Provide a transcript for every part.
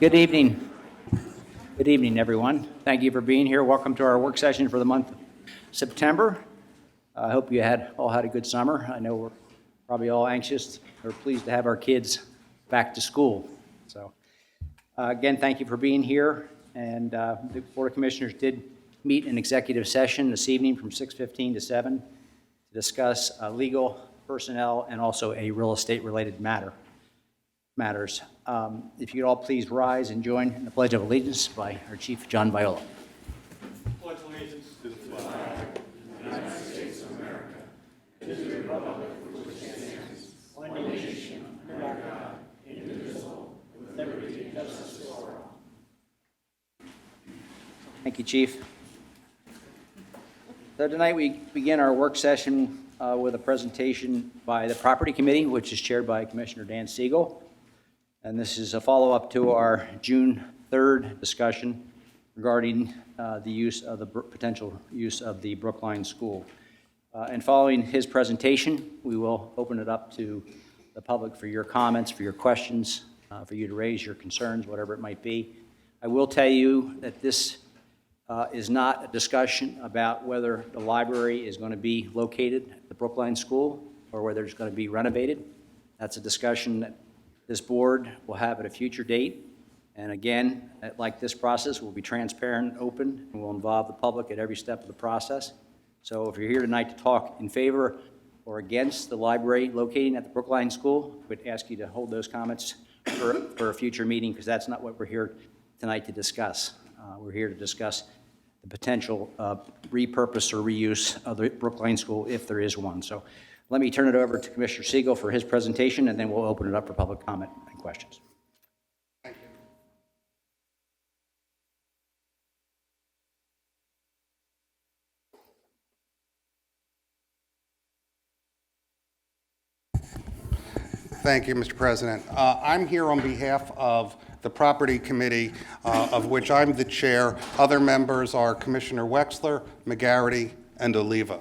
Good evening. Good evening, everyone. Thank you for being here. Welcome to our work session for the month of September. I hope you all had a good summer. I know we're probably all anxious or pleased to have our kids back to school. So again, thank you for being here. And the Board of Commissioners did meet in executive session this evening from 6:15 to 7 to discuss legal, personnel, and also a real estate related matters. If you'd all please rise and join in the Pledge of Allegiance by our Chief John Viola. Pledge allegiance to the flag of the United States of America, and to the republic for which it stands, one nation, under God, indivisible, with liberty and justice for all. Thank you, Chief. So tonight we begin our work session with a presentation by the Property Committee, which is chaired by Commissioner Dan Siegel. And this is a follow-up to our June 3rd discussion regarding the use of the potential use of the Brookline School. And following his presentation, we will open it up to the public for your comments, for your questions, for you to raise your concerns, whatever it might be. I will tell you that this is not a discussion about whether the library is going to be located at the Brookline School or whether it's going to be renovated. That's a discussion that this board will have at a future date. And again, like this process, will be transparent, open, and will involve the public at every step of the process. So if you're here tonight to talk in favor or against the library locating at the Brookline School, I would ask you to hold those comments for a future meeting, because that's not what we're here tonight to discuss. We're here to discuss the potential repurpose or reuse of the Brookline School if there is one. So let me turn it over to Commissioner Siegel for his presentation, and then we'll open it up for public comment and questions. Thank you. Thank you, Mr. President. I'm here on behalf of the Property Committee, of which I'm the chair. Other members are Commissioner Wexler, McGarity, and Oliva.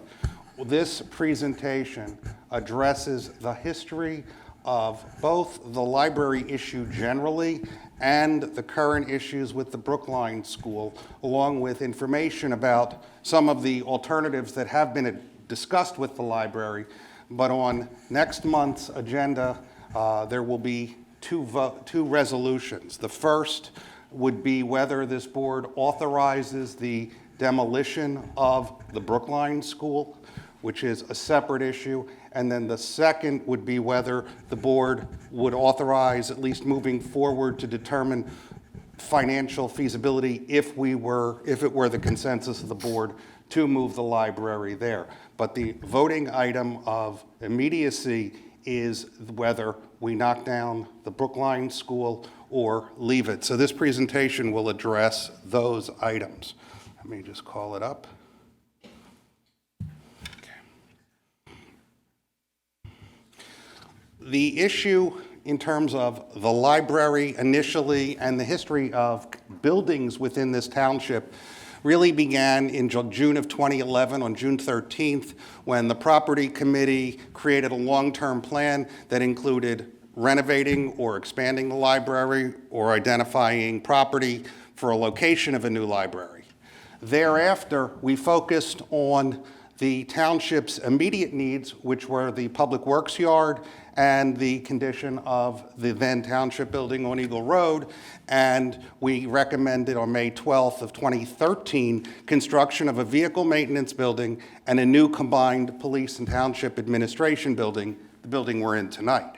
This presentation addresses the history of both the library issue generally and the current issues with the Brookline School, along with information about some of the alternatives that have been discussed with the library. But on next month's agenda, there will be two resolutions. The first would be whether this board authorizes the demolition of the Brookline School, which is a separate issue. And then the second would be whether the board would authorize, at least moving forward, to determine financial feasibility if it were the consensus of the board to move the library there. But the voting item of immediacy is whether we knock down the Brookline School or leave it. So this presentation will address those items. Let me just call it up. The issue in terms of the library initially and the history of buildings within this township really began in June of 2011, on June 13th, when the Property Committee created a long-term plan that included renovating or expanding the library or identifying property for a location of a new library. Thereafter, we focused on the township's immediate needs, which were the public works yard and the condition of the then township building on Eagle Road. And we recommended on May 12th of 2013, construction of a vehicle maintenance building and a new combined police and township administration building, the building we're in tonight.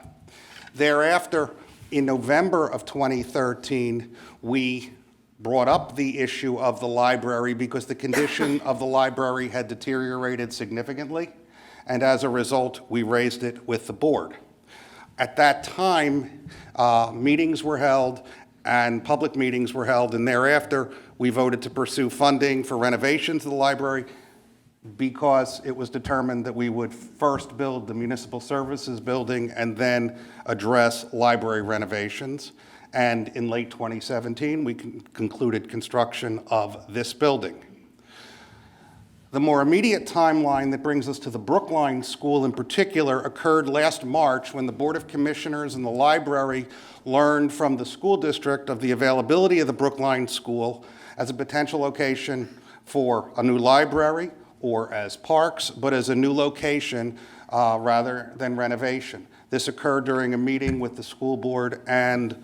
Thereafter, in November of 2013, we brought up the issue of the library because the condition of the library had deteriorated significantly, and as a result, we raised it with the board. At that time, meetings were held and public meetings were held, and thereafter, we voted to pursue funding for renovations of the library because it was determined that we would first build the municipal services building and then address library renovations. And in late 2017, we concluded construction of this building. The more immediate timeline that brings us to the Brookline School in particular occurred last March when the Board of Commissioners and the library learned from the school district of the availability of the Brookline School as a potential location for a new library or as parks, but as a new location rather than renovation. This occurred during a meeting with the school board and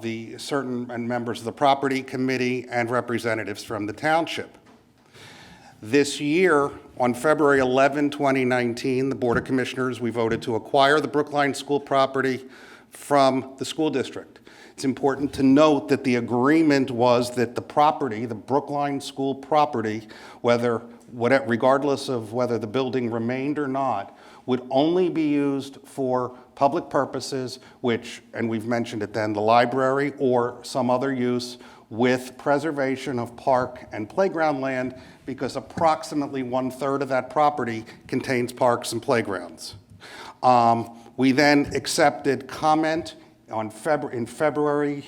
the certain members of the property committee and representatives from the township. This year, on February 11, 2019, the Board of Commissioners, we voted to acquire the Brookline School property from the school district. It's important to note that the agreement was that the property, the Brookline School property, regardless of whether the building remained or not, would only be used for public purposes, which, and we've mentioned it then, the library or some other use with preservation of park and playground land, because approximately 1/3 of that property contains parks and playgrounds. We then accepted comment in February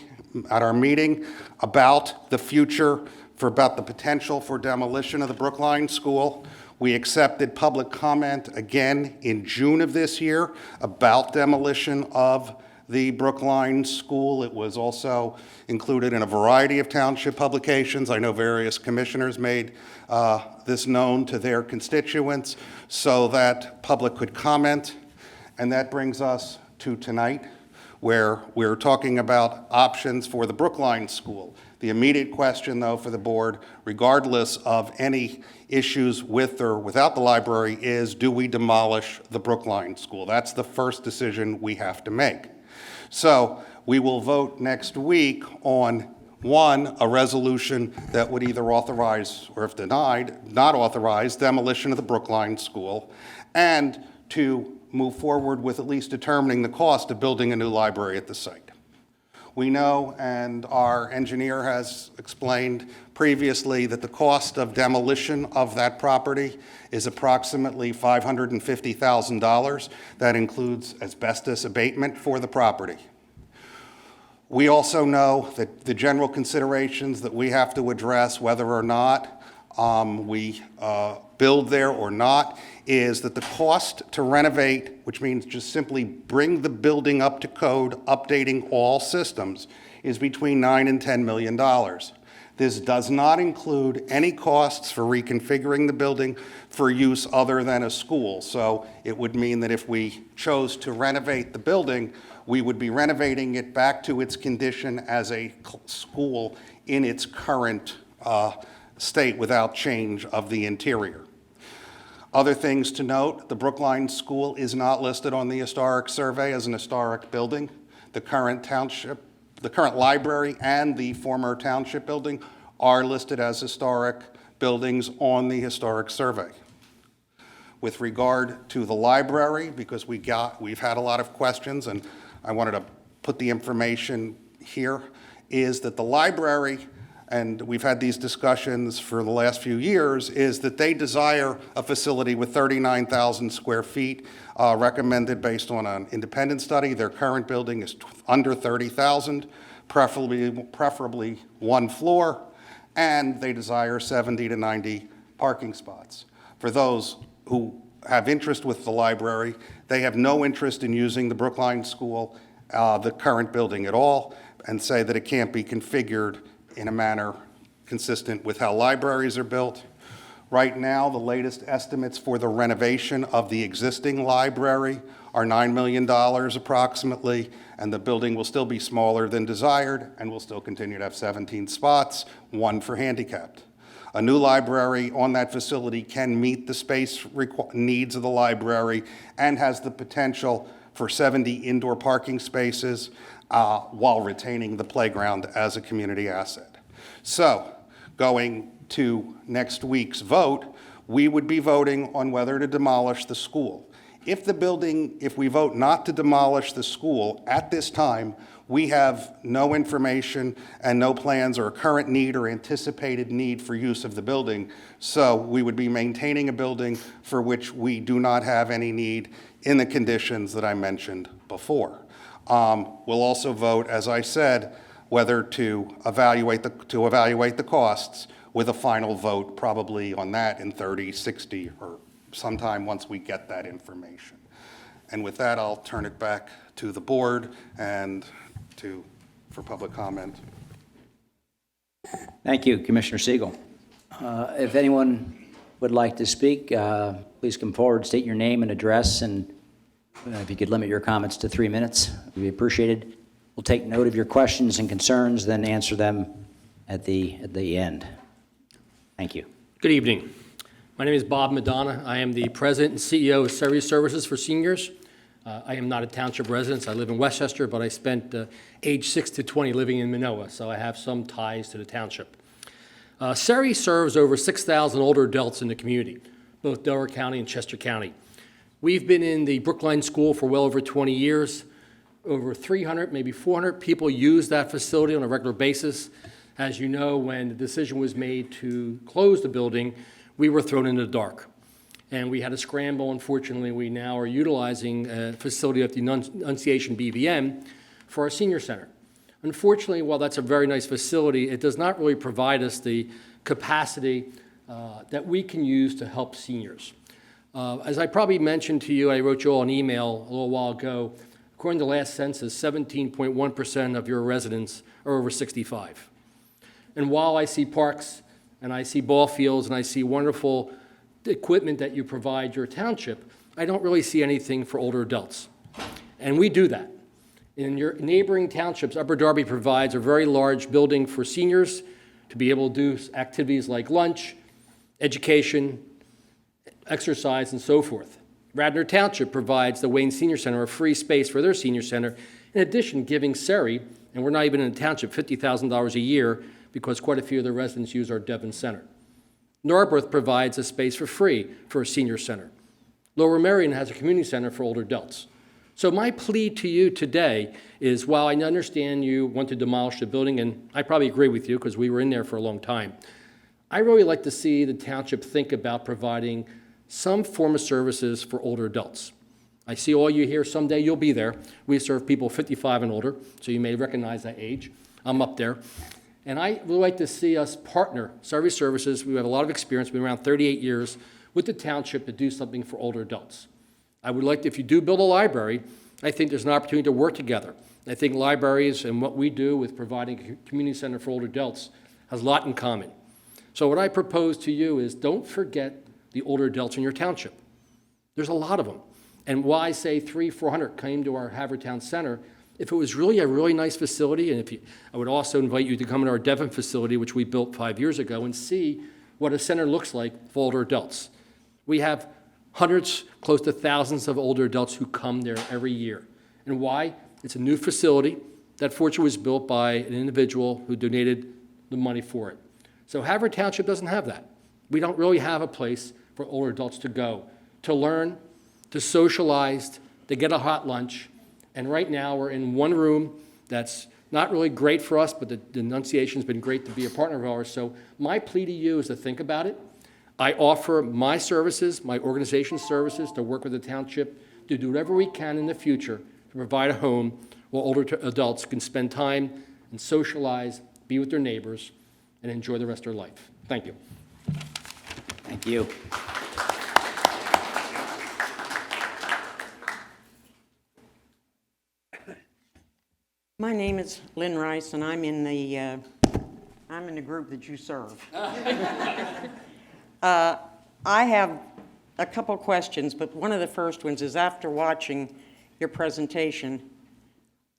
at our meeting about the future, about the potential for demolition of the Brookline School. We accepted public comment again in June of this year about demolition of the Brookline School. It was also included in a variety of township publications. I know various commissioners made this known to their constituents so that public could comment. And that brings us to tonight, where we're talking about options for the Brookline School. The immediate question, though, for the board, regardless of any issues with or without the library, is do we demolish the Brookline School? That's the first decision we have to make. So we will vote next week on, one, a resolution that would either authorize, or if denied, not authorize demolition of the Brookline School, and to move forward with at least determining the cost of building a new library at the site. We know, and our engineer has explained previously, that the cost of demolition of that property is approximately $550,000. That includes asbestos abatement for the property. We also know that the general considerations that we have to address, whether or not we build there or not, is that the cost to renovate, which means just simply bring the building up to code, updating all systems, is between $9 and $10 million. This does not include any costs for reconfiguring the building for use other than a school. So it would mean that if we chose to renovate the building, we would be renovating it back to its condition as a school in its current state without change of the interior. Other things to note, the Brookline School is not listed on the historic survey as an historic building. The current library and the former township building are listed as historic buildings on the historic survey. With regard to the library, because we've had a lot of questions and I wanted to put the information here, is that the library, and we've had these discussions for the last few years, is that they desire a facility with 39,000 square feet, recommended based on an independent study. Their current building is under 30,000, preferably one floor, and they desire 70 to 90 parking spots. For those who have interest with the library, they have no interest in using the Brookline School, the current building at all, and say that it can't be configured in a manner consistent with how libraries are built. Right now, the latest estimates for the renovation of the existing library are $9 million approximately, and the building will still be smaller than desired and will still continue to have 17 spots, one for handicapped. A new library on that facility can meet the space needs of the library and has the potential for 70 indoor parking spaces while retaining the playground as a community asset. So, going to next week's vote, we would be voting on whether to demolish the school. If we vote not to demolish the school at this time, we have no information and no plans or a current need or anticipated need for use of the building. So we would be maintaining a building for which we do not have any need in the conditions that I mentioned before. We'll also vote, as I said, whether to evaluate the costs. with a final vote probably on that in 30, 60, or sometime once we get that information. And with that, I'll turn it back to the board and for public comment. Thank you, Commissioner Siegel. If anyone would like to speak, please come forward, state your name and address, and if you could limit your comments to 3 minutes, it would be appreciated. We'll take note of your questions and concerns, then answer them at the end. Thank you. Good evening. My name is Bob Madonna. I am the President and CEO of Surrey Services for Seniors. I am not a township resident. I live in Westchester, but I spent age 6 to 20 living in Minoa, so I have some ties to the township. Surrey serves over 6,000 older adults in the community, both Delaware County and Chester County. We've been in the Brookline School for well over 20 years. Over 300, maybe 400 people use that facility on a regular basis. As you know, when the decision was made to close the building, we were thrown in the dark. And we had a scramble. Unfortunately, we now are utilizing a facility at the Annunciation BVM for our senior center. Unfortunately, while that's a very nice facility, it does not really provide us the capacity that we can use to help seniors. As I probably mentioned to you, I wrote you all an email a little while ago. According to the last census, 17.1% of your residents are over 65. And while I see parks and I see ball fields and I see wonderful equipment that you provide your township, I don't really see anything for older adults. And we do that. In your neighboring townships, Upper Darby provides a very large building for seniors to be able to do activities like lunch, education, exercise, and so forth. Radnor Township provides the Wayne Senior Center a free space for their senior center, in addition giving Surrey, and we're not even in the township, $50,000 a year because quite a few of the residents use our Devon Center. Narberth provides a space for free for a senior center. Lower Merion has a community center for older adults. So my plea to you today is, while I understand you want to demolish the building, and I probably agree with you because we were in there for a long time, I really like to see the township think about providing some form of services for older adults. I see all you here, someday you'll be there. We serve people 55 and older, so you may recognize that age. I'm up there. And I would like to see us partner, Surrey Services, we have a lot of experience, we've been around 38 years, with the township to do something for older adults. I would like to, if you do build a library, I think there's an opportunity to work together. I think libraries and what we do with providing a community center for older adults has a lot in common. So what I propose to you is don't forget the older adults in your township. There's a lot of them. And why I say 300-400 came to our Haverford Town Center, if it was really a really nice facility, and I would also invite you to come to our Devon facility, which we built 5 years ago, and see what a center looks like for older adults. We have hundreds, close to thousands of older adults who come there every year. And why? It's a new facility that fortunately was built by an individual who donated the money for it. So Haverford Township doesn't have that. We don't really have a place for older adults to go, to learn, to socialize, to get a hot lunch. And right now we're in one room that's not really great for us, but the Annunciation's been great to be a partner of ours. So my plea to you is to think about it. I offer my services, my organization's services, to work with the township to do whatever we can in the future to provide a home where older adults can spend time and socialize, be with their neighbors, and enjoy the rest of their life. Thank you. Thank you. My name is Lynn Rice, and I'm in the group that you serve. I have a couple questions, but one of the first ones is, after watching your presentation,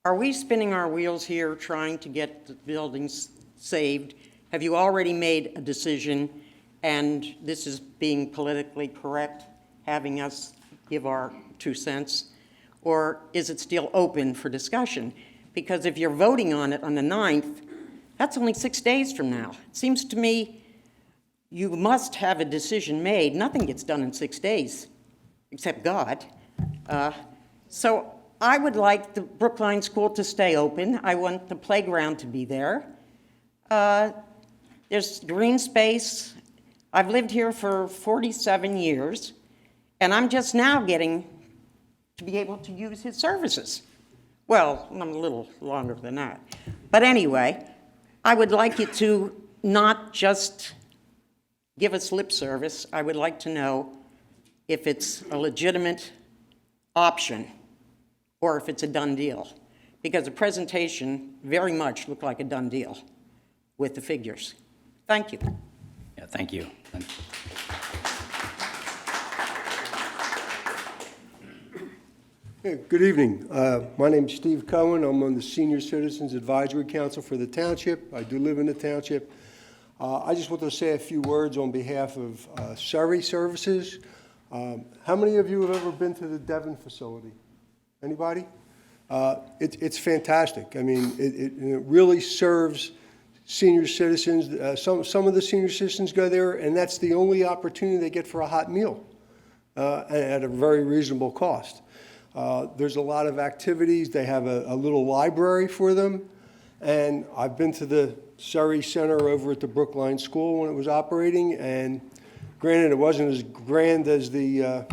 are we spinning our wheels here trying to get the buildings saved? Have you already made a decision, and this is being politically correct, having us give our 2 cents? Or is it still open for discussion? Because if you're voting on it on the 9th, that's only 6 days from now. It seems to me you must have a decision made. Nothing gets done in 6 days, except God. So I would like the Brookline School to stay open. I want the playground to be there. There's green space. I've lived here for 47 years, and I'm just now getting to be able to use his services. Well, I'm a little longer than that. But anyway, I would like you to not just give us lip service. I would like to know if it's a legitimate option or if it's a done deal. Because the presentation very much looked like a done deal with the figures. Thank you. Yeah, thank you. Hey, good evening. My name's Steve Cohen. I'm on the Senior Citizens Advisory Council for the township. I do live in the township. I just want to say a few words on behalf of Surrey Services. How many of you have ever been to the Devon facility? Anybody? It's fantastic. I mean, it really serves senior citizens. Some of the senior citizens go there, and that's the only opportunity they get for a hot meal at a very reasonable cost. There's a lot of activities. They have a little library for them. And I've been to the Surrey Center over at the Brookline School when it was operating. And granted, it wasn't as grand as the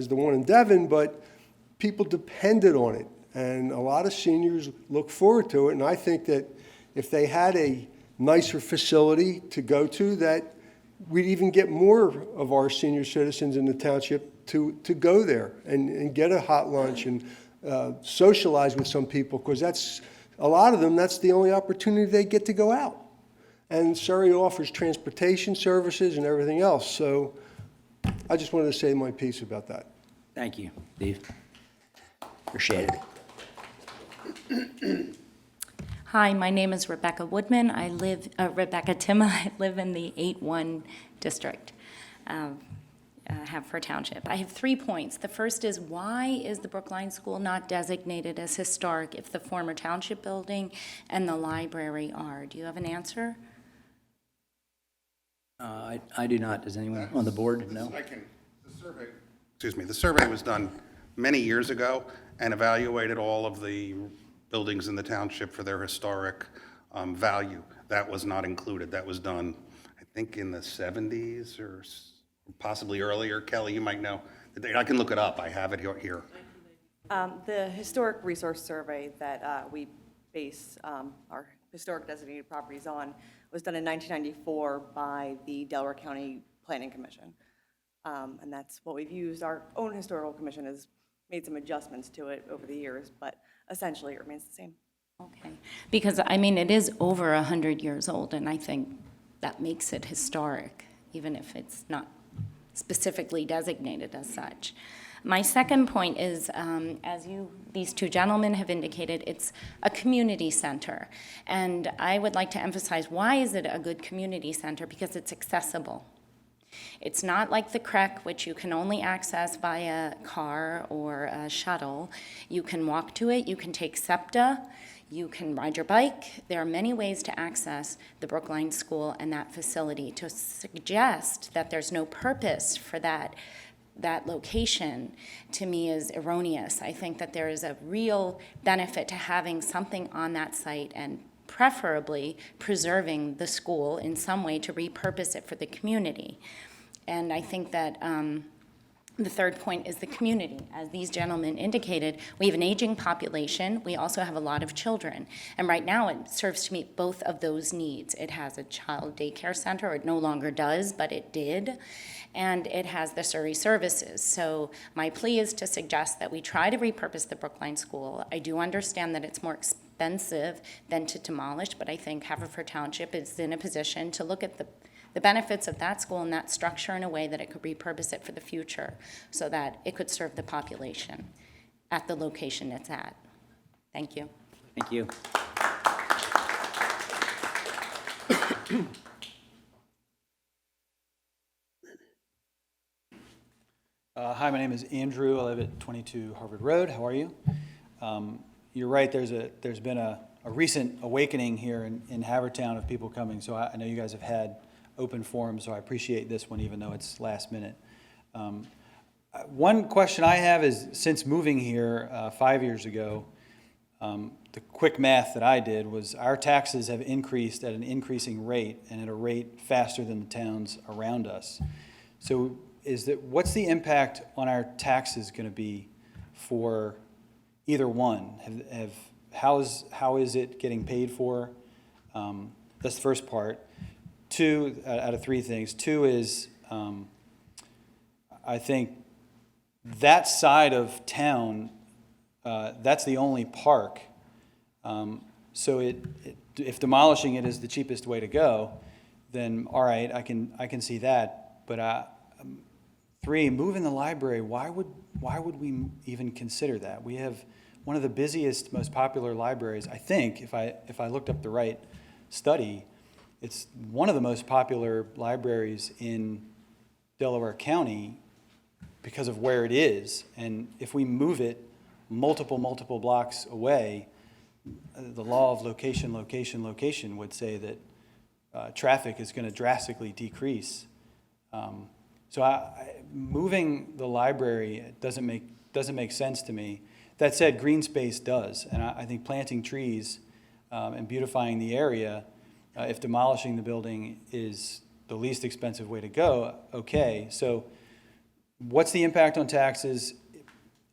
one in Devon, but people depended on it. And a lot of seniors look forward to it. And I think that if they had a nicer facility to go to, that we'd even get more of our senior citizens in the township to go there and get a hot lunch and socialize with some people, because that's, a lot of them, that's the only opportunity they get to go out. And Surrey offers transportation services and everything else. So I just wanted to say my piece about that. Thank you, Steve. Appreciate it. Hi, my name is Rebecca Woodman. I live, Rebecca Timma. I live in the 8-1 district, Haverford Township. I have 3 points. The first is, why is the Brookline School not designated as historic if the former township building and the library are? Do you have an answer? I do not. Does anyone on the board know? The survey was done many years ago and evaluated all of the buildings in the township for their historic value. That was not included. That was done, I think, in the 70s or possibly earlier. Kelly, you might know the date. I can look it up. I have it here. The historic resource survey that we base our historic designated properties on was done in 1994 by the Delaware County Planning Commission. And that's what we've used. Our own historical commission has made some adjustments to it over the years, but essentially it remains the same. Okay, because I mean, it is over 100 years old, and I think that makes it historic, even if it's not specifically designated as such. My second point is, as these two gentlemen have indicated, it's a community center. And I would like to emphasize, why is it a good community center? Because it's accessible. It's not like the CREC, which you can only access via car or a shuttle. You can walk to it, you can take SEPTA, you can ride your bike. There are many ways to access the Brookline School and that facility. To suggest that there's no purpose for that location, to me, is erroneous. I think that there is a real benefit to having something on that site, and preferably preserving the school in some way to repurpose it for the community. And I think that the third point is the community. As these gentlemen indicated, we have an aging population. We also have a lot of children. And right now, it serves to meet both of those needs. It has a child daycare center, or it no longer does, but it did. And it has the Surrey services. So my plea is to suggest that we try to repurpose the Brookline School. I do understand that it's more expensive than to demolish, but I think Haverford Township is in a position to look at the benefits of that school and that structure in a way that it could repurpose it for the future so that it could serve the population at the location it's at. Thank you. Thank you. Hi, my name is Andrew. I live at 22 Harvard Road. How are you? You're right, there's been a recent awakening here in Havertown of people coming, so I know you guys have had open forums, so I appreciate this one, even though it's last minute. One question I have is, since moving here 5 years ago, the quick math that I did was our taxes have increased at an increasing rate, and at a rate faster than the towns around us. So what's the impact on our taxes going to be for either one? How is it getting paid for? That's the first part. two, out of three things. Two is, I think that side of town, that's the only park. So if demolishing it is the cheapest way to go, then all right, I can see that. But three, moving the library, why would we even consider that? We have one of the busiest, most popular libraries, I think, if I looked up the right study, it's one of the most popular libraries in Delaware County because of where it is. And if we move it multiple blocks away, the law of location would say that traffic is going to drastically decrease. So moving the library doesn't make sense to me. That said, green space does, and I think planting trees and beautifying the area, if demolishing the building is the least expensive way to go, okay. So what's the impact on taxes?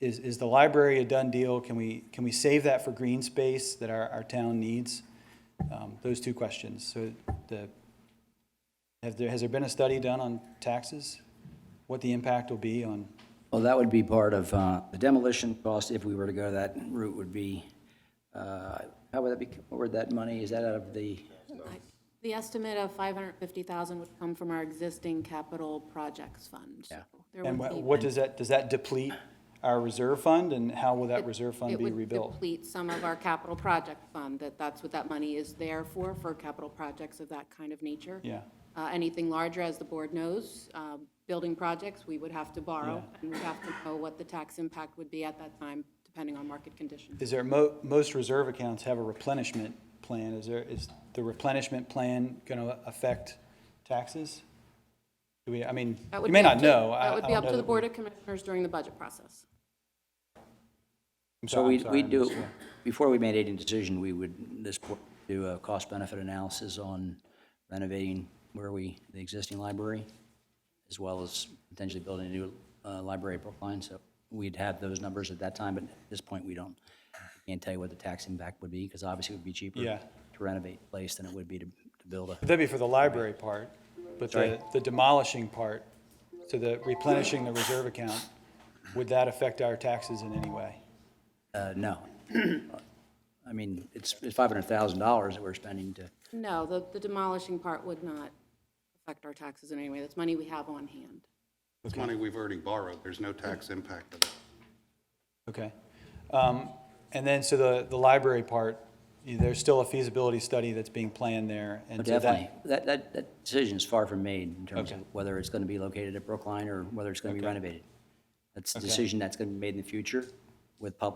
Is the library a done deal? Can we save that for green space that our town needs? Those two questions. So has there been a study done on taxes? What the impact will be on? Well, that would be part of the demolition cost, if we were to go that route, would be, how would that be, what would that money, is that out of the? The estimate of $550,000 would come from our existing capital projects fund. Yeah. There And would be- what does that deplete our reserve fund, and how will that reserve fund be It would rebuilt? deplete some of our capital project fund, that's what that money is there for capital projects of that kind of nature. Yeah. Anything larger, as the board knows, building projects, we would have to borrow, and we'd have to know what the tax impact would be at that time, depending on market conditions. Is there, most reserve accounts have a replenishment plan. Is the replenishment plan going to affect taxes? Do we, I mean, That would you may be up not to- know. That would I be don't up know to the that Board of Commissioners during the budget process. I'm So sorry, we I'm sorry, I do, missed you. before we made any decision, we would, this board, do a cost-benefit analysis on renovating the existing library, as well as potentially building a new library at Brookline. So we'd have those numbers at that time, but at this point, we can't tell you what the tax impact would be, because obviously it would be cheaper Yeah. to renovate the place than it would be to build a. That'd be for the library part, but Sorry? the demolishing part, so the replenishing the reserve account, would that affect our taxes in any way? No. I mean, it's $500,000 that we're spending to. No, the demolishing part would not affect our taxes in any way. That's money we have on hand. It's money we've already borrowed. There's no tax impact of it. Okay. And then, so the library part, there's still a feasibility study that's being planned there. And so Definitely. That decision is far from made in terms of Okay. whether it's going to be located at Brookline or whether it's going to be Okay. renovated. That's a Okay. decision that's going to be made in the future with a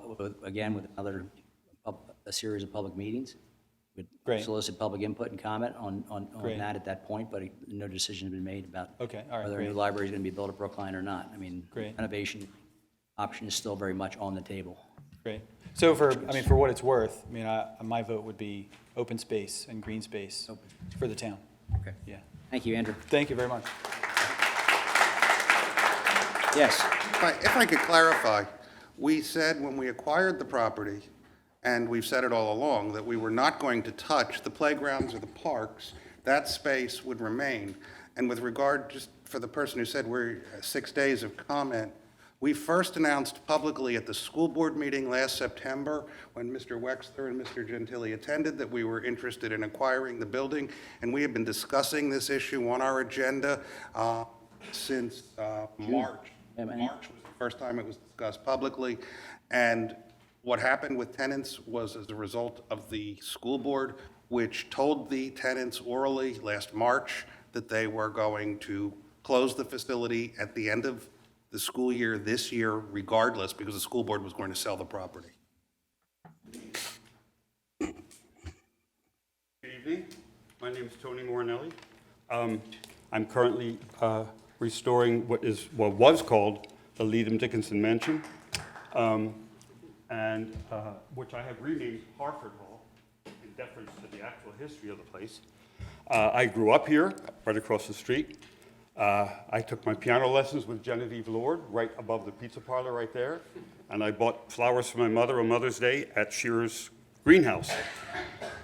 series of public meetings. We'd Great. solicit public input and comment on Great. that at that point, but no decision has been made about Okay, all right, whether a new great. library is going to be built at Brookline or not. I mean, Great. renovation option is still very much on the table. Great. So for what it's worth, I mean, my vote would be open space and green space for the town. Okay. Yeah. Thank you, Andrew. Thank you very much. Yes. If I could clarify, we said when we acquired the property, and we've said it all along, that we were not going to touch the playgrounds or the parks. That space would remain. And with regard, just for the person who said we're 6 days of comment, we first announced publicly at the school board meeting last September, when Mr. Wexler and Mr. Gentili attended, that we were interested in acquiring the building, and we have been discussing this issue on our agenda since March. Yeah, man. March was the first time it was discussed publicly, and what happened with tenants was as a result of the school board, which told the tenants orally last March that they were going to close the facility at the end of the school year this year regardless, because the school board was going to sell the property. Good evening. My name is Tony Morinelli. I'm currently restoring what was called the Leadham Dickinson Mansion, and which I have renamed Harford Hall in deference to the actual history of the place. I grew up here, right across the street. I took my piano lessons with Genevieve Lord, right above the pizza parlor right there, and I bought flowers for my mother on Mother's Day at Shearer's greenhouse.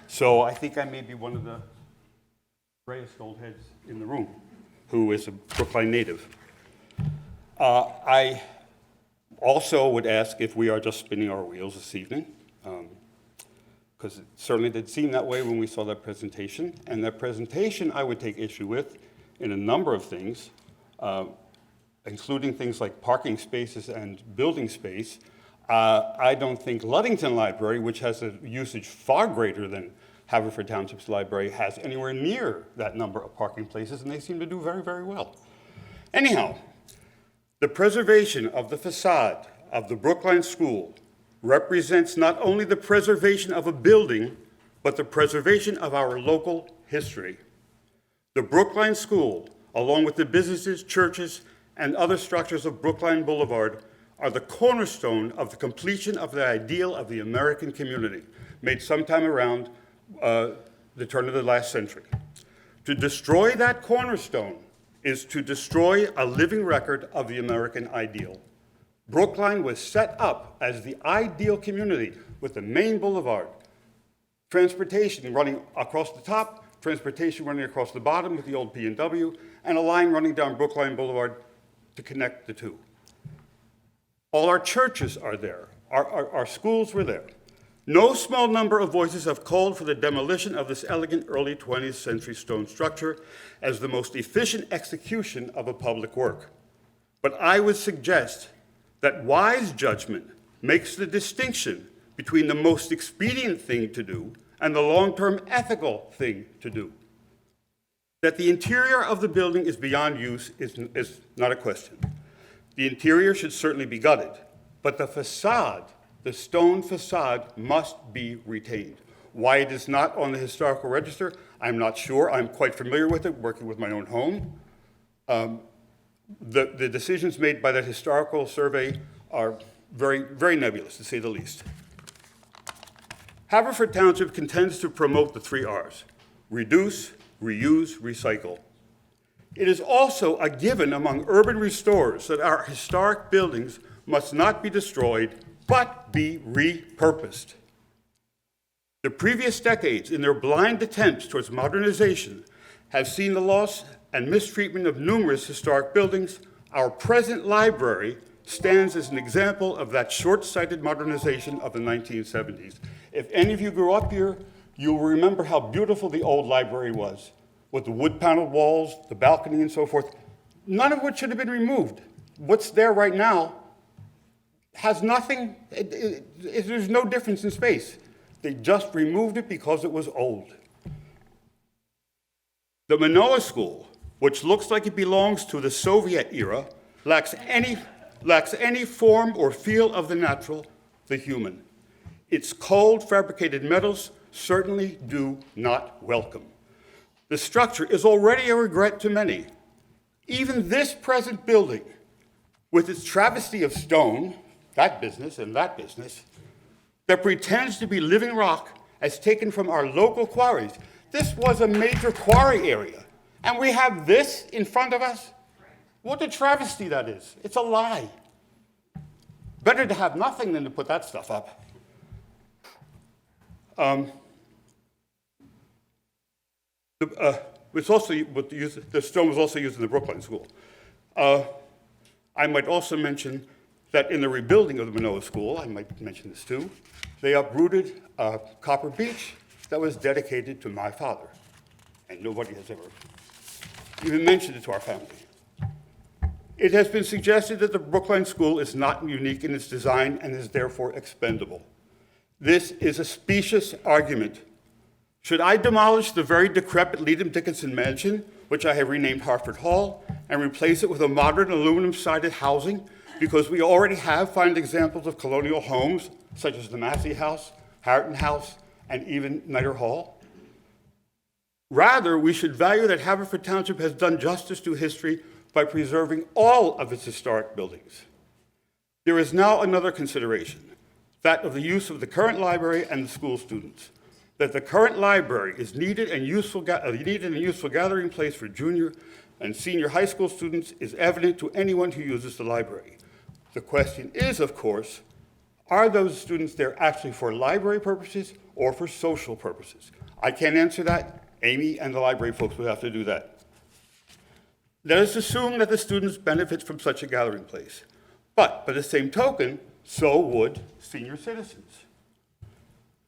So I think I may be one of the grayest old heads in the room, who is a Brookline native. I also would ask if we are just spinning our wheels this evening, because it certainly did seem that way when we saw that presentation. And that presentation I would take issue with in a number of things, including things like parking spaces and building space. I don't think Ludington Library, which has a usage far greater than Haverford Township's library, has anywhere near that number of parking places, and they seem to do very, very well. Anyhow, the preservation of the facade of the Brookline School represents not only the preservation of a building, but the preservation of our local history. The Brookline School, along with the businesses, churches, and other structures of Brookline Boulevard, are the cornerstone of the completion of the ideal of the American community, made sometime around the turn of the last century. To destroy that cornerstone is to destroy a living record of the American ideal. Brookline was set up as the ideal community with the main boulevard, transportation running across the top, transportation running across the bottom with the old P&W, and a line running down Brookline Boulevard to connect the two. All our churches are there. Our schools were there. No small number of voices have called for the demolition of this elegant early 20th century stone structure as the most efficient execution of a public work. But I would suggest that wise judgment makes the distinction between the most expedient thing to do and the long-term ethical thing to do. That the interior of the building is beyond use is not a question. The interior should certainly be gutted, but the facade, the stone facade, must be retained. Why it is not on the historical register, I'm not sure. I'm quite familiar with it, working with my own home. The decisions made by that historical survey are very, very nebulous, to say the least. Haverford Township contends to promote the 3 R's: reduce, reuse, recycle. It is also a given among urban restorers that our historic buildings must not be destroyed, but be repurposed. The previous decades, in their blind attempts towards modernization, have seen the loss and mistreatment of numerous historic buildings. Our present library stands as an example of that short-sighted modernization of the 1970s. If any of you grew up here, you will remember how beautiful the old library was, with the wood-paneled walls, the balcony, and so forth, none of which should have been removed. What's there right now has nothing, there's no difference in space. They just removed it because it was old. The Manoa School, which looks like it belongs to the Soviet era, lacks any form or feel of the natural, the human. Its cold, fabricated metals certainly do not welcome. The structure is already a regret to many. Even this present building, with its travesty of stone, that business and that business, that pretends to be living rock as taken from our local quarries. This was a major quarry area, and we have this in front of us? What a travesty that is. It's a lie. Better to have nothing than to put that stuff up. The stone was also used in the Brookline School. I might also mention that in the rebuilding of the Manoa School, I might mention this too, they uprooted Copper Beach that was dedicated to my father, and nobody has ever even mentioned it to our family. It has been suggested that the Brookline School is not unique in its design and is therefore expendable. This is a specious argument. Should I demolish the very decrepit Leadham Dickinson mansion, which I have renamed Harford Hall, and replace it with a modern aluminum-sided housing because we already have fine examples of colonial homes, such as the Massey House, Harrington House, and even Nider Hall? Rather, we should value that Haverford Township has done justice to history by preserving all of its historic buildings. There is now another consideration, that of the use of the current library and the school students. That the current library is needed and useful gathering place for junior and senior high school students is evident to anyone who uses the library. The question is, of course, are those students there actually for library purposes or for social purposes? I can't answer that. Amy and the library folks would have to do that. Let us assume that the students benefit from such a gathering place. But by the same token, so would senior citizens,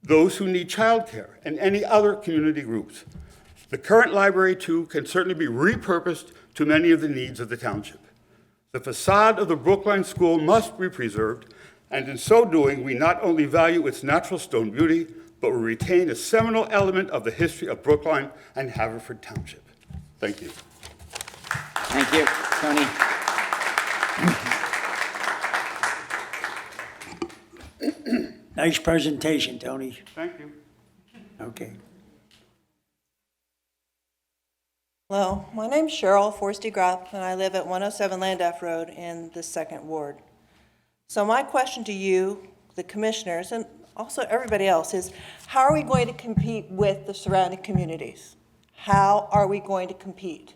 those who need childcare, and any other community groups. The current library, too, can certainly be repurposed to many of the needs of the township. The facade of the Brookline School must be preserved, and in so doing, we not only value its natural stone beauty, but we retain a seminal element of the history of Brookline and Haverford Township. Thank you. Thank you, Tony. Nice presentation, Tony. Thank you. Okay. Hello, my name's Cheryl Forsty Groth, and I live at 107 Landaff Road in the 2nd Ward. So my question to you, the commissioners, and also everybody else is, how are we going to compete with the surrounding communities? How are we going to compete?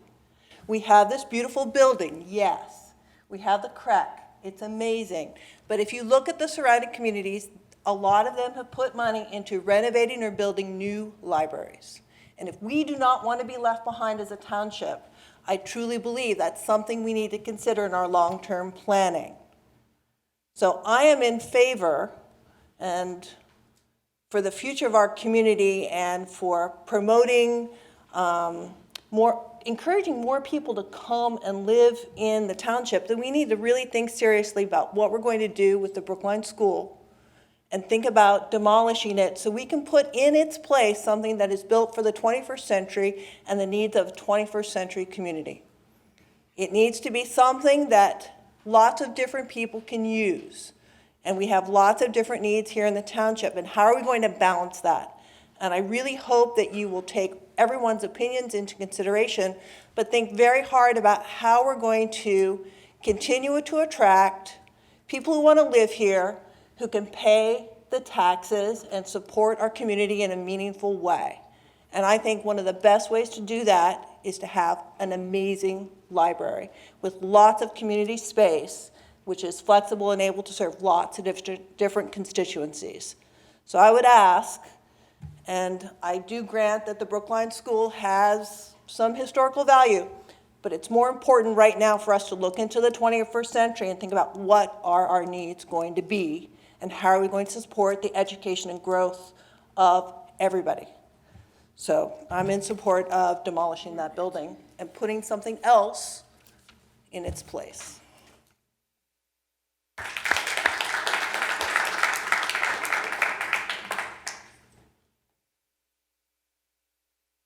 We have this beautiful building, yes. We have the crack, it's amazing. But if you look at the surrounding communities, a lot of them have put money into renovating or building new libraries. And if we do not want to be left behind as a township, I truly believe that's something we need to consider in our long-term planning. So I am in favor, and for the future of our community and for promoting encouraging more people to come and live in the township, that we need to really think seriously about what we're going to do with the Brookline School and think about demolishing it so we can put in its place something that is built for the 21st century and the needs of a 21st century community. It needs to be something that lots of different people can use. And we have lots of different needs here in the township, and how are we going to balance that? And I really hope that you will take everyone's opinions into consideration, but think very hard about how we're going to continue to attract people who want to live here, who can pay the taxes and support our community in a meaningful way. And I think one of the best ways to do that is to have an amazing library with lots of community space, which is flexible and able to serve lots of different constituencies. So I would ask, and I do grant that the Brookline School has some historical value, but it's more important right now for us to look into the 21st century and think about what are our needs going to be and how are we going to support the education and growth of everybody. So I'm in support of demolishing that building and putting something else in its place.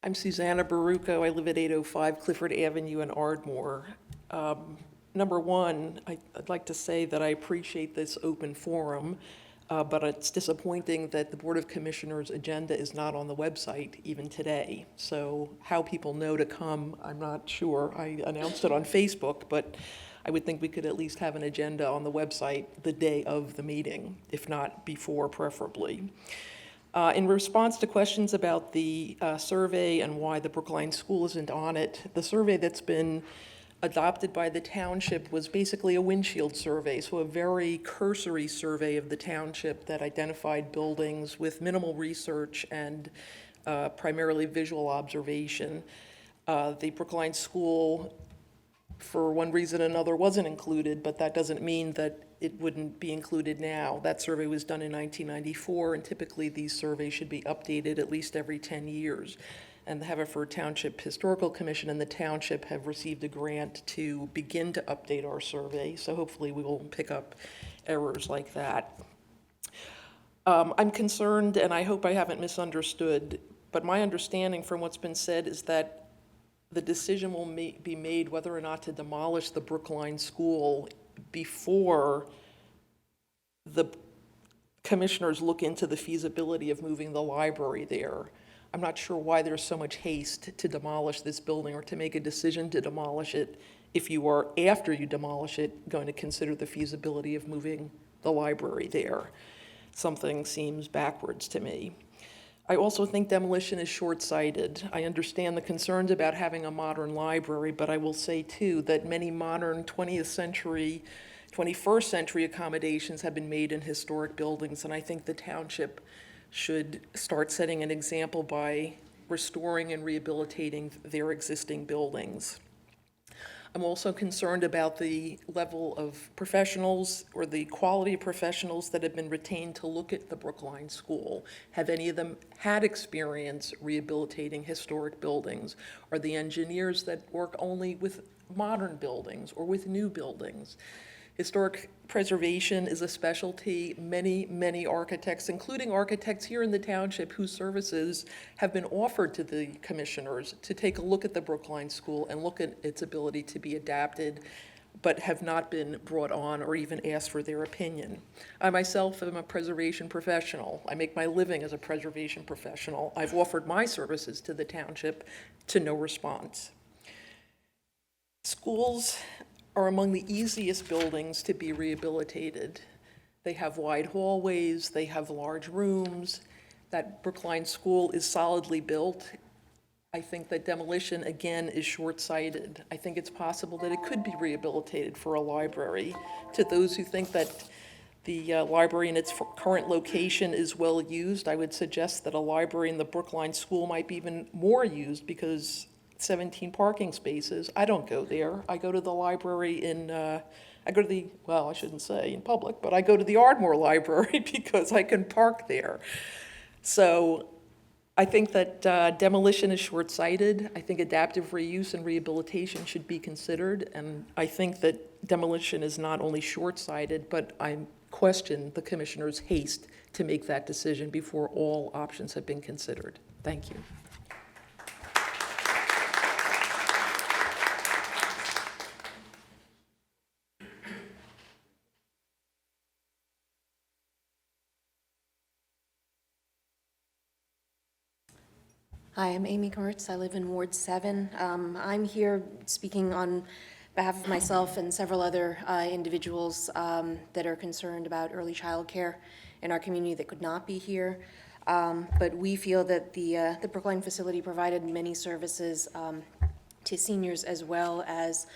I'm Susanna Baruco. I live at 805 Clifford Avenue in Ardmore. Number one, I'd like to say that I appreciate this open forum, but it's disappointing that the Board of Commissioners' agenda is not on the website even today. So how people know to come, I'm not sure. I announced it on Facebook, but I would think we could at least have an agenda on the website the day of the meeting, if not before, preferably. In response to questions about the survey and why the Brookline School isn't on it, the survey that's been adopted by the township was basically a windshield survey, so a very cursory survey of the township that identified buildings with minimal research and primarily visual observation. The Brookline School, for one reason or another, wasn't included, but that doesn't mean that it wouldn't be included now. That survey was done in 1994, and typically these surveys should be updated at least every 10 years. And the Haverford Township Historical Commission and the township have received a grant to begin to update our survey, so hopefully we will pick up errors like that. I'm concerned, and I hope I haven't misunderstood, but my understanding from what's been said is that the decision will be made whether or not to demolish the Brookline School before the commissioners look into the feasibility of moving the library there. I'm not sure why there's so much haste to demolish this building or to make a decision to demolish it if you are, after you demolish it, going to consider the feasibility of moving the library there. Something seems backwards to me. I also think demolition is short-sighted. I understand the concerns about having a modern library, but I will say, too, that many modern 21st century accommodations have been made in historic buildings, and I think the township should start setting an example by restoring and rehabilitating their existing buildings. I'm also concerned about the level of professionals or the quality of professionals that have been retained to look at the Brookline School. Have any of them had experience rehabilitating historic buildings? Are the engineers that work only with modern buildings or with new buildings? Historic preservation is a specialty. Many architects, including architects here in the township, whose services have been offered to the commissioners to take a look at the Brookline School and look at its ability to be adapted, but have not been brought on or even asked for their opinion. I myself am a preservation professional. I make my living as a preservation professional. I've offered my services to the township to no response. Schools are among the easiest buildings to be rehabilitated. They have wide hallways, they have large rooms. That Brookline School is solidly built. I think that demolition, again, is short-sighted. I think it's possible that it could be rehabilitated for a library. To those who think that the library in its current location is well used, I would suggest that a library in the Brookline School might be even more used because 17 parking spaces. I don't go there. I go to the library well, I shouldn't say in public, but I go to the Ardmore Library because I can park there. So I think that demolition is short-sighted. I think adaptive reuse and rehabilitation should be considered, and I think that demolition is not only short-sighted, but I question the commissioner's haste to make that decision before all options have been considered. Thank you. Hi, I'm Amy Kurtz. I live in Ward 7. I'm here speaking on behalf of myself and several other individuals that are concerned about early child care in our community that could not be here. But we feel that the Brookline facility provided many services to seniors as well as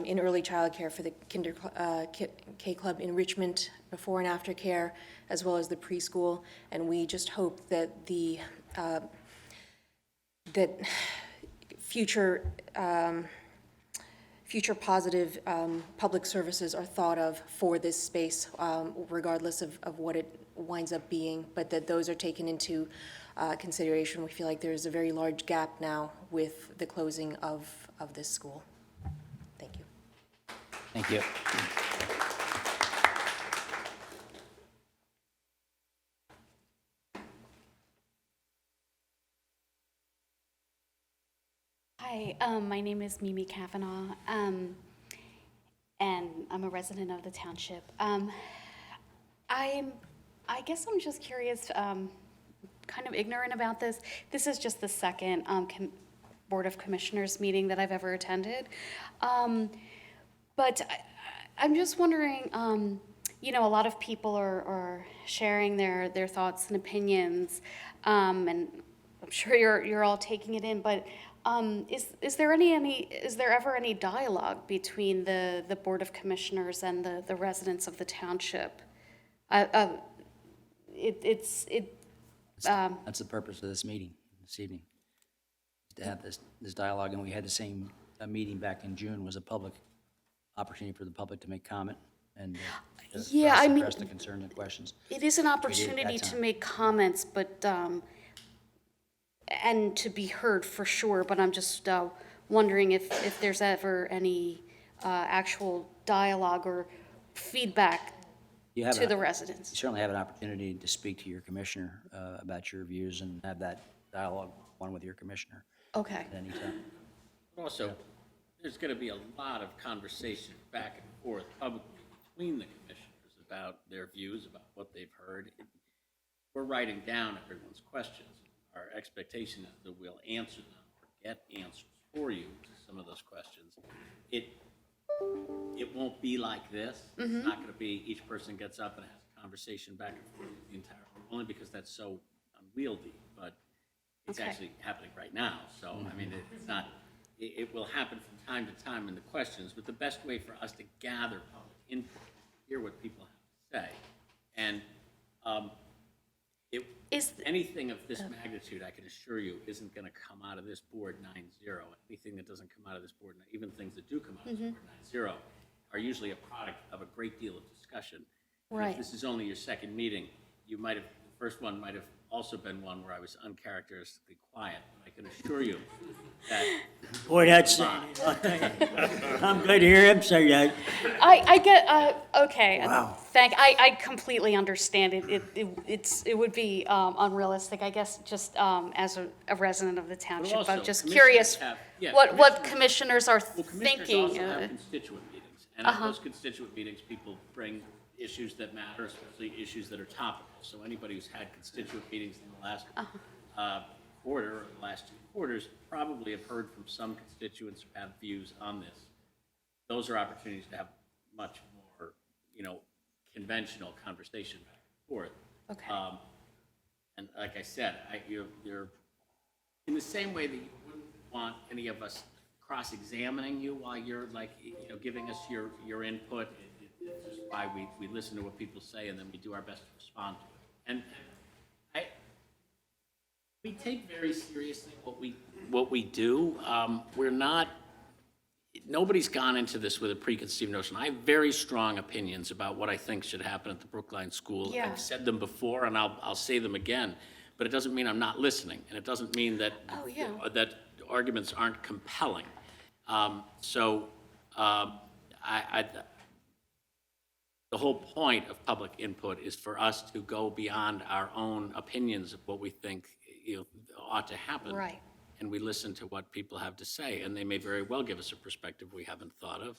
in early child care for the K-Club enrichment before and after care, as well as the preschool. And we just hope that that future positive public services are thought of for this space, regardless of what it winds up being, but that those are taken into consideration. We feel like there's a very large gap now with the closing of this school. Thank you. Thank you. Hi, my name is Mimi Kavanaugh, and I'm a resident of the township. I guess I'm just curious, kind of ignorant about this. This is just the second Board of Commissioners meeting that I've ever attended. But I'm just wondering, you know, a lot of people are sharing their thoughts and opinions, and I'm sure you're all taking it in, but is there ever any dialogue between the Board of Commissioners and the residents of the township? That's the purpose of this meeting this evening, to have this dialogue, and we had the same meeting back in June, was a public opportunity for the public to make comment and express the concerns and questions. It is an opportunity to make comments, but and to be heard for sure, but I'm just wondering if there's ever any actual dialogue or feedback to the residents. You certainly have an opportunity to speak to your commissioner about your views and have that dialogue one with your commissioner. Okay. At any time. Also, there's going to be a lot of conversation back and forth publicly between the commissioners about their views, about what they've heard. We're writing down everyone's questions. Our expectation is that we'll answer them or get answers for you to some of those questions. It won't be like this. Mm-hmm. It's not going to be each person gets up and has a conversation back and forth with the entire room, only because that's so unwieldy, but it's actually happening right now. So, I mean, it's not, it will happen from time to time in the questions, but the best way for us to gather public input, hear what people have to say, and Anything of this magnitude, I can assure you, isn't going to come out of this board 9-0. Anything that doesn't come out of this board, even things that do come out of this board 9-0, are usually a product of a great deal of discussion. And Right. if this is only your second meeting, you might have, the first one might have also been one where I was uncharacteristically quiet. I can assure you that. Boy, that's, I'm glad to hear him say that. I get, okay. Wow. I completely understand it. It would be unrealistic, I guess, just as a resident of the township. also, I'm just commissioners curious have- yeah, what commissioners are Well, commissioners thinking. also have constituent meetings, and at those constituent meetings, people bring issues that matter, especially issues that are topical. So anybody who's had constituent meetings in the last quarter, or the last 2 quarters, probably have heard from some constituents who have views on this. Those are opportunities to have much more, conventional conversation back and forth. Okay. And like I said, you're in the same way that you wouldn't want any of us cross-examining you while you're giving us your input. It's just why we listen to what people say and then we do our best to respond to it. And we take very seriously what we do. We're not. Nobody's gone into this with a preconceived notion. I have very strong opinions about what I think should happen at the Brookline School. Yeah. I've said them before, and I'll say them again. But it doesn't mean I'm not listening, and it doesn't mean that that arguments aren't compelling. The whole point of public input is for us to go beyond our own opinions of what we think ought to happen. Right. And we listen to what people have to say, and they may very well give us a perspective we haven't thought of.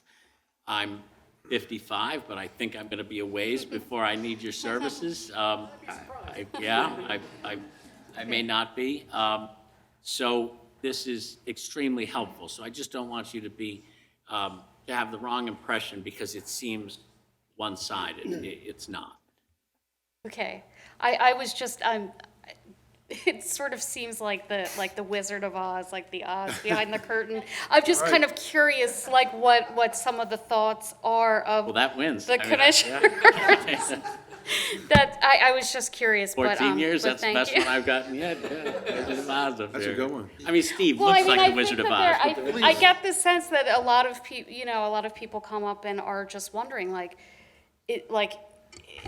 I'm 55, but I think I'm going to be a ways before I need your services. I may not be. So this is extremely helpful. So I just don't want you to be to have the wrong impression because it seems one-sided. It's not. Okay. I was just, it sort of seems like the Wizard of Oz, like the Oz behind the curtain. I'm just kind of curious, like what some of the thoughts are of Well, that wins. the commissioners. That I was just curious. 14 years, but that's the thank best you. one I've gotten yet. Yeah, Wizard of Oz up That's there. a good one. I mean, Steve Well, looks I mean, like I the Wizard think of that Oz. but I get the sense that a lot of people, a lot of people come up and are just wondering,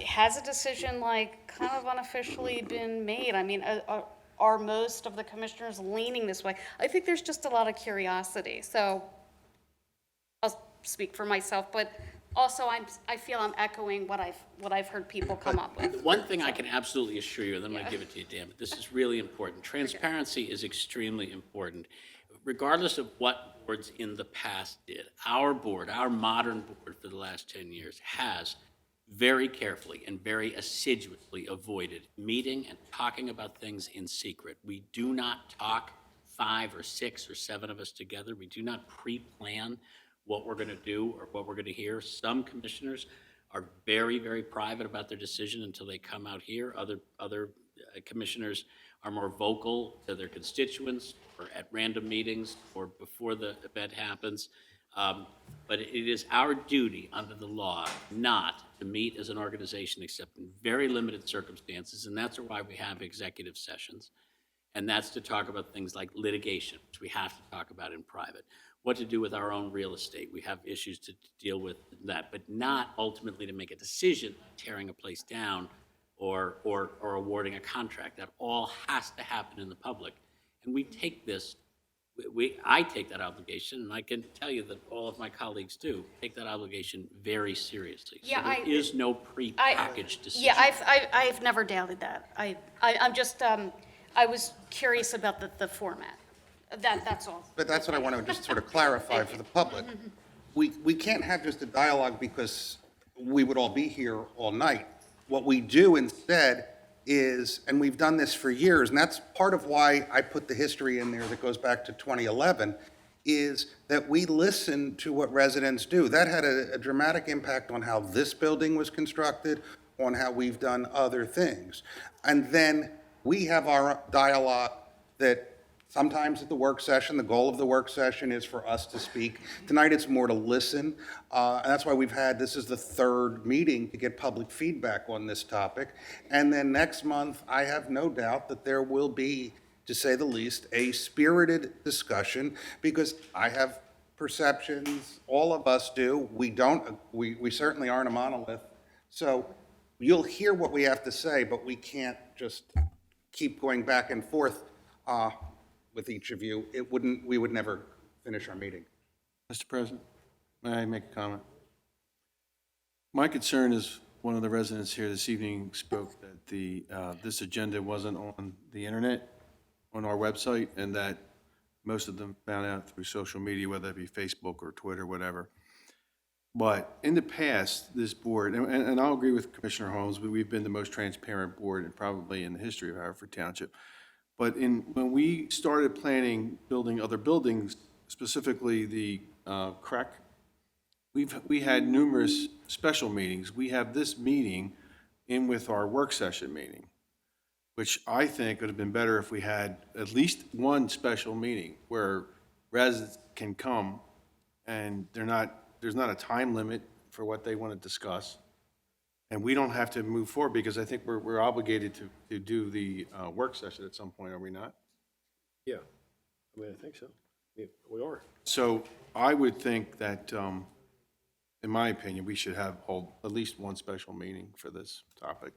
has a decision kind of unofficially been made? I mean, are most of the commissioners leaning this way? I think there's just a lot of curiosity. So I'll speak for myself, but also I feel I'm echoing what I've heard people come up with. One thing I can absolutely assure you, and then I'm going to give it to you, Dan, but this is really important. Transparency is extremely important. Regardless of what boards in the past did, our board, our modern board for the last 10 years has very carefully and very assiduously avoided meeting and talking about things in secret. We do not talk 5 or 6 or 7 of us together. We do not pre-plan what we're going to do or what we're going to hear. Some commissioners are very, very private about their decision until they come out here. Other commissioners are more vocal to their constituents or at random meetings or before the event happens. But it is our duty under the law not to meet as an organization except in very limited circumstances, and that's why we have executive sessions. And that's to talk about things like litigation, which we have to talk about in private. What to do with our own real estate. We have issues to deal with that, but not ultimately to make a decision, tearing a place down or awarding a contract. That all has to happen in the public. And we take this, I take that obligation, and I can tell you that all of my colleagues do, take that obligation very seriously. Yeah, so there is no pre-packaged decision. Yeah, I've never doubted that. I'm just, I was curious about the format. That's all. But that's what I want to just sort of clarify for the public. We can't have just a dialogue because we would all be here all night. What we do instead is, and we've done this for years, and that's part of why I put the history in there that goes back to 2011, is that we listen to what residents do. That had a dramatic impact on how this building was constructed, on how we've done other things. And then we have our dialogue that Sometimes at the work session, the goal of the work session is for us to speak. Tonight, it's more to listen, and that's why this is the third meeting to get public feedback on this topic. And then next month, I have no doubt that there will be, to say the least, a spirited discussion, because I have perceptions, all of us do. We certainly aren't a monolith. So you'll hear what we have to say, but we can't just keep going back and forth with each of you. We would never finish our meeting. Mr. President, may I make a comment? My concern is one of the residents here this evening spoke that this agenda wasn't on the internet, on our website, and that most of them found out through social media, whether it be Facebook or Twitter, whatever. But in the past, this board, and I'll agree with Commissioner Holmes, we've been the most transparent board and probably in the history of Haverford Township. But when we started planning building other buildings, specifically the CREC, we had numerous special meetings. We have this meeting in with our work session meeting, which I think would have been better if we had at least one special meeting where residents can come and there's not a time limit for what they want to discuss. And we don't have to move forward because I think we're obligated to do the work session at some point, are we not? Yeah, I mean, I think so. Yeah, we are. So I would think that, in my opinion, we should hold at least one special meeting for this topic.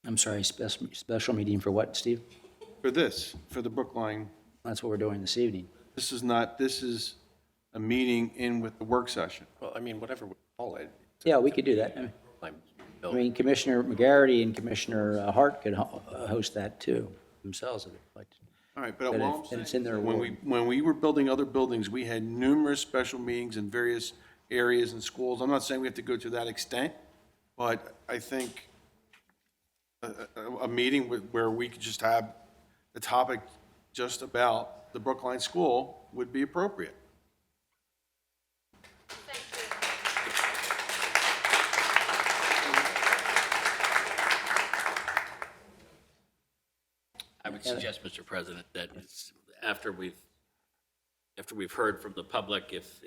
I'm sorry, special meeting for what, Steve? For the Brookline. That's what we're doing this evening. This is a meeting in with the work session. Well, I mean, whatever we call it. Yeah, we could do that. I mean, Commissioner McGarity and Commissioner Hart could host that too, themselves if they'd like to. All right, but But what I'm if it's in their saying, when we were building other buildings, we had numerous special meetings in various areas and schools. I'm not saying we have to go to that extent, but I think a meeting where we could just have the topic just about the Brookline School would be appropriate. I would suggest, Mr. President, that after we've heard from the public, if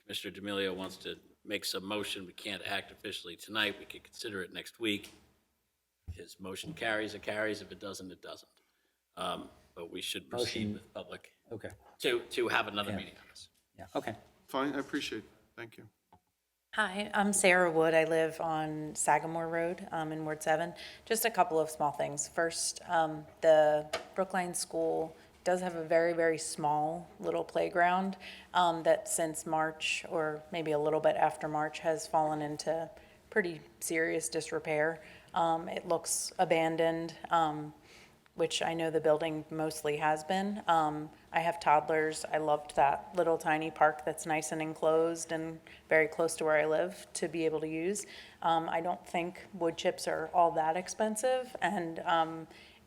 Commissioner D'Amelio wants to make some motion, we can't act officially tonight, we could consider it next week. If his motion carries, it carries. If it doesn't, it doesn't. But we should proceed with public. Okay. To have another meeting on this. Yeah, okay. Fine, I appreciate it. Thank you. Hi, I'm Sarah Wood. I live on Sagamore Road in Ward 7. Just a couple of small things. First, the Brookline School does have a very, very small little playground that since March, or maybe a little bit after March, has fallen into pretty serious disrepair. It looks abandoned, which I know the building mostly has been. I have toddlers. I loved that little tiny park that's nice and enclosed and very close to where I live to be able to use. I don't think wood chips are all that expensive, and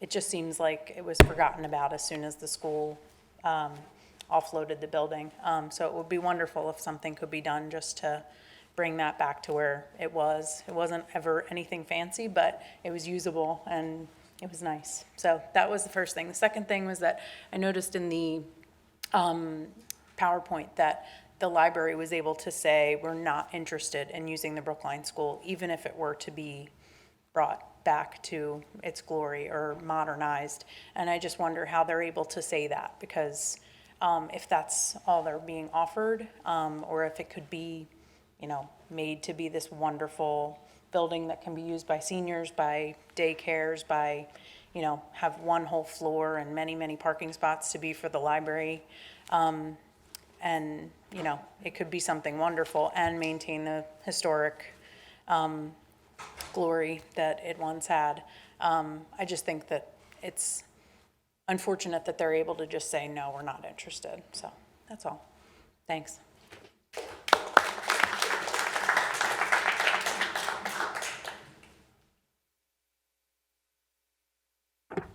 it just seems like it was forgotten about as soon as the school offloaded the building. So it would be wonderful if something could be done just to bring that back to where it was. It wasn't ever anything fancy, but it was usable and it was nice. So that was the first thing. The second thing was that I noticed in the PowerPoint that the library was able to say, we're not interested in using the Brookline School, even if it were to be brought back to its glory or modernized. And I just wonder how they're able to say that, because if that's all they're being offered, or if it could be, made to be this wonderful building that can be used by seniors, by daycares, by, have one whole floor and many, many parking spots to be for the library. And, it could be something wonderful and maintain the historic glory that it once had. I just think that it's unfortunate that they're able to just say, no, we're not interested. So that's all. Thanks.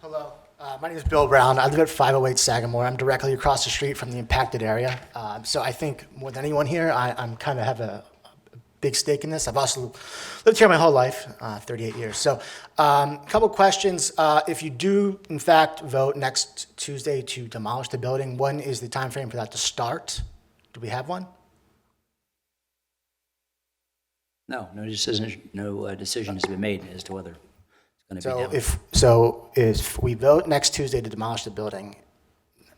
Hello, my name is Bill Brown. I live at 508 Sagamore. I'm directly across the street from the impacted area. So I think more than anyone here, I'm kind of have a big stake in this. I've also lived here my whole life, 38 years. So a couple questions. If you do, in fact, vote next Tuesday to demolish the building, when is the time frame for that to start? Do we have one? No decision has been made as to whether it's going to be done. So if we vote next Tuesday to demolish the building,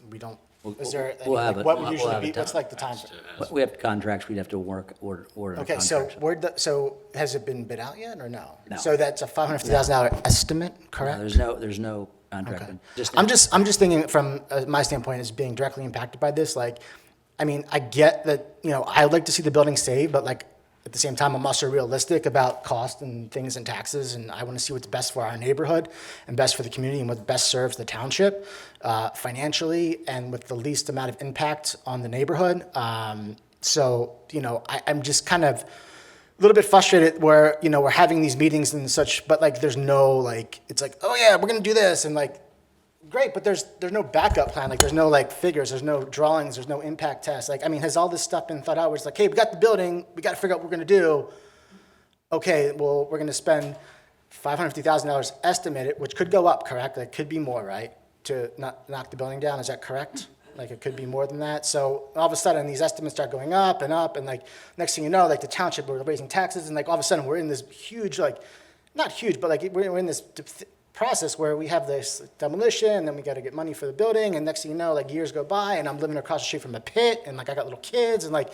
we don't, is there, any, We'll have like, it. what would We'll usually have be, it what's done. like the time frame? We have contracts, we'd have to order Okay, contracts. so has it been bid out yet or no? No. So that's a $550,000 estimate, correct? There's no contract. Okay. Just I'm just thinking from my standpoint as being directly impacted by this, like, I mean, I get that, you know, I'd like to see the building saved, but like, at the same time, I'm also realistic about cost and things and taxes, and I want to see what's best for our neighborhood and best for the community and what best serves the township financially and with the least amount of impact on the neighborhood. So, you know, I'm just kind of a little bit frustrated where, you know, we're having these meetings and such, but like there's no like, it's like, oh yeah, we're going to do this, and like, great, but there's no backup plan. Like, there's no like figures, there's no drawings, there's no impact test. Like, I mean, has all this stuff been thought out? Where it's like, hey, we got the building, we got to figure out what we're going to do. Okay, well, we're going to spend $550,000 estimated, which could go up, correct? Like, could be more, right? To knock the building down, is that correct? Like, it could be more than that. So all of a sudden, these estimates start going up, and like, next thing you know, like the township, we're raising taxes, and like all of a sudden, we're in this huge, like, not huge, but like we're in this process where we have this demolition, and then we got to get money for the building, and next thing you know, like years go by, and I'm living across the street from a pit, and like I got little kids, and like,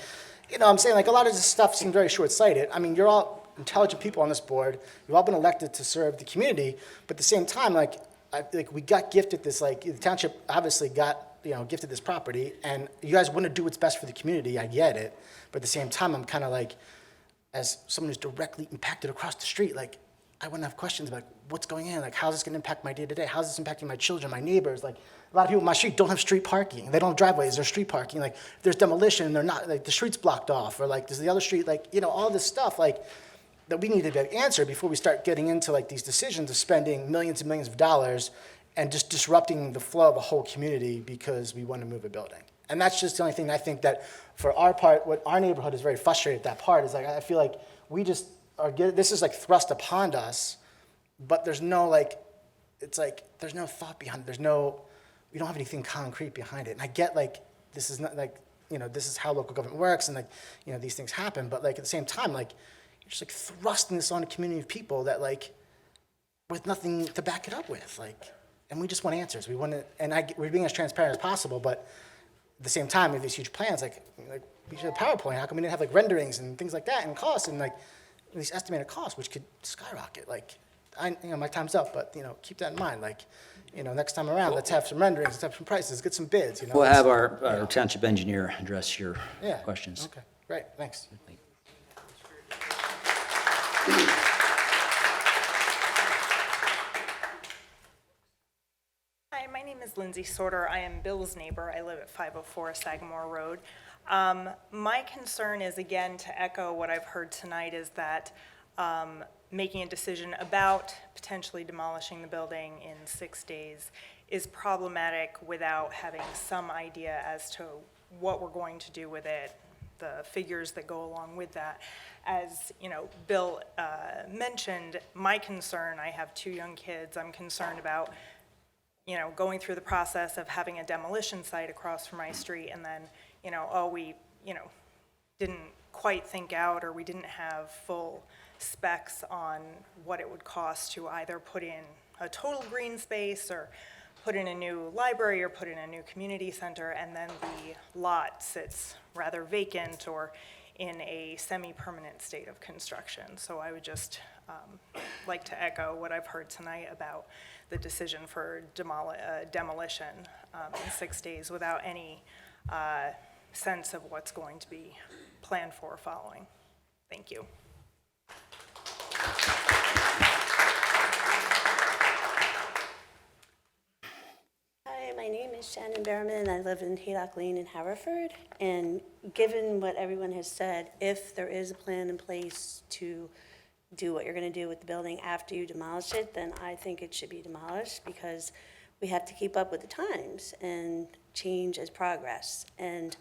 you know, I'm saying like a lot of this stuff seems very short-sighted. I mean, you're all intelligent people on this board. You've all been elected to serve the community, but at the same time, like we got gifted this, like the township obviously got, you know, gifted this property, and you guys want to do what's best for the community. I get it, but at the same time, I'm kind of like, as someone who's directly impacted across the street, like, I wouldn't have questions about what's going on, like how's this going to impact my day-to-day, how's this impacting my children, my neighbors. Like a lot of people on my street don't have street parking, they don't have driveways, there's street parking. Like if there's demolition, they're not, like the street's blocked off, or like there's the other street, like, you know, all this stuff like that we need to be answered before we start getting into like these decisions of spending millions and millions of dollars and just disrupting the flow of a whole community because we want to move a building. And that's just the only thing I think that for our part, what our neighborhood is very frustrated at that part is like, I feel like we just this is like thrust upon us, but there's no like, it's like, there's no thought behind it. We don't have anything concrete behind it. And I get like, this is not like, you know, this is how local government works and like, you know, these things happen. But like at the same time, like, you're just like thrusting this on a community of people that like, with nothing to back it up with. Like, and we just want answers. We want to, and we're being as transparent as possible, but at the same time, we have these huge plans, like we should have PowerPoint. How come we didn't have like renderings and things like that and costs and like these estimated costs, which could skyrocket. Like, you know, my time's up, but you know, keep that in mind. Like, you know, next time around, let's have some renderings, let's have some prices, get some bids. You know, We'll have our township engineer address your questions. Okay, great, thanks. Hi, my name is Lindsay Sorter. I am Bill's neighbor. I live at 504 Sagamore Road. My concern is, again, to echo what I've heard tonight, is that making a decision about potentially demolishing the building in 6 days is problematic without having some idea as to what we're going to do with it, the figures that go along with that. As you know, Bill mentioned, my concern, I have 2 young kids, I'm concerned about, you know, going through the process of having a demolition site across from my street, and then, you know, oh, we, you know, didn't quite think out, or we didn't have full specs on what it would cost to either put in a total green space or put in a new library or put in a new community center, and then the lot sits rather vacant or in a semi-permanent state of construction. So I would just like to echo what I've heard tonight about the decision for demolition in 6 days without any sense of what's going to be planned for following. Thank you. Hi, my name is Shannon Behrman, and I live in Haydock Lane in Haverford. And given what everyone has said, if there is a plan in place to do what you're going to do with the building after you demolish it, then I think it should be demolished, because we have to keep up with the times, and change is progress. And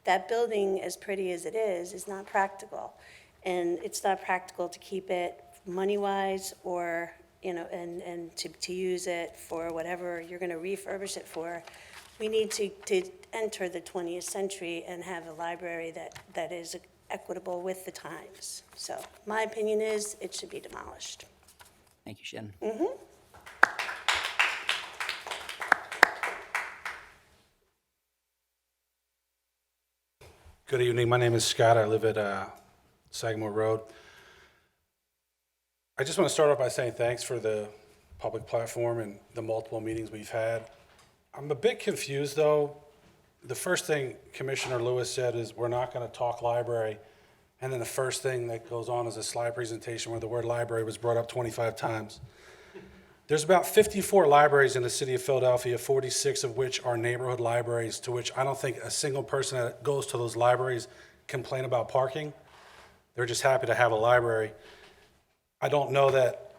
that building, as pretty as it is not practical. And it's not practical to keep it money-wise or, and to use it for whatever you're going to refurbish it for. We need to enter the 20th century and have a library that is equitable with the times. So my opinion is it should be demolished. Thank you, Shannon. Good evening. My name is Scott. I live at Sagamore Road. I just want to start off by saying thanks for the public platform and the multiple meetings we've had. I'm a bit confused, though. The first thing Commissioner Lewis said is we're not going to talk library, and then the first thing that goes on is a slide presentation where the word library was brought up 25 times. There's about 54 libraries in the city of Philadelphia, 46 of which are neighborhood libraries, to which I don't think a single person that goes to those libraries complain about parking. They're just happy to have a library. I don't know that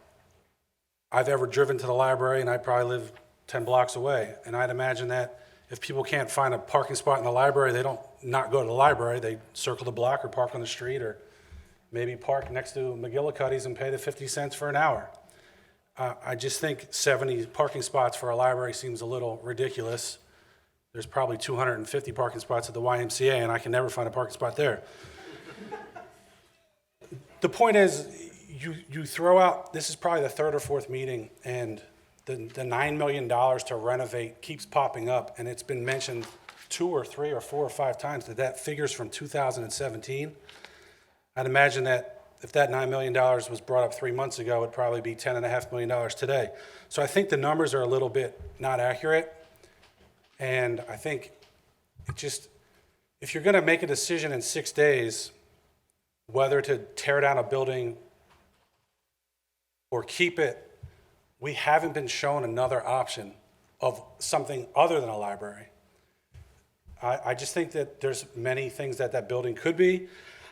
I've ever driven to the library, and I probably live 10 blocks away. And I'd imagine that if people can't find a parking spot in the library, they don't not go to the library. They circle the block or park on the street or maybe park next to McGillicuddy's and pay the 50 cents for an hour. I just think 70 parking spots for a library seems a little ridiculous. There's probably 250 parking spots at the YMCA, and I can never find a parking spot there. The point is, you throw out, this is probably the third or fourth meeting, and the $9 million to renovate keeps popping up, and it's been mentioned 2 or 3 or 4 or 5 times that figure's from 2017. I'd imagine that if that $9 million was brought up 3 months ago, it'd probably be $10.5 million today. So I think the numbers are a little bit not accurate. And I think it just, if you're gonna make a decision in 6 days, whether to tear down a building or keep it, we haven't been shown another option of something other than a library. I just think that there's many things that building could be.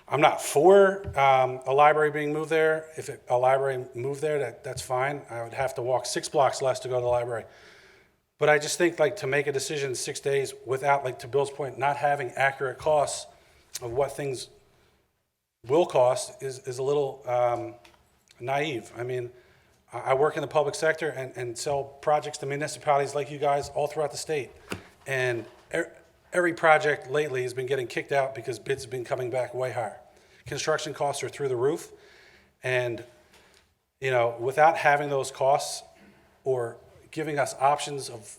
I'm not for a library being moved there. If a library moved there, that's fine. I would have to walk 6 blocks less to go to the library. But I just think to make a decision in 6 days without, to Bill's point, not having accurate costs of what things will cost is a little naive. I mean, I work in the public sector and sell projects to municipalities like you guys all throughout the state. And every project lately has been getting kicked out because bids have been coming back way higher. Construction costs are through the roof. And, without having those costs or giving us options of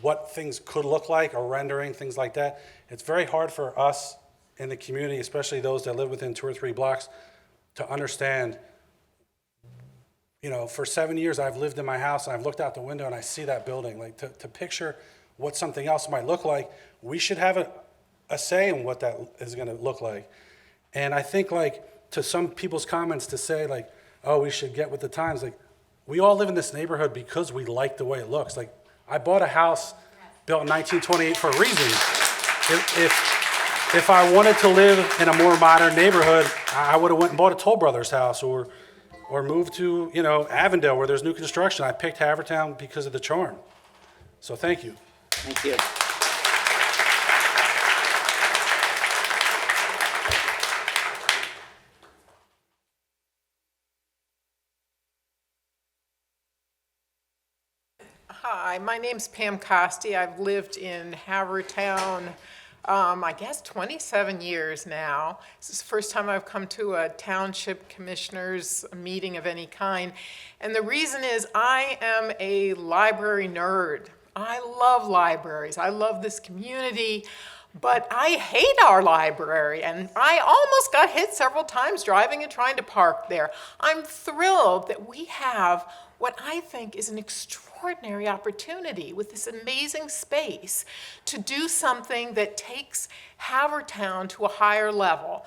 what things could look like or rendering, things like that, it's very hard for us in the community, especially those that live within 2 or 3 blocks, to understand. For 7 years, I've lived in my house and I've looked out the window and I see that building. To picture what something else might look like, we should have a say in what that is going to look like. And I think, to some people's comments to say, oh, we should get with the times, we all live in this neighborhood because we like the way it looks. I bought a house built in 1928 for a reason. If I wanted to live in a more modern neighborhood, I would have went and bought a Toll Brothers house or moved to, Avondale where there's new construction. I picked Havertown because of the charm. So thank you. Thank you. Hi, my name's Pam Costi. I've lived in Havertown, I guess 27 years now. This is the first time I've come to a township commissioners meeting of any kind. And the reason is I am a library nerd. I love libraries. I love this community, but I hate our library. And I almost got hit several times driving and trying to park there. I'm thrilled that we have what I think is an extraordinary opportunity with this amazing space to do something that takes Havertown to a higher level.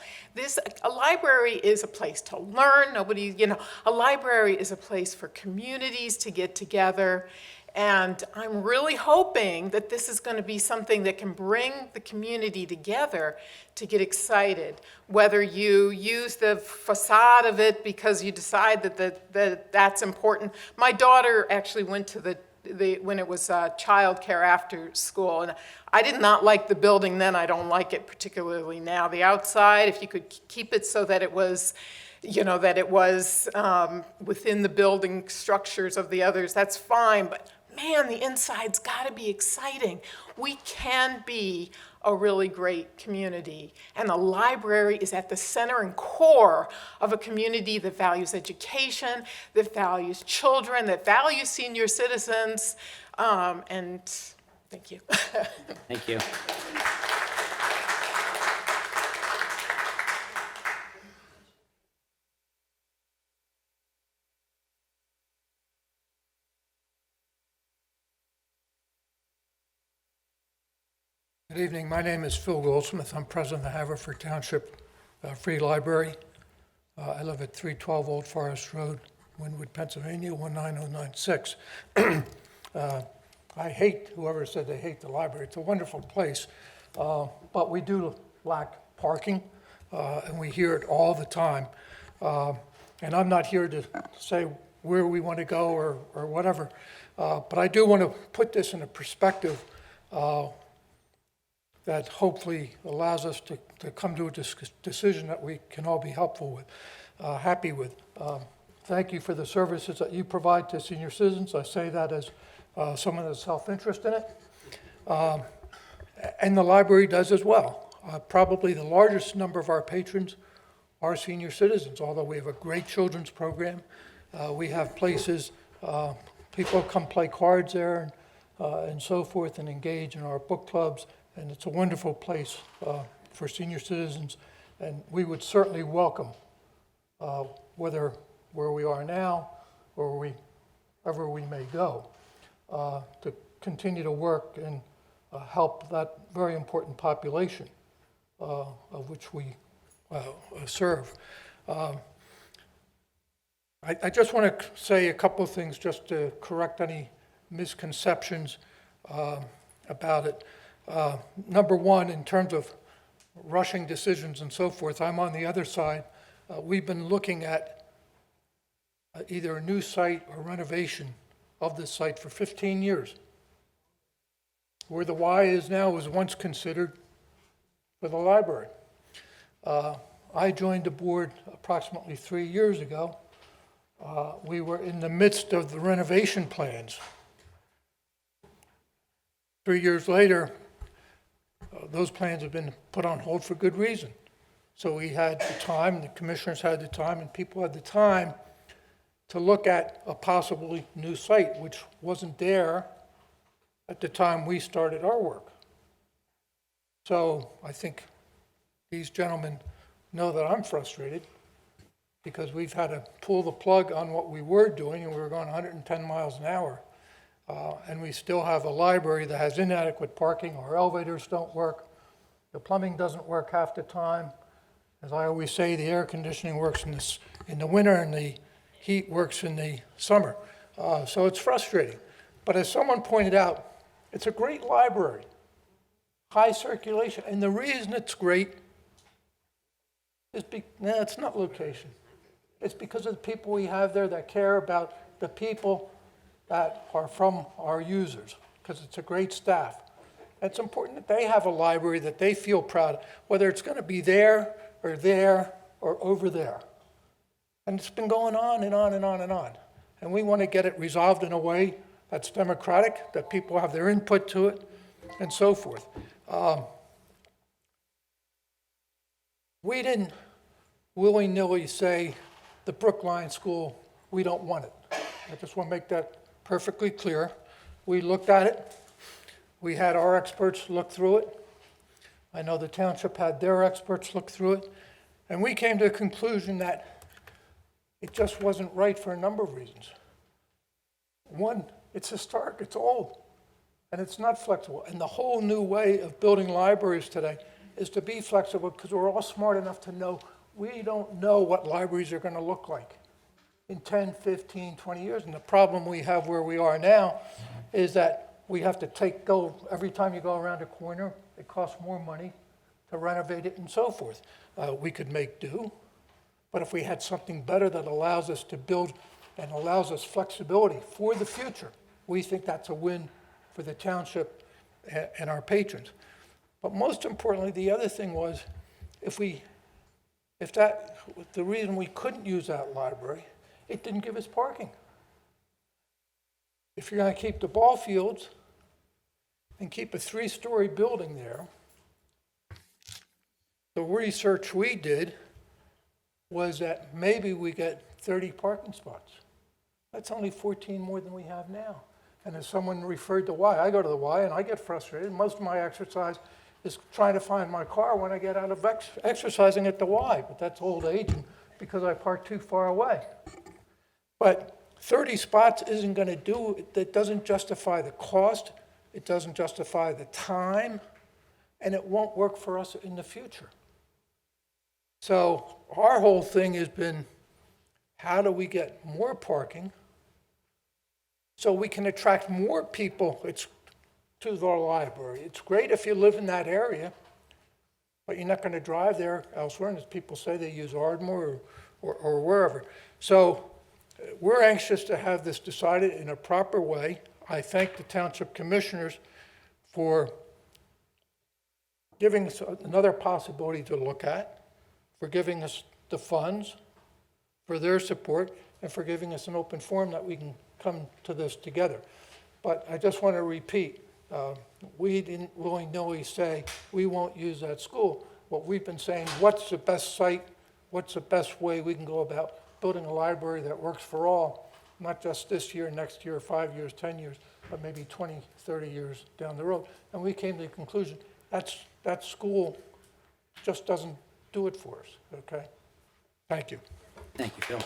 A library is a place to learn. A library is a place for communities to get together. And I'm really hoping that this is going to be something that can bring the community together to get whether you use the facade of it because you decide that that's important. My daughter actually went to the when it was childcare after school. And I did not like the building then. I don't like it particularly now. The outside, if you could keep it so that it was, that it was within the building structures of the others, that's fine. But man, the inside's got to be exciting. We can be a really great community, and the library is at the center and core of a community that values education, that values children, that values senior citizens, and thank you. Thank you. Good evening. My name is Phil Goldsmith. I'm president of the Haverford Township Free Library. I live at 312 Old Forest Road, Wynwood, Pennsylvania, 19096. I hate whoever said they hate the library. It's a wonderful place, but we do lack parking, and we hear it all the time. And I'm not here to say where we want to go or whatever, but I do want to put this in a perspective that hopefully allows us to come to a decision that we can all be happy with. Thank you for the services that you provide to senior citizens. I say that as someone with self-interest in it. And the library does as well. Probably the largest number of our patrons are senior citizens, although we have a great children's program. We have places, people come play cards there and so forth and engage in our book clubs. And it's a wonderful place for senior citizens, and we would certainly welcome, whether where we are now or wherever we may go, to continue to work and help that very important population of which we serve. I just want to say a couple of things just to correct any misconceptions about it. Number one, in terms of rushing decisions and so forth, I'm on the other side. We've been looking at either a new site or renovation of this site for 15 years. Where the Y is now was once considered for the library. I joined the board approximately 3 years ago. We were in the midst of the renovation plans. 3 years later, those plans have been put on hold for good reason. So we had the time, the commissioners had the time, and people had the time to look at a possibly new site, which wasn't there at the time we started our work. So I think these gentlemen know that I'm frustrated because we've had to pull the plug on what we were doing, and we were going 110 miles an hour. And we still have a library that has inadequate parking. Our elevators don't work. The plumbing doesn't work half the time. As I always say, the air conditioning works in the winter and the heat works in the summer. So it's frustrating. But as someone pointed out, it's a great library, high circulation. And the reason it's great is it's not location. It's because of the people we have there that care about the people that are from our users, because it's a great staff. It's important that they have a library that they feel proud of, whether it's going to be there or over there. And it's been going on and on and on and on. And we want to get it resolved in a way that's democratic, that people have their input to it, and so forth. We didn't willy-nilly say the Brookline School, we don't want it. I just want to make that perfectly clear. We looked at it. We had our experts look through it. I know the township had their experts look through it. And we came to a conclusion that it just wasn't right for a number of reasons. One, it's historic, it's old, and it's not flexible. And the whole new way of building libraries today is to be flexible because we're all smart enough to know we don't know what libraries are going to look like in 10, 15, 20 years. And the problem we have where we are now is that we have to every time you go around a corner, it costs more money to renovate it and so forth. We could make do, but if we had something better that allows us to build and allows us flexibility for the future, we think that's a win for the township and our patrons. But most importantly, the other thing was, the reason we couldn't use that library, it didn't give us parking. If you're gonna keep the ball fields and keep a 3-story building there, the research we did was that maybe we get 30 parking spots. That's only 14 more than we have now. And as someone referred to Y, I go to the Y and I get frustrated. Most of my exercise is trying to find my car when I get out of exercising at the Y, but that's old age and because I park too far away. But 30 spots isn't going to do it. That doesn't justify the cost, it doesn't justify the time, and it won't work for us in the future. So our whole thing has been, how do we get more parking so we can attract more people to our library? It's great if you live in that area, but you're not going to drive there elsewhere. And as people say, they use Ardmore or wherever. So we're anxious to have this decided in a proper way. I thank the township commissioners for giving us another possibility to look at, for giving us the funds, for their support, and for giving us an open forum that we can come to this together. But I just want to repeat, we didn't willy-nilly say we won't use that school. What we've been saying, what's the best site, what's the best way we can go about building a library that works for all, not just this year, next year, 5 years, 10 years, but maybe 20, 30 years down the road. And we came to the conclusion that school just doesn't do it for us, okay? Thank you. Thank you, Phil.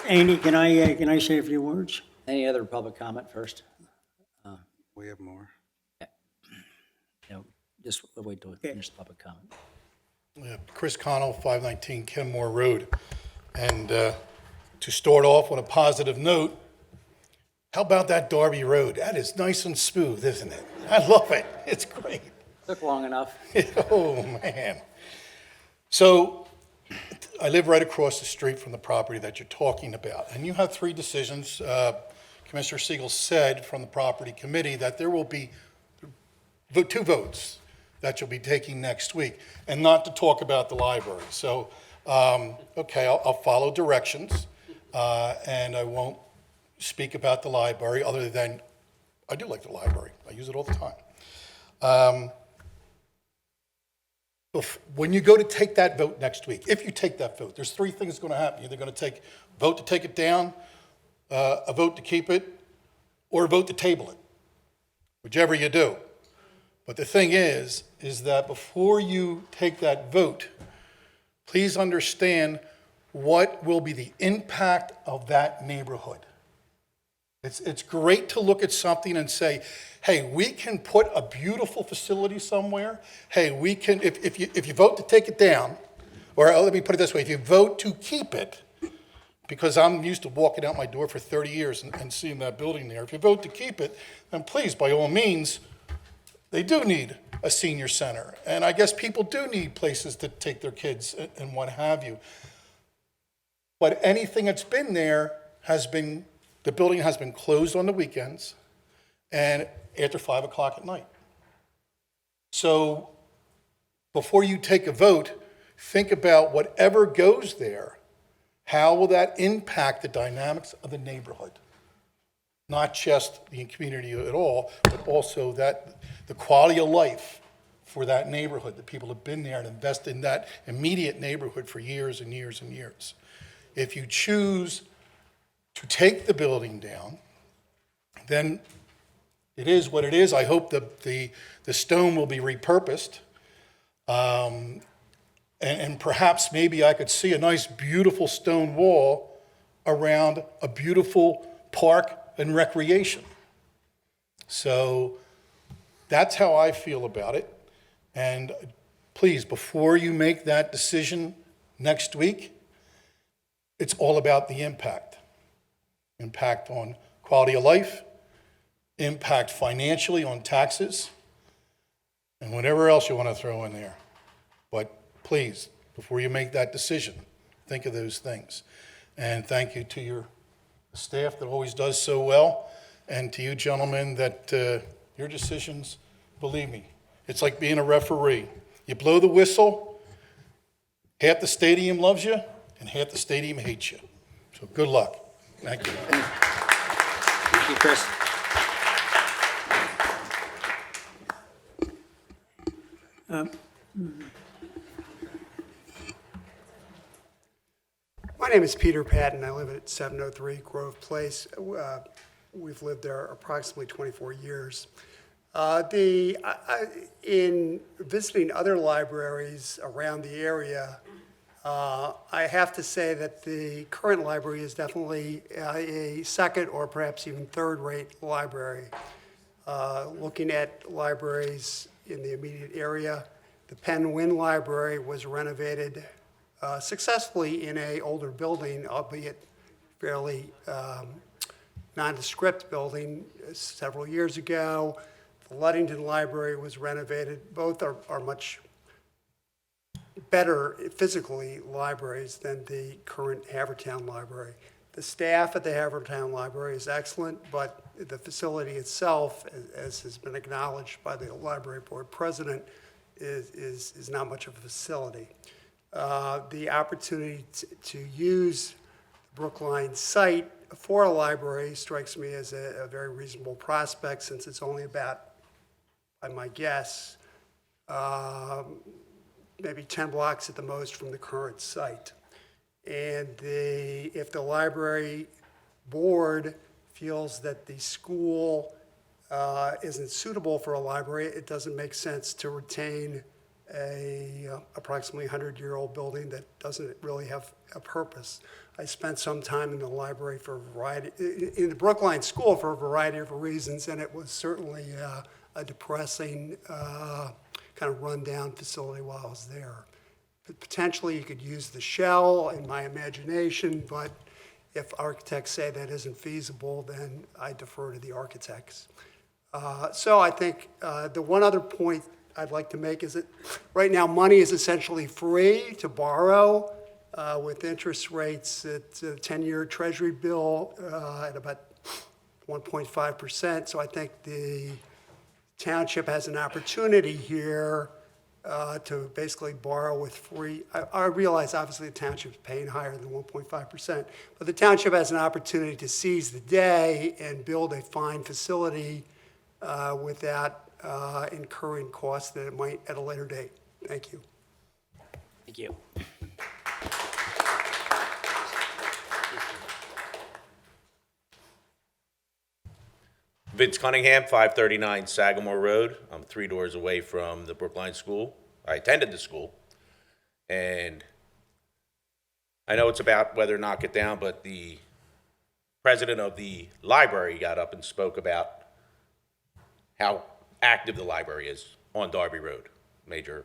Andy, can I say a few words? Any other public comment first? We have more. No, just wait till we finish the public comment. Chris Connell, 519 Kenmore Road. And to start off on a positive note, how about that Darby Road? That is nice and smooth, isn't it? I love it. It's great. Took long enough. Oh, man. So I live right across the street from the property that you're talking about. And you have 3 decisions. Commissioner Siegel said from the property committee that there will be 2 votes that you'll be taking next week, and not to talk about the library. So, okay, I'll follow directions, and I won't speak about the library other than I do like the library. I use it all the time. When you go to take that vote next week, if you take that vote, there's 3 things going to happen. You're either going to vote to take it down, a vote to keep it, or a vote to table it, whichever you do. But the thing is that before you take that vote, please understand what will be the impact of that neighborhood. It's great to look at something and say, hey, we can put a beautiful facility somewhere. Hey, we can, if you vote to take it down, or let me put it this way, if you vote to keep it, because I'm used to walking out my door for 30 years and seeing that building there. If you vote to keep it, then please, by all means, they do need a senior center. And I guess people do need places to take their kids and what have you. But anything that's been there the building has been closed on the weekends and after 5 o'clock at night. So before you take a vote, think about whatever goes there, how will that impact the dynamics of the neighborhood? Not just the community at all, but also the quality of life for that neighborhood. The people have been there and invested in that immediate neighborhood for years and years and years. If you choose to take the building down, then it is what it is. I hope the stone will be repurposed. And perhaps maybe I could see a nice, beautiful stone wall around a beautiful park and recreation. So that's how I feel about it. And please, before you make that decision next week, it's all about the impact. Impact on quality of life, impact financially on taxes, and whatever else you want to throw in there. But please, before you make that decision, think of those things. And thank you to your staff that always does so well, and to you gentlemen that your decisions, believe me, it's like being a referee. You blow the whistle, half the stadium loves you, and half the stadium hates you. So good luck. Thank you. Thank you, Chris. My name is Peter Patton. I live at 703 Grove Place. We've lived there approximately 24 years. In visiting other libraries around the area, I have to say that the current library is definitely a second or perhaps even third-rate library. Looking at libraries in the immediate area, the Penn Wynne Library was renovated successfully in an older building, albeit fairly nondescript building, several years ago. The Ludington Library was renovated. Both are much better physically libraries than the current Havertown Library. The staff at the Havertown Library is excellent, but the facility itself, as has been acknowledged by the library board president, is not much of a facility. The opportunity to use Brookline site for a library strikes me as a very reasonable prospect, since it's only about, by my guess, maybe 10 blocks at the most from the current site. And if the library board feels that the school isn't suitable for a library, it doesn't make sense to retain a approximately 100-year-old building that doesn't really have a purpose. I spent some time in the library in the Brookline School for a variety of reasons, and it was certainly a depressing, kind of run-down facility while I was there. But potentially you could use the shell in my imagination, but if architects say that isn't feasible, then I defer to the architects. So I think the one other point I'd like to make is that right now money is essentially free to borrow with interest rates at a 10-year Treasury bill at about 1.5%. So I think the township has an opportunity here to basically borrow with free. I realize obviously the township's paying higher than 1.5%, but the township has an opportunity to seize the day and build a fine facility without incurring costs that it might at a later date. Thank you. Thank you. Vince Cunningham, 539 Sagamore Road. I'm 3 doors away from the Brookline School. I attended the school. And I know it's about whether or not get down, but the president of the library got up and spoke about how active the library is on Darby Road, major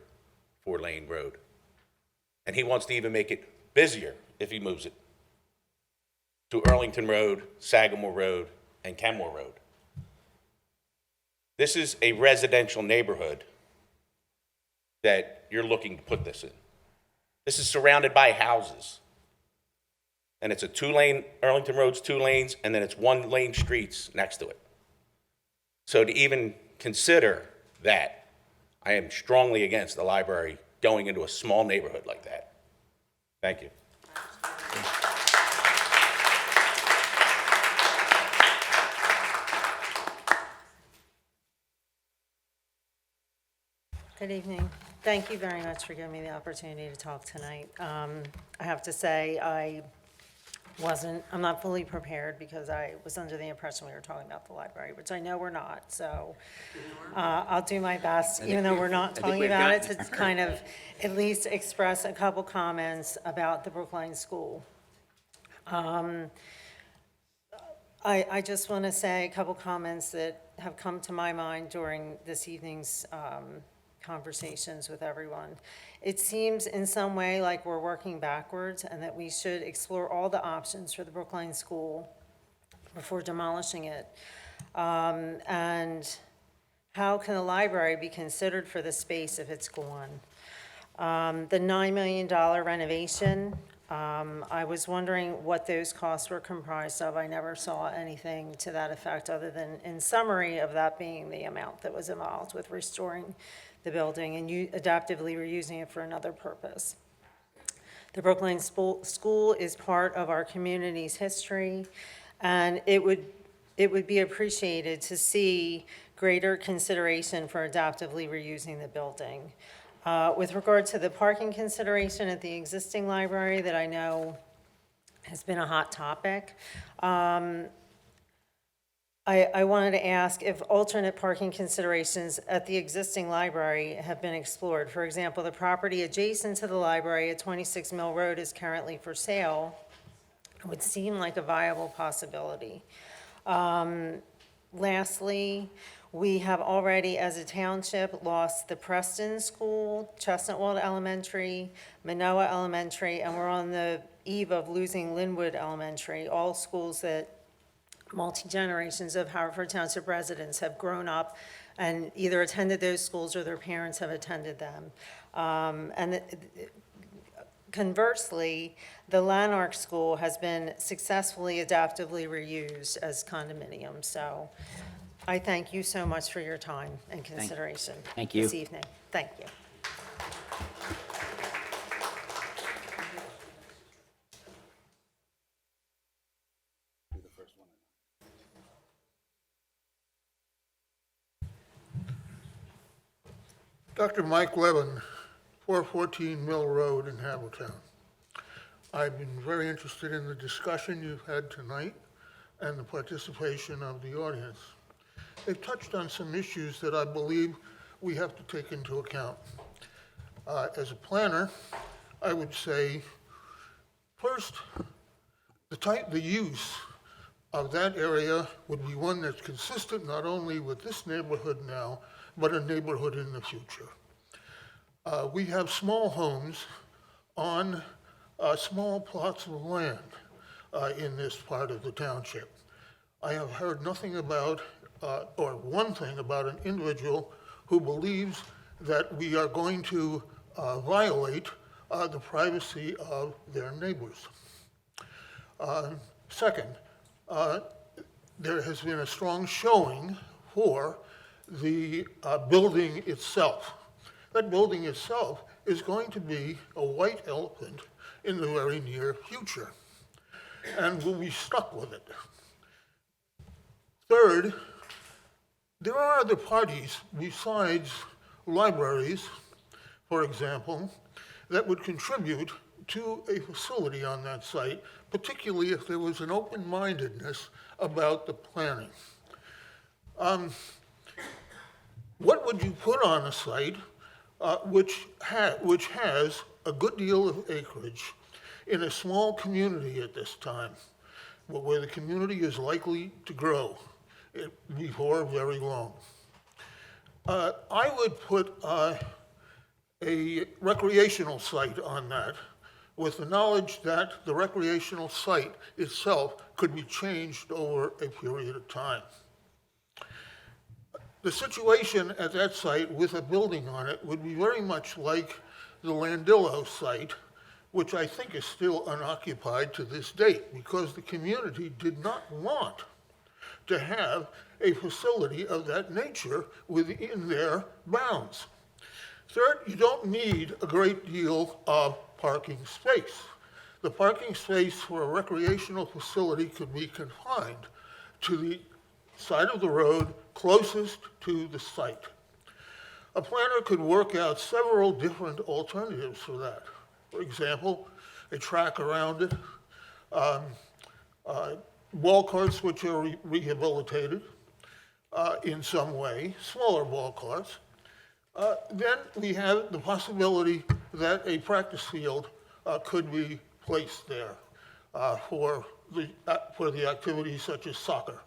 4-lane road. And he wants to even make it busier if he moves it to Earlington Road, Sagamore Road, and Kenmore Road. This is a residential neighborhood that you're looking to put this in. This is surrounded by houses. And it's a 2-lane, Earlington Road's 2 lanes, and then it's 1-lane streets next to it. So to even consider that, I am strongly against the library going into a small neighborhood like that. Thank you. Good evening. Thank you very much for giving me the opportunity to talk tonight. I have to say, I'm not fully prepared because I was under the impression we were talking about the library, which I know we're not, so I'll do my best, even though we're not talking about it, to kind of at least express a couple comments about the Brookline School. I just want to say a couple comments that have come to my mind during this evening's conversations with everyone. It seems in some way like we're working backwards and that we should explore all the options for the Brookline School before demolishing it. And how can the library be considered for the space if it's gone? The $9 million renovation I was wondering what those costs were comprised of. I never saw anything to that effect, other than in summary of that being the amount that was involved with restoring the building and adaptively reusing it for another purpose. The Brookline School is part of our community's history, and it would be appreciated to see greater consideration for adaptively reusing the building. With regard to the parking consideration at the existing library that I know has been a hot topic, I wanted to ask if alternate parking considerations at the existing library have been explored. For example, the property adjacent to the library at 26 Mill Road is currently for sale. It would seem like a viable possibility. Lastly, we have already, as a township, lost the Preston School, Chestnutwood Elementary, Manoa Elementary, and we're on the eve of losing Linwood Elementary, all schools that multi-generations of Haverford Township residents have grown up and either attended those schools or their parents have attended them. Conversely, the Lanark School has been successfully adaptively reused as condominiums. So I thank you so much for your time and consideration Thank you. this evening. Thank you. Dr. Mike Levin, 414 Mill Road in Havertown. I've been very interested in the discussion you've had tonight and the participation of the audience. They've touched on some issues that I believe we have to take into account. As a planner, I would say, first, the use of that area would be one that's consistent not only with this neighborhood now, but a neighborhood in the future. We have small homes on small plots of land in this part of the township. I have heard nothing about, or one thing about an individual who believes that we are going to violate the privacy of their neighbors. Second, there has been a strong showing for the building itself. That building itself is going to be a white elephant in the very near future, and we'll be stuck with it. Third, there are other parties besides libraries, for example, that would contribute to a facility on that site, particularly if there was an open-mindedness about the planning. What would you put on a site which has a good deal of acreage in a small community at this time, where the community is likely to grow before very long? I would put a recreational site on that, with the knowledge that the recreational site itself could be changed over a period of time. The situation at that site with a building on it would be very much like the Landillo site, which I think is still unoccupied to this date, because the community did not want to have a facility of that nature within their bounds. Third, you don't need a great deal of parking space. The parking space for a recreational facility could be confined to the side of the road closest to the site. A planner could work out several different alternatives for that. For example, a track around it, ball carts which are rehabilitated in some way, smaller ball carts. Then we have the possibility that a practice field could be placed there for the activities such as soccer,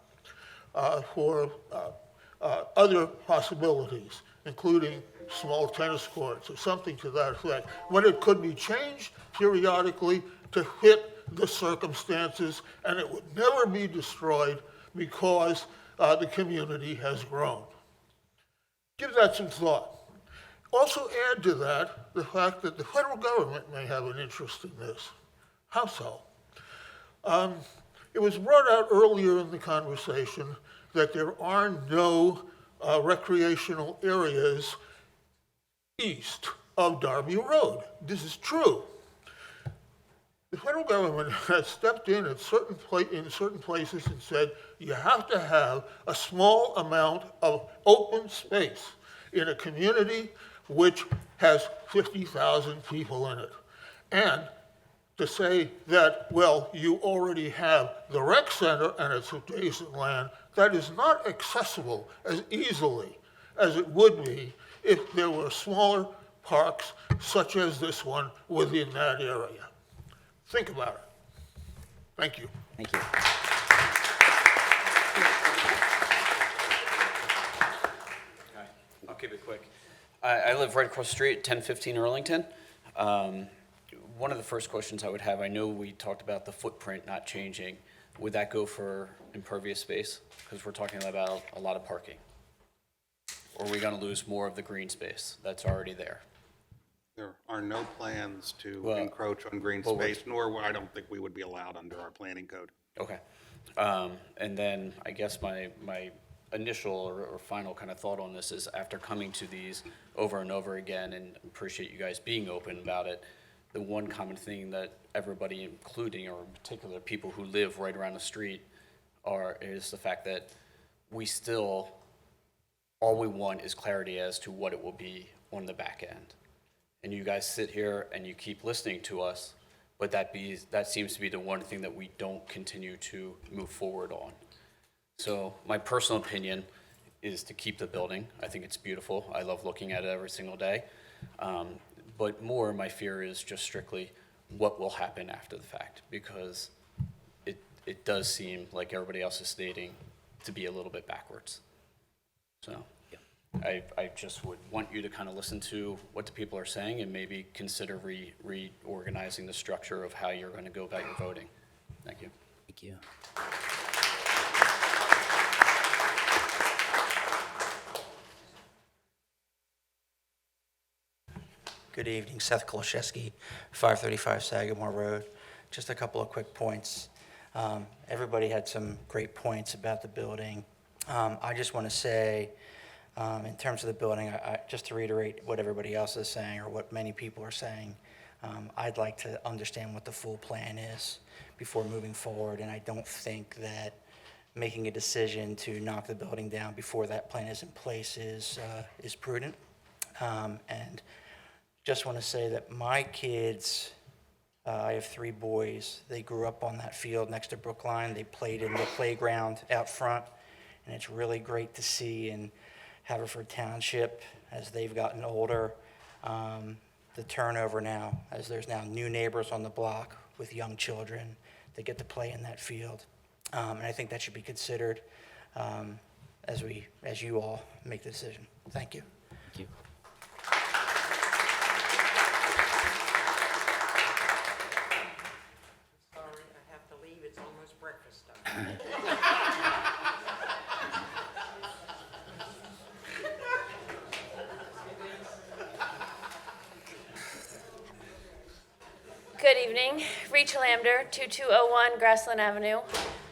for other possibilities, including small tennis courts or something to that effect, when it could be changed periodically to fit the circumstances, and it would never be destroyed because the community has grown. Give that some thought. Also add to that the fact that the federal government may have an interest in this. How so? It was brought out earlier in the conversation that there are no recreational areas east of Darby Road. This is true. The federal government has stepped in at certain places and said you have to have a small amount of open space in a community which has 50,000 people in it. And to say that, well, you already have the rec center and its adjacent land, that is not accessible as easily as it would be if there were smaller parks such as this one within that area. Think about it. Thank you. Thank you. I'll keep it quick. I live right across the street, 1015 Arlington. One of the first questions I would have, I know we talked about the footprint not changing. Would that go for impervious space? Because we're talking about a lot of parking. Or are we going to lose more of the green space that's already there? There are no plans to encroach on green space, nor I don't think we would be allowed under our planning code. Okay. And then I guess my initial or final kind of thought on this is after coming to these over and over again, and appreciate you guys being open about it, the one common thing that everybody, including or in particular people who live right around the street, is the fact that we still, all we want is clarity as to what it will be on the back end. And you guys sit here and you keep listening to us, but that seems to be the one thing that we don't continue to move forward on. So my personal opinion is to keep the building. I think it's beautiful. I love looking at it every single day. But more, my fear is just strictly what will happen after the fact, because it does seem like everybody else is stating to be a little bit backwards. So I just would want you to kind of listen to what the people are saying and maybe consider reorganizing the structure of how you're going to go about your voting. Thank you. Thank you. Good evening, Seth Kolashewski, 535 Sagamore Road. Just a couple of quick points. Everybody had some great points about the building. I just want to say, in terms of the building, just to reiterate what everybody else is saying or what many people are saying, I'd like to understand what the full plan is before moving forward, and I don't think that making a decision to knock the building down before that plan is in place is prudent. And just want to say that my kids, I have 3 boys. They grew up on that field next to Brookline. They played in the playground out front, and it's really great to see in Haverford Township, as they've gotten older, the turnover now, as there's now new neighbors on the block with young children that get to play in that field. And I think that should be considered as you all make the decision. Thank you. Thank you. Good evening, Rachel Amder, 2201 Grassland Avenue.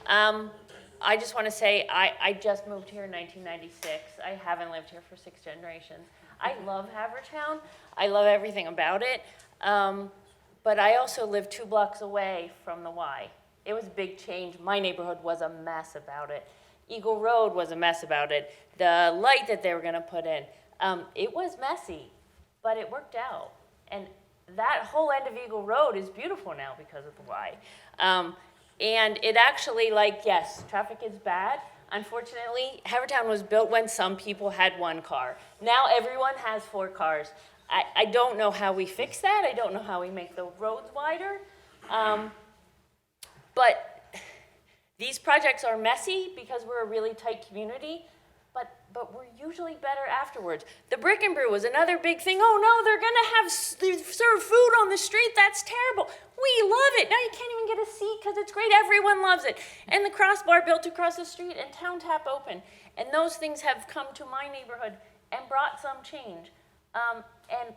I just want to say I just moved here in 1996. I haven't lived here for 6 generations. I love Havertown. I love everything about it. But I also live 2 blocks away from the Y. It was a big change. My neighborhood was a mess about it. Eagle Road was a mess about it. The light that they were going to put in, it was messy, but it worked out. And that whole end of Eagle Road is beautiful now because of the Y. And it actually, yes, traffic is bad. Unfortunately, Havertown was built when some people had 1 car. Now everyone has 4 cars. I don't know how we fix that. I don't know how we make the roads wider. But these projects are messy because we're a really tight community, but we're usually better afterwards. The Brick and Brew was another big thing. Oh no, they're gonna serve food on the street. That's terrible. We love it. Now you can't even get a seat because it's great. Everyone loves it. And the Crossbar built across the street and Town Tap open. And those things have come to my neighborhood and brought some change. And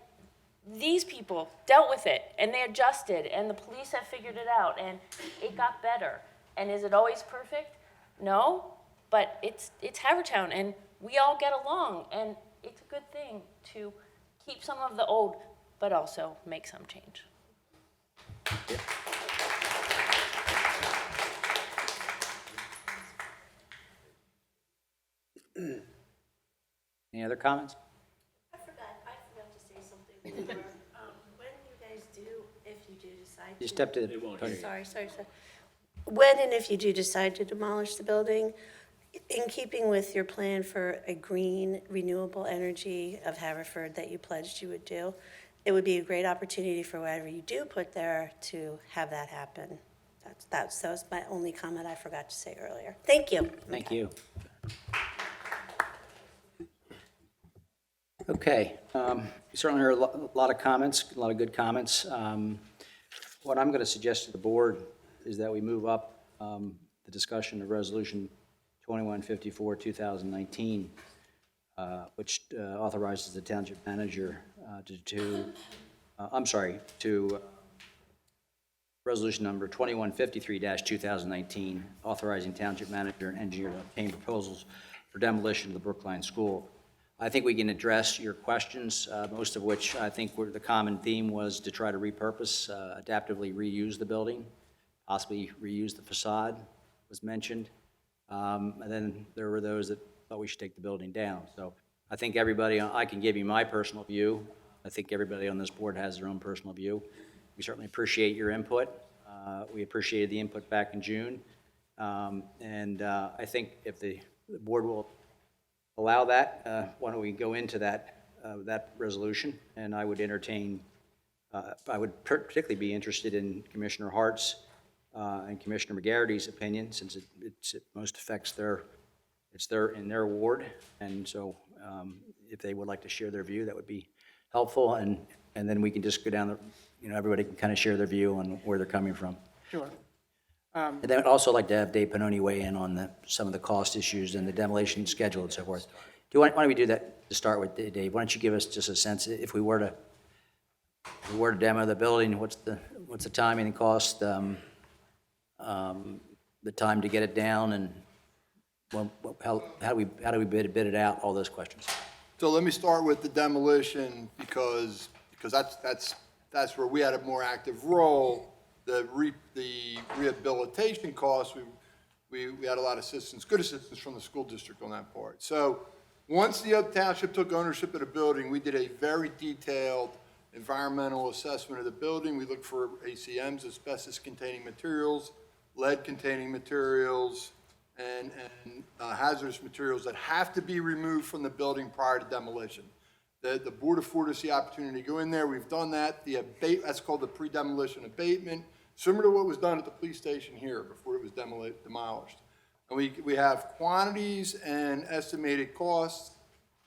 these people dealt with it, and they adjusted, and the police have figured it out, and it got better. And is it always perfect? No, but it's Havertown, and we all get along, and it's a good thing to keep some of the old, but also make some change. Any other comments? I forgot to say something before. When you guys do, if you do decide to. You stepped to the podium. Sorry. When and if you do decide to demolish the building, in keeping with your plan for a green, renewable energy of Haverford that you pledged you would do, it would be a great opportunity for whatever you do put there to have that happen. That was my only comment I forgot to say earlier. Thank you. Thank you. Okay, certainly heard a lot of comments, a lot of good comments. What I'm going to suggest to the board is that we move up the discussion of Resolution 2154, 2019, which authorizes the township manager to Resolution number 2153-2019, authorizing township manager and engineer to obtain proposals for demolition of the Brookline School. I think we can address your questions, most of which I think the common theme was to try to repurpose, adaptively reuse the building, possibly reuse the facade, was mentioned. And then there were those that thought we should take the building down. So I think everybody, I can give you my personal view. I think everybody on this board has their own personal view. We certainly appreciate your input. We appreciated the input back in June. And I think if the board will allow that, why don't we go into that resolution? And I would entertain, I would particularly be interested in Commissioner Hart's and Commissioner McGarrity's opinion, since it most affects in their ward. And so if they would like to share their view, that would be helpful. And then we can just go down everybody can kind of share their view on where they're coming from. Sure. And then I'd also like to have Dave Pannoni weigh in on some of the cost issues and the demolition schedule and so forth. Why don't we do that to start with, Dave? Why don't you give us just a sense, if we were to demo the building, what's the timing and cost, the time to get it down, and how do we bid it out, all those questions. So let me start with the demolition because that's where we had a more active role. The rehabilitation costs, we had a lot of assistance, good assistance from the school district on that part. So once the township took ownership of the building, we did a very detailed environmental assessment of the building. We looked for ACMs, asbestos-containing materials, lead-containing materials, and hazardous materials that have to be removed from the building prior to demolition. The board afforded us the opportunity to go in there. We've done that. That's called the pre-demolition abatement, similar to what was done at the police station here before it was demolished. And we have quantities and estimated costs,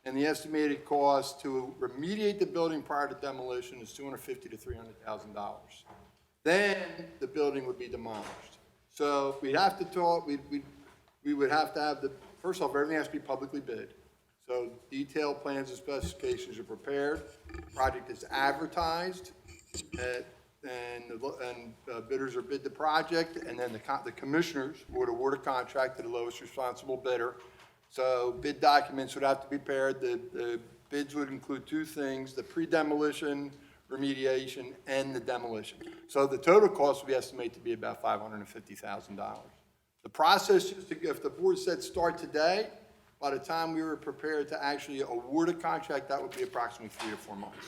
and the estimated cost to remediate the building prior to demolition is $250,000 to $300,000. Then the building would be demolished. So we'd have to talk. We would have to have first off, everything has to be publicly bid. So detailed plans and specifications are prepared. The project is advertised, and bidders are bid the project, and then the commissioners would award a contract to the lowest responsible bidder. So bid documents would have to be prepared. The bids would include two things: the pre-demolition remediation and the demolition. So the total cost we estimate to be about $550,000. The process, if the board said start today, by the time we were prepared to actually award a contract, that would be approximately 3 to 4 months.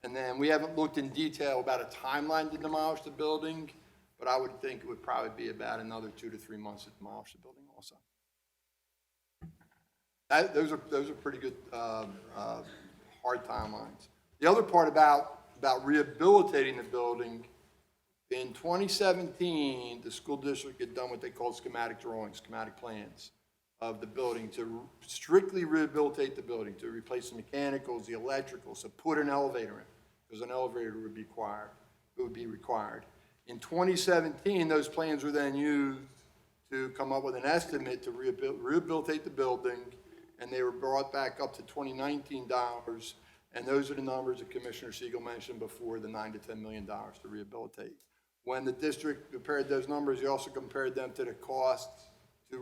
And then we haven't looked in detail about a timeline to demolish the building, but I would think it would probably be about another 2 to 3 months to demolish the building also. Those are pretty good hard timelines. The other part about rehabilitating the building, in 2017, the school district had done what they call schematic drawings, schematic plans of the building to strictly rehabilitate the building, to replace the mechanicals, the electricals, to put an elevator in, because an elevator would be required. In 2017, those plans were then used to come up with an estimate to rehabilitate the building, and they were brought back up to $2019, And those are the numbers that Commissioner Siegel mentioned before, the $9 to $10 million to rehabilitate. When the district compared those numbers, he also compared them to the costs to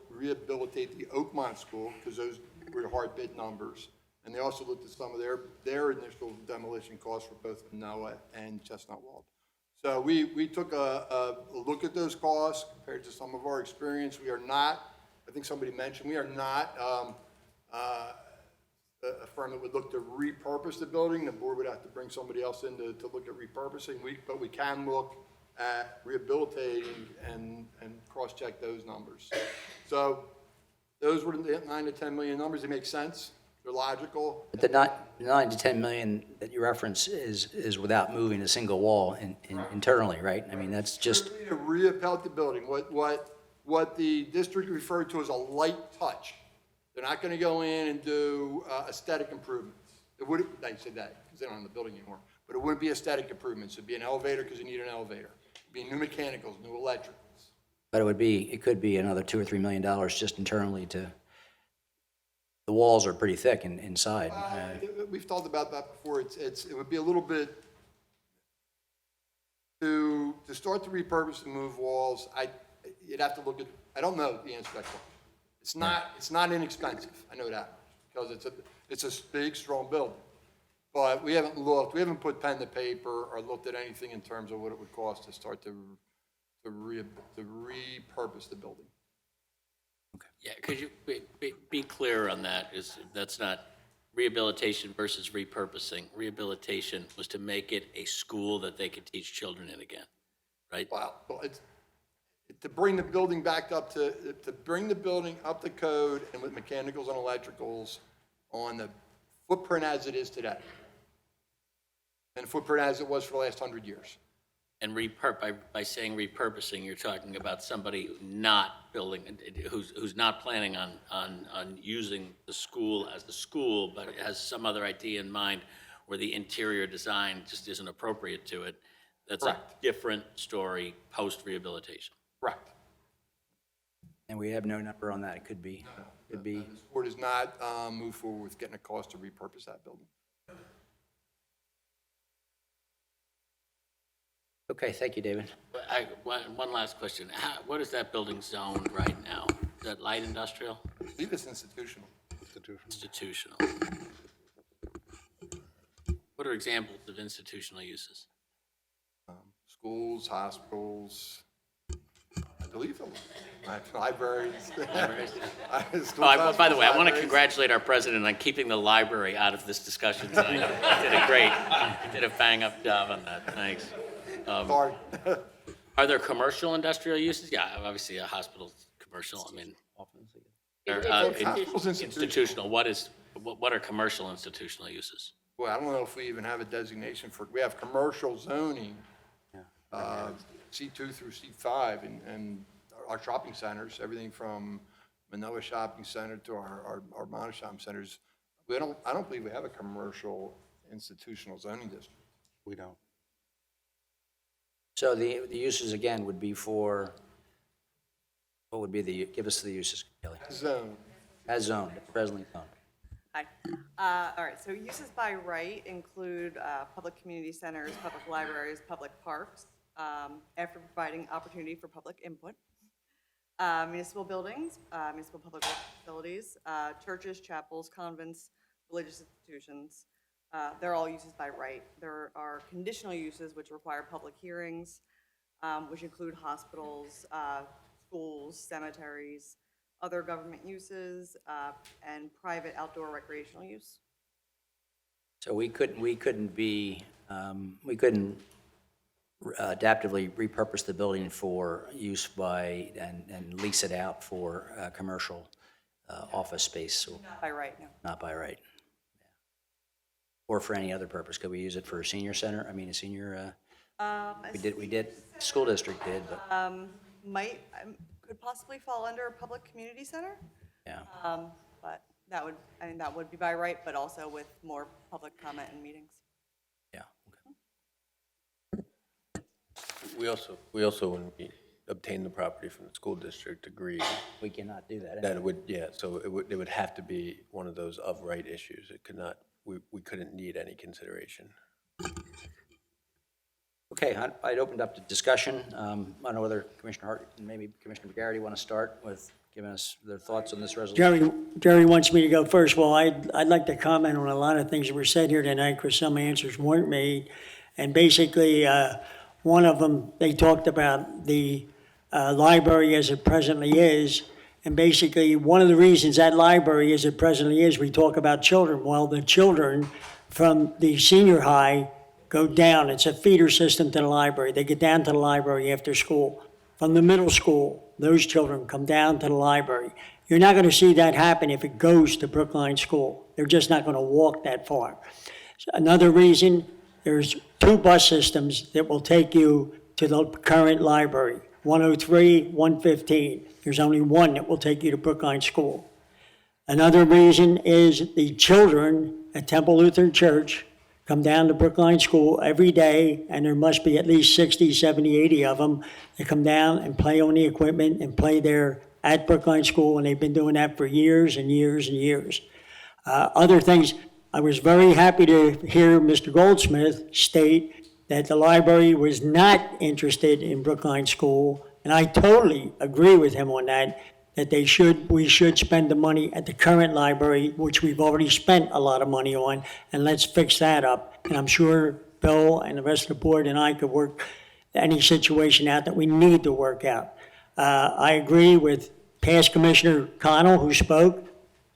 rehabilitate the Oakmont School, because those were the hard bid numbers. And they also looked at some of their initial demolition costs for both Manoa and Chestnut Wald. So we took a look at those costs compared to some of our experience. We are not, I think somebody mentioned, we are not a firm that would look to repurpose the building. The board would have to bring somebody else in to look at repurposing. But we can look at rehabilitating and cross-check those numbers. So those were the 9 to 10 million numbers. They make sense. They're logical. But the 9 to 10 million that you reference is without moving a single wall internally, right? I mean, that's just. To rehabilitate the building, what the district referred to as a light touch. They're not going to go in and do aesthetic improvements. It would, they said that because they don't have the building anymore. But it wouldn't be aesthetic improvements. It'd be an elevator because you need an elevator. It'd be new mechanicals, new electricals. But it could be another $2 or $3 million just internally to. The walls are pretty thick inside. We've talked about that before. It would be a little bit to start to repurpose and move walls. You'd have to look at. I don't know the answer to that question. It's not inexpensive. I know that because it's a big, strong building. But we haven't looked. We haven't put pen to paper or looked at anything in terms of what it would cost to start to repurpose the building. Yeah, could you be clear on that? That's not rehabilitation versus repurposing. Rehabilitation was to make it a school that they could teach children in again, right? Well, it's to bring the building back up to bring the building up to code and with mechanicals and electricals on the footprint as it is today, and footprint as it was for the last 100 years. And by saying repurposing, you're talking about somebody not building, who's not planning on using the school as the school, but has some other idea in mind where the interior design just isn't appropriate to it. That's Correct. A different story post-rehabilitation. Correct. And we have no number on that. It could be. The board has not moved forward with getting a cost to repurpose that building. Okay, thank you, David. One last question. What is that building zoned right now? Is that light industrial? I believe it's institutional. Institutional. What are examples of institutional uses? Schools, hospitals, I believe libraries. By the way, I want to congratulate our president on keeping the library out of this discussion tonight. You did a bang-up job on that. Thanks. Are there commercial industrial uses? Yeah, obviously a hospital's commercial. I mean, institutional. What are commercial institutional uses? Well, I don't know if we even have a designation for. We have commercial zoning, C2 through C5, and our shopping centers, everything from Manoa Shopping Center to our Armada Shopping Centers. I don't believe we have a commercial institutional zoning district. We don't. So the uses again would be for, what would be give us the uses, Kelly. Zone. As zoned, presently zoned. Hi. All right, so uses by right include public community centers, public libraries, public parks, after providing opportunity for public input. Municipal buildings, municipal public facilities, churches, chapels, convents, religious institutions. They're all uses by right. There are conditional uses which require public hearings, which include hospitals, schools, cemeteries, other government uses, and private outdoor recreational use. So we couldn't adaptively repurpose the building for use by, and lease it out for commercial office space. Not by right, no. Not by right. Yeah. Or for any other purpose. Could we use it for a senior center? I mean, a senior, we did, school district did, but. Could possibly fall under a public community center. Yeah. But that would be by right, but also with more public comment and meetings. Yeah. We also, when we obtain the property from the school district, agreed. We cannot do that. That it would, yeah, so it would have to be one of those of right issues. It could not we couldn't need any consideration. Okay, I'd opened up the discussion. I don't know whether Commissioner Hart and maybe Commissioner McGarity want to start with giving us their thoughts on this resolution. Jerry wants me to go first. Well, I'd like to comment on a lot of things that were said here tonight because some answers weren't made. And basically, one of them, they talked about the library as it presently is. And basically, one of the reasons that library as it presently is, we talk about children. Well, the children from the senior high go down. It's a feeder system to the library. They get down to the library after school. From the middle school, those children come down to the library. You're not going to see that happen if it goes to Brookline School. They're just not going to walk that far. Another reason, there's 2 bus systems that will take you to the current library, 103, 115. There's only one that will take you to Brookline School. Another reason is the children at Temple Lutheran Church come down to Brookline School every day, and there must be at least 60, 70, 80 of them that come down and play on the equipment and play there at Brookline School, and they've been doing that for years and years and years. Other things, I was very happy to hear Mr. Goldsmith state that the library was not interested in Brookline School, and I totally agree with him on that, that we should spend the money at the current library, which we've already spent a lot of money on, and let's fix that up. And I'm sure Bill and the rest of the board and I could work any situation out that we need to work out. I agree with past Commissioner Connell, who spoke,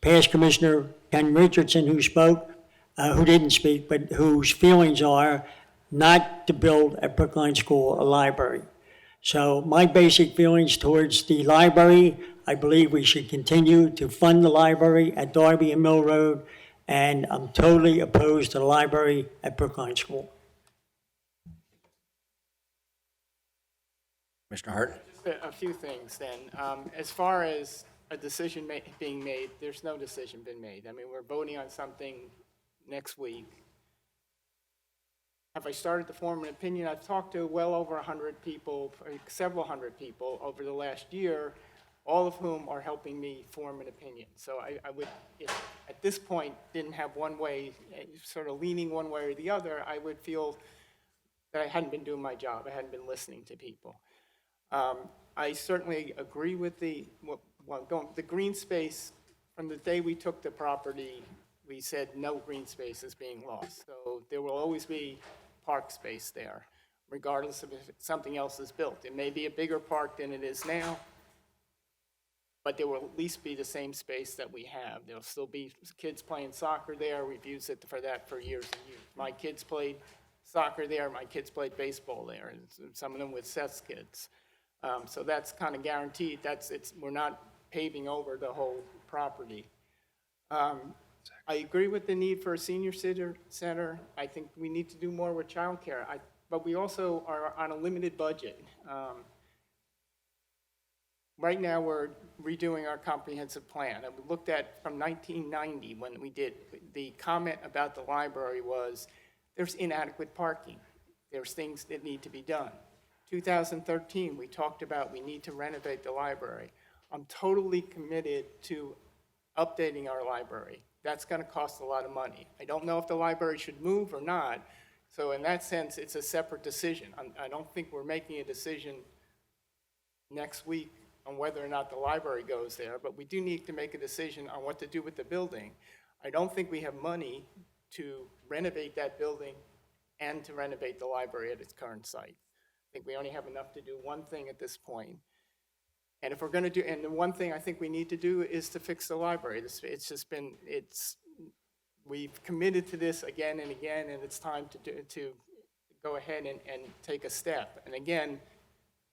past Commissioner Ken Richardson, who spoke, who didn't speak, but whose feelings are not to build at Brookline School a library. So my basic feelings towards the library, I believe we should continue to fund the library at Darby and Mill Road, and I'm totally opposed to the library at Brookline School. Commissioner Hart? Just a few things then. As far as a decision being made, there's no decision been made. I mean, we're voting on something next week. Have I started to form an opinion? I've talked to well over 100 people, several hundred people over the last year, all of whom are helping me form an opinion. So I would, if at this point, didn't have one way, sort of leaning one way or the other, I would feel that I hadn't been doing my job. I hadn't been listening to people. I certainly agree with the green space. From the day we took the property, we said no green space is being lost. So there will always be park space there, regardless of if something else is built. It may be a bigger park than it is now, but there will at least be the same space that we have. There'll still be kids playing soccer there. We've used it for that for years and years. My kids played soccer there. My kids played baseball there, and some of them with Seth's kids. So that's kind of guaranteed. We're not paving over the whole property. I agree with the need for a senior center. I think we need to do more with childcare. But we also are on a limited budget. Right now, we're redoing our comprehensive plan. And we looked at from 1990 when we did. The comment about the library was there's inadequate parking. There's things that need to be done. 2013, we talked about we need to renovate the library. I'm totally committed to updating our library. That's going to cost a lot of money. I don't know if the library should move or not. So in that sense, it's a separate decision. I don't think we're making a decision next week on whether or not the library goes there, but we do need to make a decision on what to do with the building. I don't think we have money to renovate that building and to renovate the library at its current site. I think we only have enough to do one thing at this point. And if we're going to do, and the one thing I think we need to do is to fix the library. We've committed to this again and again, and it's time to go ahead and take a step. And again,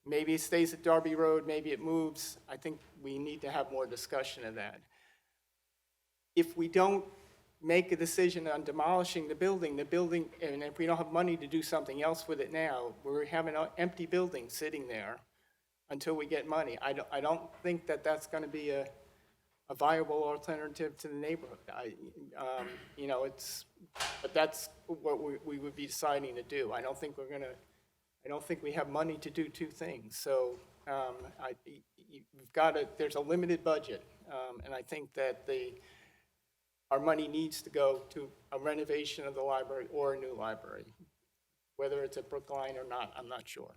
maybe it stays at Darby Road, maybe it moves. I think we need to have more discussion of that. If we don't make a decision on demolishing the building, and if we don't have money to do something else with it now, we're having an empty building sitting there until we get money. I don't think that that's going to be a viable alternative to the neighborhood. But that's what we would be deciding to do. I don't think we have money to do two things. So there's a limited budget, and I think that our money needs to go to a renovation of the library or a new library. Whether it's at Brookline or not, I'm not sure.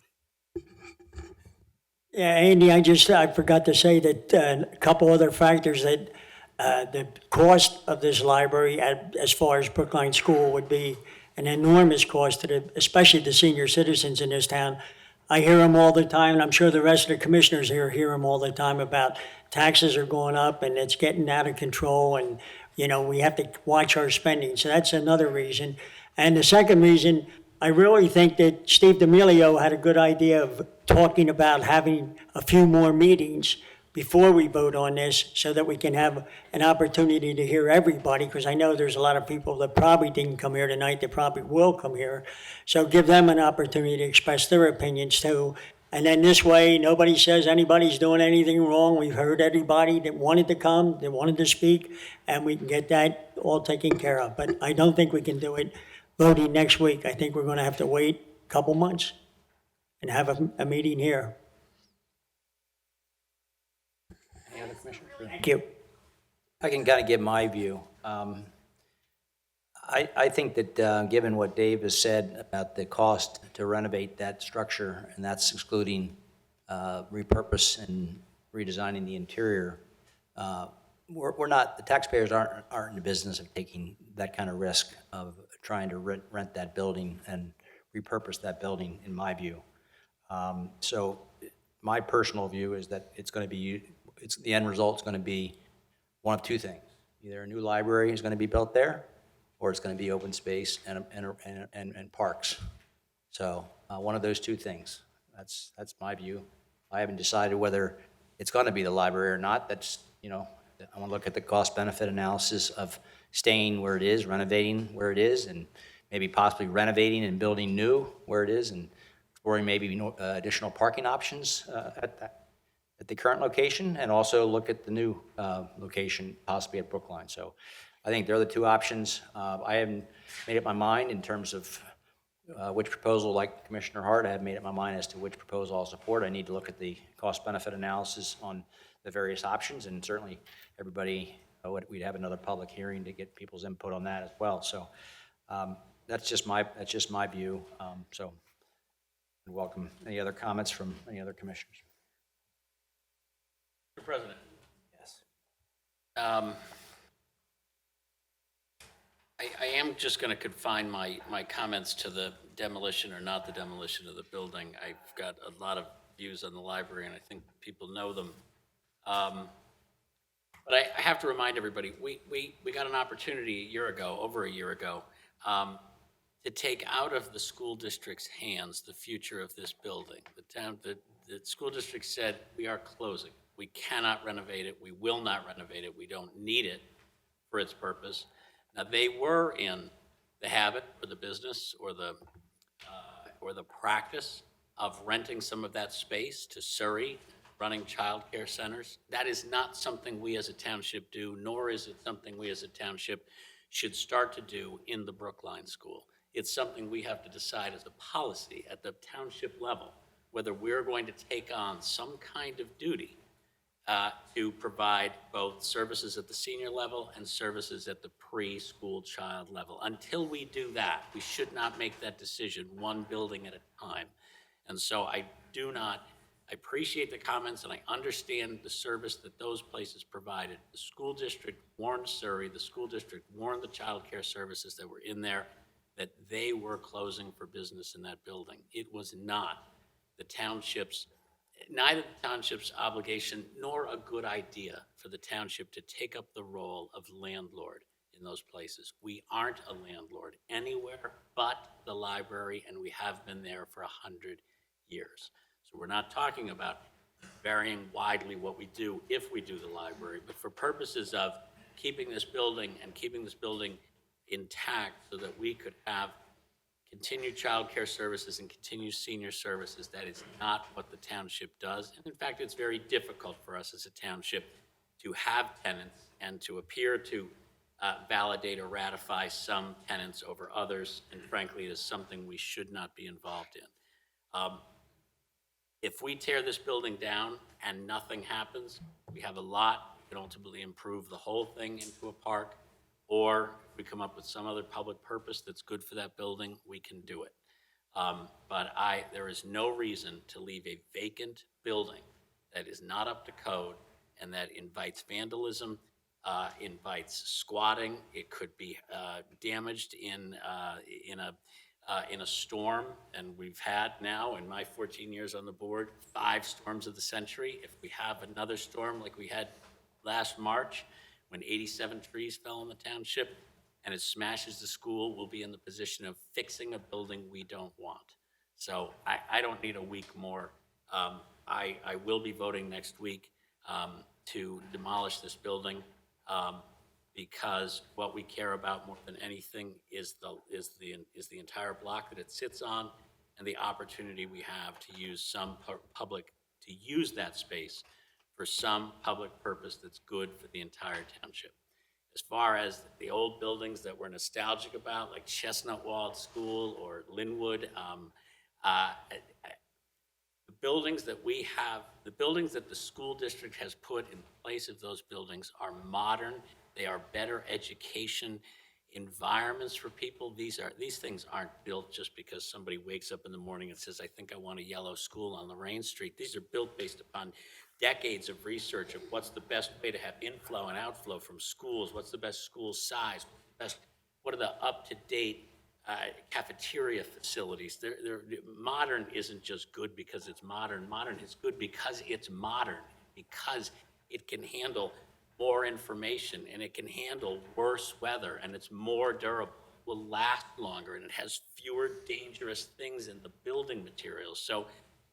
Yeah, Andy, I forgot to say that a couple other factors that the cost of this library as far as Brookline School would be an enormous cost to especially the senior citizens in this town. I hear them all the time, and I'm sure the rest of the commissioners here hear them all the time about taxes are going up and it's getting out of control and, we have to watch our spending. So that's another reason. And the second reason, I really think that Steve D'Amelio had a good idea of talking about having a few more meetings before we vote on this so that we can have an opportunity to hear everybody, because I know there's a lot of people that probably didn't come here tonight that probably will come here. So give them an opportunity to express their opinions too. And then this way, nobody says anybody's doing anything wrong. We've heard everybody that wanted to come, that wanted to speak, and we can get that all taken care of. But I don't think we can do it voting next week. I think we're going to have to wait a couple months and have a meeting here. Any other commissioners? Thank you. I can kind of give my view. I think that given what Dave has said about the cost to renovate that structure, and that's excluding repurpose and redesigning the interior, we're not, the taxpayers aren't in the business of taking that kind of risk of trying to rent that building and repurpose that building, in my view. So my personal view is that it's going to be, the end result's going to be one of two things. Either a new library is going to be built there, or it's going to be open space and parks. So one of those two things. That's my view. I haven't decided whether it's going to be the library or not. That's, I want to look at the cost-benefit analysis of staying where it is, renovating where it is, and maybe possibly renovating and building new where it is, and exploring maybe additional parking options at the current location, and also look at the new location, possibly at Brookline. So I think they're the two options. I haven't made up my mind in terms of which proposal, like Commissioner Hart, I haven't made up my mind as to which proposal I'll support. I need to look at the cost-benefit analysis on the various options, and certainly everybody, we'd have another public hearing to get people's input on that as well. So that's just my view. So I'd welcome any other comments from any other commissioners. Mr. President. Yes. I am just going to confine my comments to the demolition or not the demolition of the building. I've got a lot of views on the library, and I think people know them. But I have to remind everybody, we got an opportunity over a year ago, to take out of the school district's hands the future of this building. The school district said, we are closing. We cannot renovate it. We will not renovate it. We don't need it for its purpose. Now, they were in the habit or the business or the practice of renting some of that space to Surrey, running child care centers. That is not something we as a township do, nor is it something we as a township should start to do in the Brookline School. It's something we have to decide as a policy at the township level, whether we're going to take on some kind of duty to provide both services at the senior level and services at the preschool child level. Until we do that, we should not make that decision one building at a time. And so I appreciate the comments, and I understand the service that those places provided. The school district warned Surrey, the school district warned the child care services that were in there that they were closing for business in that building. It was not the township's, neither the township's obligation nor a good idea for the township to take up the role of landlord in those places. We aren't a landlord anywhere but the library, and we have been there for 100 years. So we're not talking about varying widely what we do if we do the library, but for purposes of keeping this building and keeping this building intact so that we could have continued child care services and continued senior services. That is not what the township does. And in fact, it's very difficult for us as a township to have tenants and to appear to validate or ratify some tenants over others. And frankly, it is something we should not be involved in. If we tear this building down and nothing happens, we have a lot. We can ultimately improve the whole thing into a park. or if we come up with some other public purpose that's good for that building, we can do it. But there is no reason to leave a vacant building that is not up to code and that invites vandalism, invites squatting. It could be damaged in a storm, and we've had now, in my 14 years on the board, 5 storms of the century. If we have another storm like we had last March, when 87 trees fell in the township, and it smashes the school, we'll be in the position of fixing a building we don't want. So I don't need a week more. I will be voting next week to demolish this building because what we care about more than anything is the entire block that it sits on and the opportunity we have to use to use that space for some public purpose that's good for the entire township. As far as the old buildings that we're nostalgic about, like Chestnut Wall School or Linwood, the buildings that we have, the buildings that the school district has put in place of those buildings are modern. They are better education environments for people. These things aren't built just because somebody wakes up in the morning and says, I think I want a yellow school on Lorraine Street. These are built based upon decades of research of what's the best way to have inflow and outflow from schools, what's the best school size, what are the up-to-date cafeteria facilities. Modern isn't just good because it's modern. Modern is good because it's modern, because it can handle more information and it can handle worse weather and it's more durable, will last longer, and it has fewer dangerous things in the building materials. So,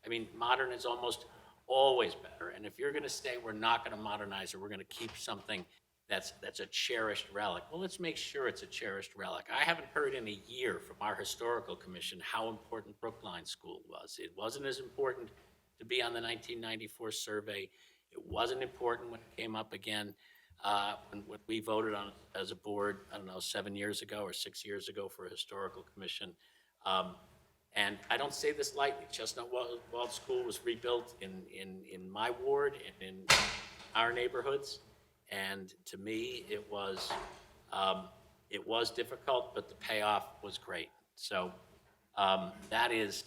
I mean, modern is almost always better. And if you're going to say we're not going to modernize or we're going to keep something that's a cherished relic, well, let's make sure it's a cherished relic. I haven't heard in a year from our historical commission how important Brookline School was. It wasn't as important to be on the 1994 survey. It wasn't important when it came up again when we voted on it as a board, I don't know, 7 years ago or 6 years ago for a historical commission. And I don't say this lightly. Chestnut Walled School was rebuilt in my ward and in our neighborhoods. And to me, it was difficult, but the payoff was great. So that is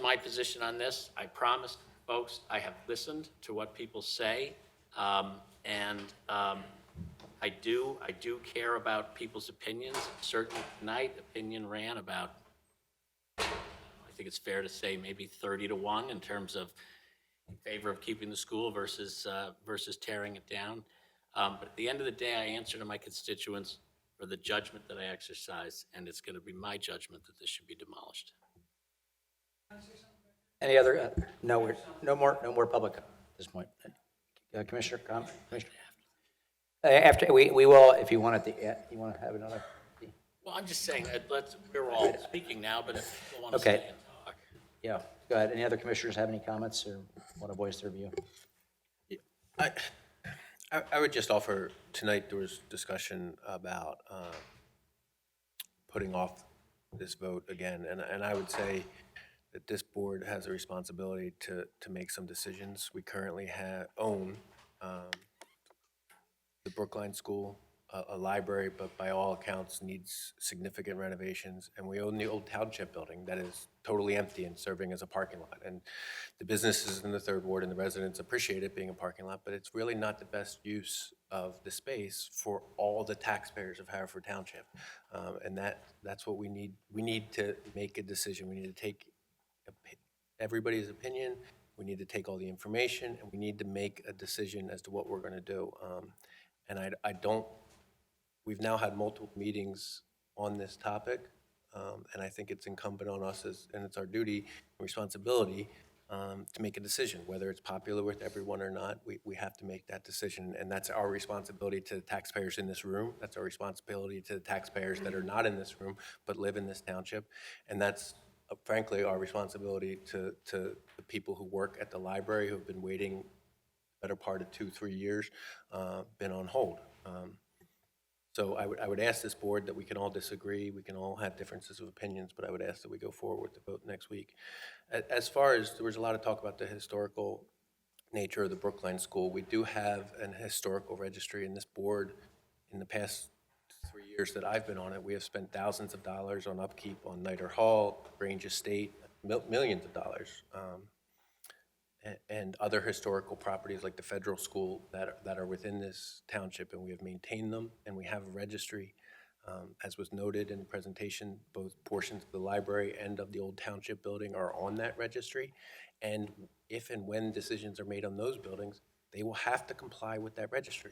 my position on this. I promise folks I have listened to what people say, and I do care about people's opinions. Certainly tonight, opinion ran about, I think it's fair to say, maybe 30-1 in terms of in favor of keeping the school versus tearing it down. But at the end of the day, I answer to my constituents for the judgment that I exercise, and it's going to be my judgment that this should be demolished. Any other, no more public at this point. Commissioner, comment? Commissioner? After, we will, if you want to have another. Well, I'm just saying, we're all speaking now, but if people want to Okay. stay and talk. Yeah, go ahead. Any other commissioners have any comments or want to voice their view? I would just offer, tonight there was discussion about putting off this vote again, and I would say that this board has a responsibility to make some decisions. We currently own the Brookline School, a library, but by all accounts needs significant renovations, and we own the old township building that is totally empty and serving as a parking lot. And the businesses in the third ward and the residents appreciate it being a parking lot, but it's really not the best use of the space for all the taxpayers of Haverford Township. And that's what we need. We need to make a decision. We need to take everybody's opinion. We need to take all the information, and we need to make a decision as to what we're going to do. And I don't. We've now had multiple meetings on this topic, and I think it's incumbent on us, and it's our duty and responsibility to make a decision. Whether it's popular with everyone or not, we have to make that decision, and that's our responsibility to the taxpayers in this room. That's our responsibility to the taxpayers that are not in this room but live in this township, and that's frankly our responsibility to the people who work at the library who have been waiting the better part of 2-3 years, been on hold. So I would ask this board that we can all disagree, we can all have differences of opinions, but I would ask that we go forward with the vote next week. As far as, there was a lot of talk about the historical nature of the Brookline School. We do have an historical registry, and this board in the past 3 years that I've been on it, we have spent thousands of dollars on upkeep on Nider Hall, Grange Estate, millions of dollars, and other historical properties like the federal school that are within this township, and we have maintained them, and we have a registry. As was noted in the presentation, both portions of the library and of the old township building are on that registry. And if and when decisions are made on those buildings, they will have to comply with that registry.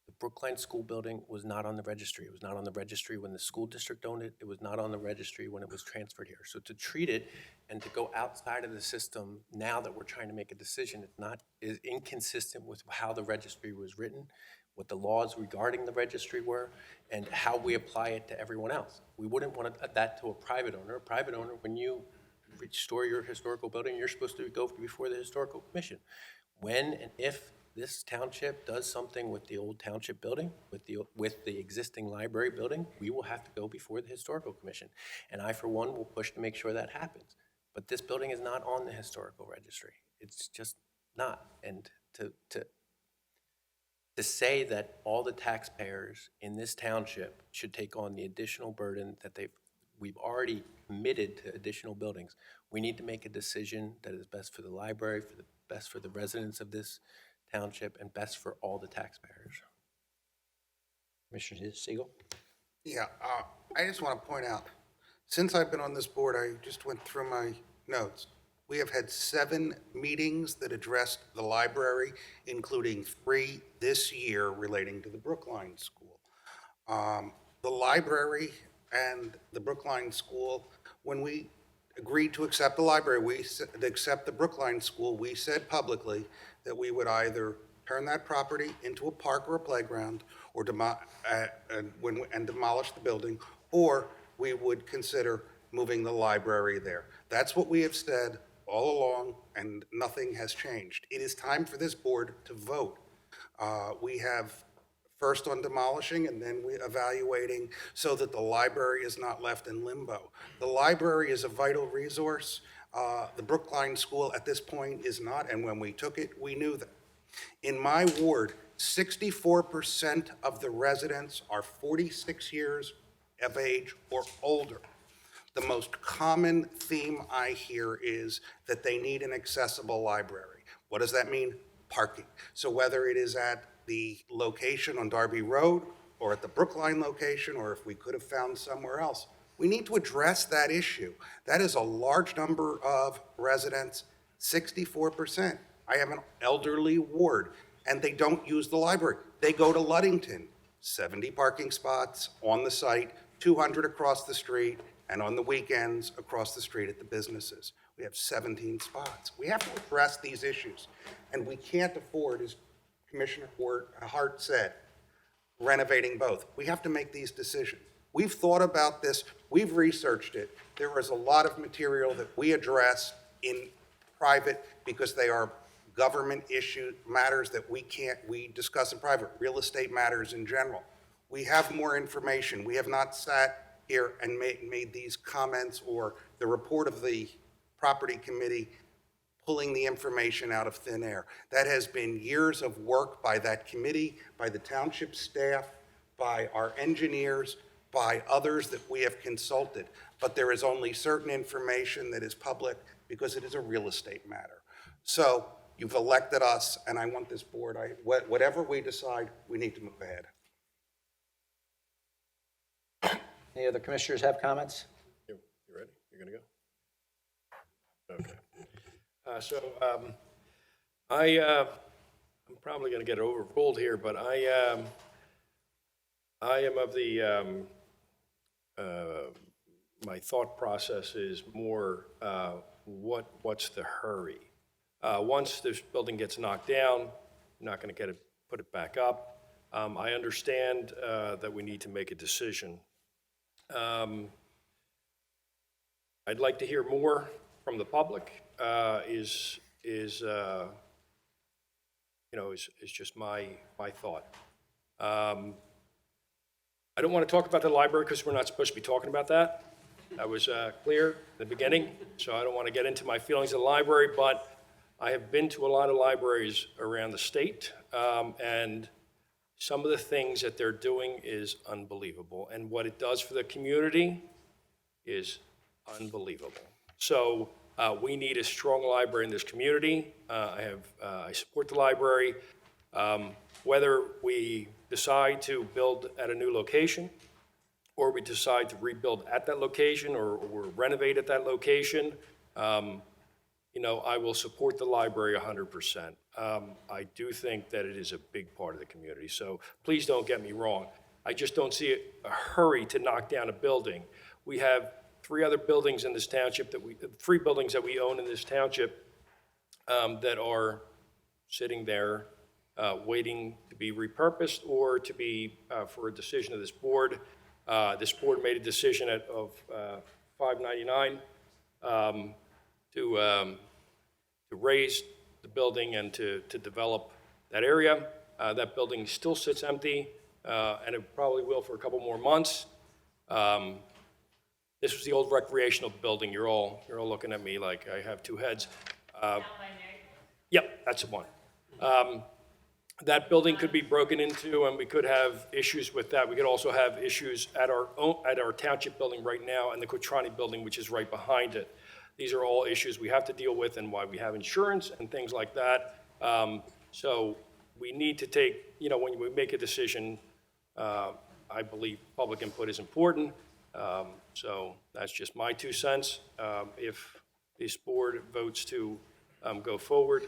The Brookline School building was not on the registry. It was not on the registry when the school district owned it. It was not on the registry when it was transferred here. So to treat it and to go outside of the system now that we're trying to make a decision, is inconsistent with how the registry was written, what the laws regarding the registry were, and how we apply it to everyone else. We wouldn't want that to a private owner. A private owner, when you restore your historical building, you're supposed to go before the historical commission. When and if this township does something with the old township building, with the existing library building, we will have to go before the historical commission. And I, for one, will push to make sure that happens. But this building is not on the historical registry. It's just not. And to say that all the taxpayers in this township should take on the additional burden that we've already committed to additional buildings, we need to make a decision that is best for the library, best for the residents of this township, and best for all the taxpayers. Commissioner Siegel? Yeah, I just want to point out, since I've been on this board, I just went through my notes. We have had 7 meetings that addressed the library, including 3 this year relating to the Brookline School. The library and the Brookline School, when we agreed to accept the library, accept the Brookline School, we said publicly that we would either turn that property into a park or a playground, or demolish the building, or we would consider moving the library there. That's what we have said all along, and nothing has changed. It is time for this board to vote. We have first on demolishing and then evaluating so that the library is not left in limbo. The library is a vital resource. The Brookline School at this point is not, and when we took it, we knew that. In my ward, 64% of the residents are 46 years of age or older. The most common theme I hear is that they need an accessible library. What does that mean? Parking. So whether it is at the location on Darby Road, or at the Brookline location, or if we could have found somewhere else, we need to address that issue. That is a large number of residents, 64%. I have an elderly ward, and they don't use the library. They go to Ludington, 70 parking spots on the site, 200 across the street, and on the weekends across the street at the businesses. We have 17 spots. We have to address these issues, and we can't afford, as Commissioner Hart said, renovating both. We have to make these decisions. We've thought about this. We've researched it. There is a lot of material that we address in private because they are government issue matters that we discuss in private, real estate matters in general. We have more information. We have not sat here and made these comments or the report of the property committee pulling the information out of thin air. That has been years of work by that committee, by the township staff, by our engineers, by others that we have consulted. But there is only certain information that is public because it is a real estate matter. So you've elected us, and I want this board, whatever we decide, we need to move ahead. Any other commissioners have comments? You ready? You're going to go? Okay. I'm probably going to get overruled here, but I am of the, my thought process is more, what's the hurry? Once this building gets knocked down, I'm not going to put it back up. I understand that we need to make a decision. I'd like to hear more from the public. Is just my thought. I don't want to talk about the library because we're not supposed to be talking about that. That was clear in the beginning, so I don't want to get into my feelings of the library, but I have been to a lot of libraries around the state, and Some of the things that they're doing is unbelievable, and what it does for the community is unbelievable. So we need a strong library in this community. I support the library. Whether we decide to build at a new location, or we decide to rebuild at that location, or renovate at that location, I will support the library 100%. I do think that it is a big part of the community, so please don't get me wrong. I just don't see a hurry to knock down a building. We have three buildings that we own in this township that are sitting there waiting to be repurposed or to be for a decision of this board. This board made a decision of $599 to raise the building and to develop that area. That building still sits empty, and it probably will for a couple more months. This was the old recreational building. You're all looking at me like I have two heads. Yep, that's the one. That building could be broken into, and we could have issues with that. We could also have issues at our township building right now and the Quattrani building, which is right behind it. These are all issues we have to deal with, and why we have insurance and things like that. So we need to take, when we make a decision, I believe public input is important. So that's just my 2 cents. If this board votes to go forward,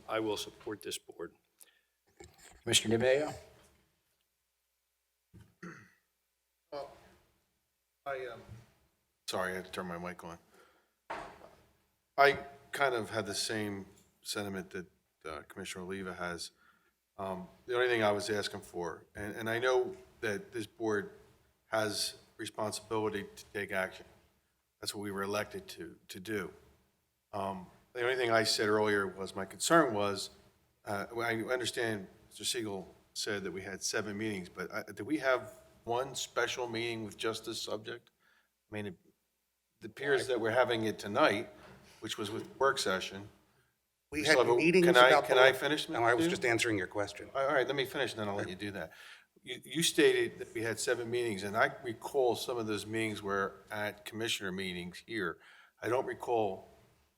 I will support this board. Commissioner DeMaio? Sorry, I had to turn my mic on. I kind of had the same sentiment that Commissioner Oliva has. The only thing I was asking for, and I know that this board has responsibility to take action. That's what we were elected to do. The only thing I said earlier was my concern was, I understand Mr. Siegel said that we had 7 meetings, but did we have one special meeting with just this subject? I mean, it appears that we're having it tonight, which was with work session. We had meetings about... Can I finish? No, I was just answering your question. All right, let me finish, and then I'll let you do that. You stated that we had 7 meetings, and I recall some of those meetings were at commissioner meetings here. I don't recall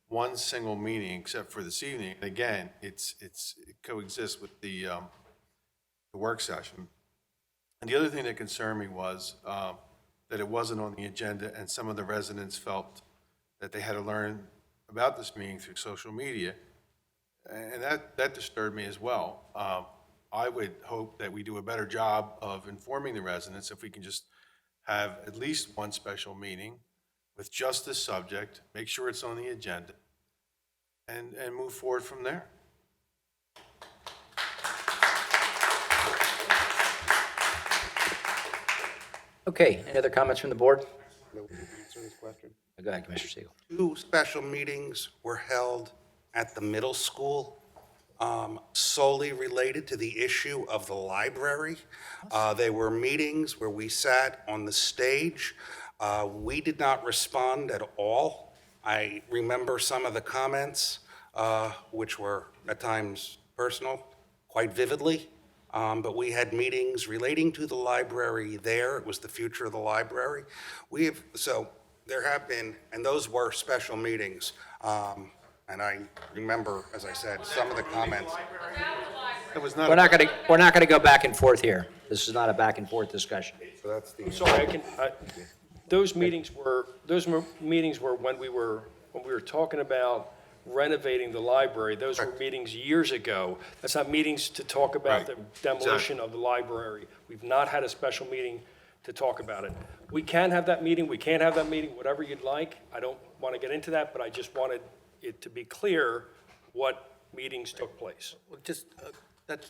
one single meeting except for this evening. And again, it coexists with the work session. And the other thing that concerned me was that it wasn't on the agenda, and some of the residents felt that they had to learn about this meeting through social media, and that disturbed me as well. I would hope that we do a better job of informing the residents if we can just have at least one special meeting with just this subject, make sure it's on the agenda, and move forward from there. Okay, any other comments from the board? No, answer this question. Go ahead, Commissioner Siegel. 2 special meetings were held at the middle school, solely related to the issue of the library. They were meetings where we sat on the stage. We did not respond at all. I remember some of the comments, which were at times personal, quite vividly. But we had meetings relating to the library there. It was the future of the library. So there have been, and those were special meetings. And I remember, as I said, some of the comments. We're not going to go back and forth here. This is not a back and forth discussion. So that's the. I'm sorry, those meetings were when we were talking about renovating the library. Those were meetings years ago. That's not meetings to talk about the demolition of the library. We've not had a special meeting to talk about it. We can have that meeting, we can't have that meeting, whatever you'd like. I don't want to get into that, but I just wanted it to be clear what meetings took place. Well, just, that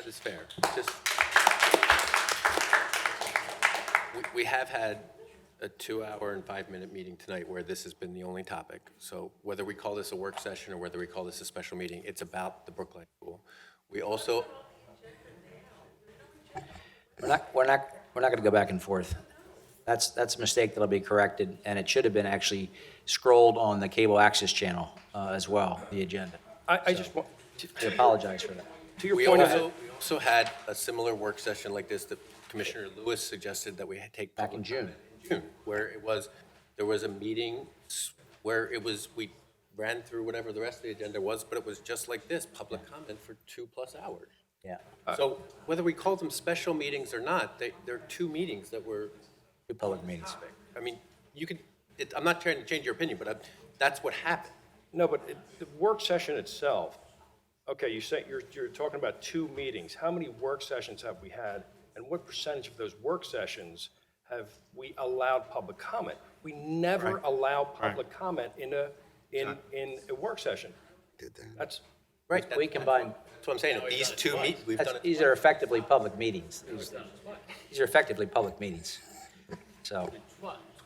is fair. Just, we have had a 2-hour and 5-minute meeting tonight where this has been the only topic. So whether we call this a work session or whether we call this a special meeting, it's about the Brookline School. We also... We're not going to go back and forth. That's a mistake that'll be corrected, and it should have been actually scrolled on the cable access channel as well, the agenda. I just want I apologize for that. To your We point, also had a similar work session like this that Commissioner Lewis suggested that we had take. Back in June. Where there was a meeting where we ran through whatever the rest of the agenda was, but it was just like this, public comment for 2+ hours. Yeah. So whether we call them special meetings or not, they're 2 meetings that were. 2 public meetings. I mean, I'm not trying to change your opinion, but that's what happened. no, but the work session itself, okay, you say you're talking about 2 meetings. How many work sessions have we had? And what percentage of those work sessions have we allowed public comment? We never allow public comment in a work session. That's Right, we combine, That's what I'm saying. These 2 we've done it. these are effectively public meetings. These are effectively public meetings. So,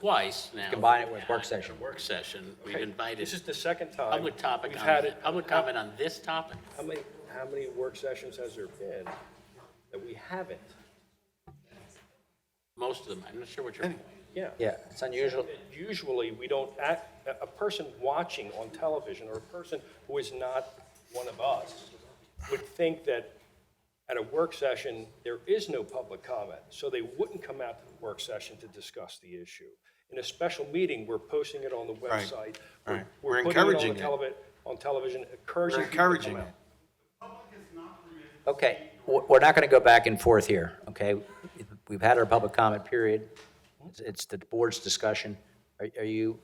Twice now. Combine it with work session. Work session, we've okay, invited this is the second time. public topic we've on, had it. public comment on this topic. How many work sessions has there been that we haven't? Most of them, I'm not sure what you're. Yeah. yeah, it's unusual. Usually, we don't a person watching on television or a person who is not one of us would think that at a work session, there is no public comment, so they wouldn't come out to the work session to discuss the issue. In a special meeting, we're posting it on the website. Right. We're We're putting encouraging it it. on television, encouraging We're people to encouraging come it. out. Okay, we're not going to go back and forth here, okay? We've had our public comment period. It's the board's discussion. Are you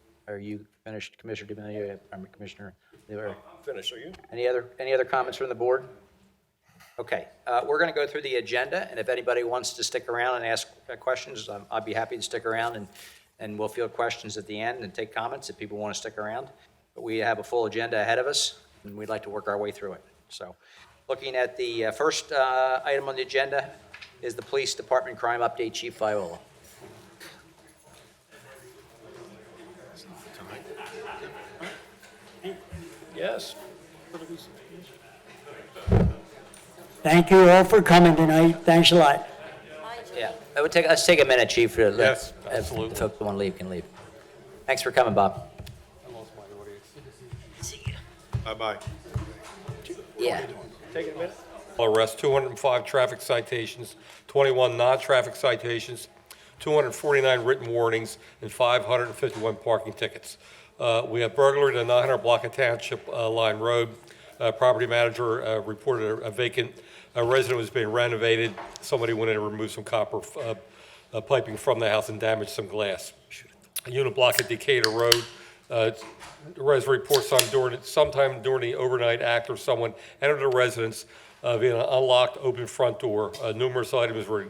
finished, Commissioner D'Amelio, Commissioner? I'm finished, are you? Any other comments from the board? Okay, we're going to go through the agenda, and if anybody wants to stick around and ask questions, I'd be happy to stick around, and we'll field questions at the end and take comments if people want to stick around. But we have a full agenda ahead of us, and we'd like to work our way through it. So, looking at the first item on the agenda is the Police Department Crime Update, Chief Viola. Yes. Thank you all for coming tonight. Thanks a lot. Yeah, let's take a minute, Chief. Yes, absolutely. If folks want to leave, can leave. Thanks for coming, Bob. Bye-bye. Yeah. Take a minute. Arrest 205 traffic citations, 21 non-traffic citations, 249 written warnings, and 551 parking tickets. We have burglary to 900 block of Township Line Road. Property manager reported a vacant resident was being renovated. Somebody went in and removed some copper piping from the house and damaged some glass. A unit block at Decatur Road. The resident reports sometime during the overnight act or someone entered the residence via an unlocked open front door. Numerous items were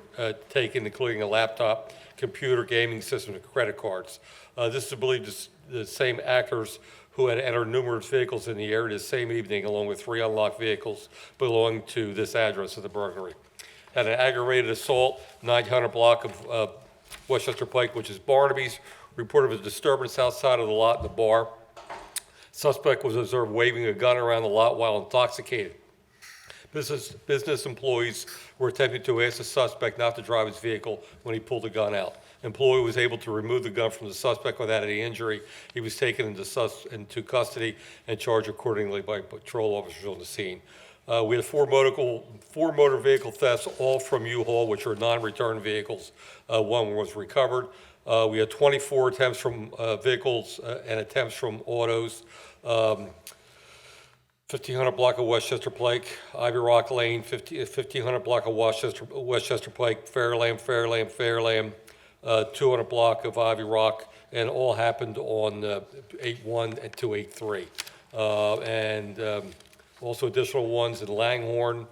taken, including a laptop, computer, gaming system, and credit cards. This is believed the same actors who had entered numerous vehicles in the area the same evening, along with 3 unlocked vehicles belonging to this address of the burglary. Had an aggravated assault, 900 block of Westchester Pike, which is Barnaby's, reported a disturbance outside of the lot in the bar. Suspect was observed waving a gun around the lot while intoxicated. Business employees were attempting to ask the suspect not to drive his vehicle when he pulled the gun out. Employee was able to remove the gun from the suspect without any injury. He was taken into custody and charged accordingly by patrol officers on the scene. We had four motor vehicle thefts, all from U-Haul, which are non-return vehicles. One was recovered. We had 24 attempts from vehicles and attempts from autos. 1500 block of Westchester Pike, Ivy Rock Lane, 1500 block of Westchester Pike, Fairlam, 200 block of Ivy Rock, and all happened on 8-1 and 283. Also additional ones in Langhorne,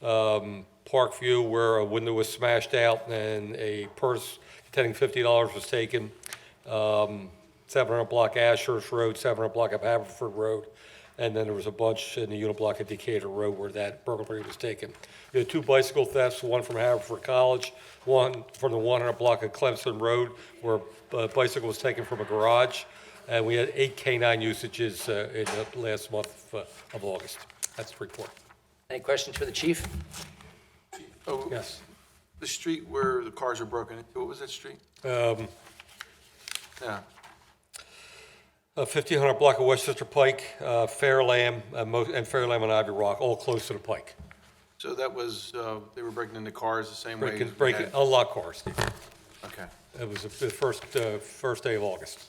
Parkview, where a window was smashed out and a purse containing $50 was taken. 700 block Ashurst Road, 700 block of Haverford Road, and then there was a bunch in the unit block of Decatur Road where that burglary was taken. We had 2 bicycle thefts, one from Haverford College, one from the 100 block of Clemson Road where a bicycle was taken from a garage, and we had 8 canine usages in the last month of August. That's the report. Any questions for the chief? Oh, Yes. the street where the cars are broken into, what was that street? Yeah. 1500 block of Westchester Pike, Fairlam, and Fairlam and Ivy Rock, all close to the Pike. So that was, they were breaking into cars the same way? as we breaking, had- unlock cars. Okay. It was the first day of August.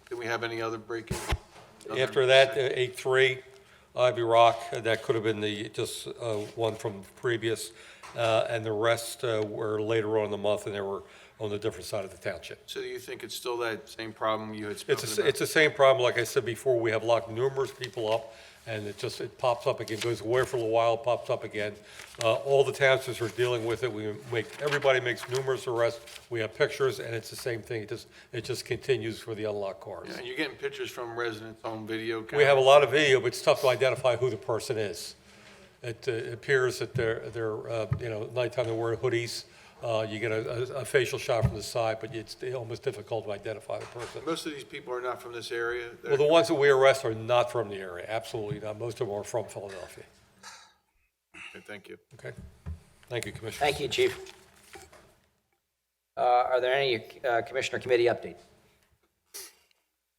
Did we have any other break-in? After that, 8-3, Ivy Rock, that could have been just one from previous, and the rest were later on in the month, and they were on the different side of the township. So do you think it's still that same problem you had spoken It's about? the same problem, like I said before, we have locked numerous people up, and it pops up again, goes away for a little while, pops up again. All the townships are dealing with it, everybody makes numerous arrests, we have pictures, and it's the same thing, it just continues for the unlocked cars. Yeah, and you're getting pictures from residents on video? We have a lot of video, but it's tough to identify who the person is. It appears that they're nighttime they're wearing hoodies. You get a facial shot from the side, but it's almost difficult to identify the person. Most of these people are not from this area? Well, the ones that we arrest are not from the area, absolutely not. Most of them are from Philadelphia. Okay, thank you. Okay. Thank you, Commissioner. Thank you, Chief. Are there any Commissioner Committee updates?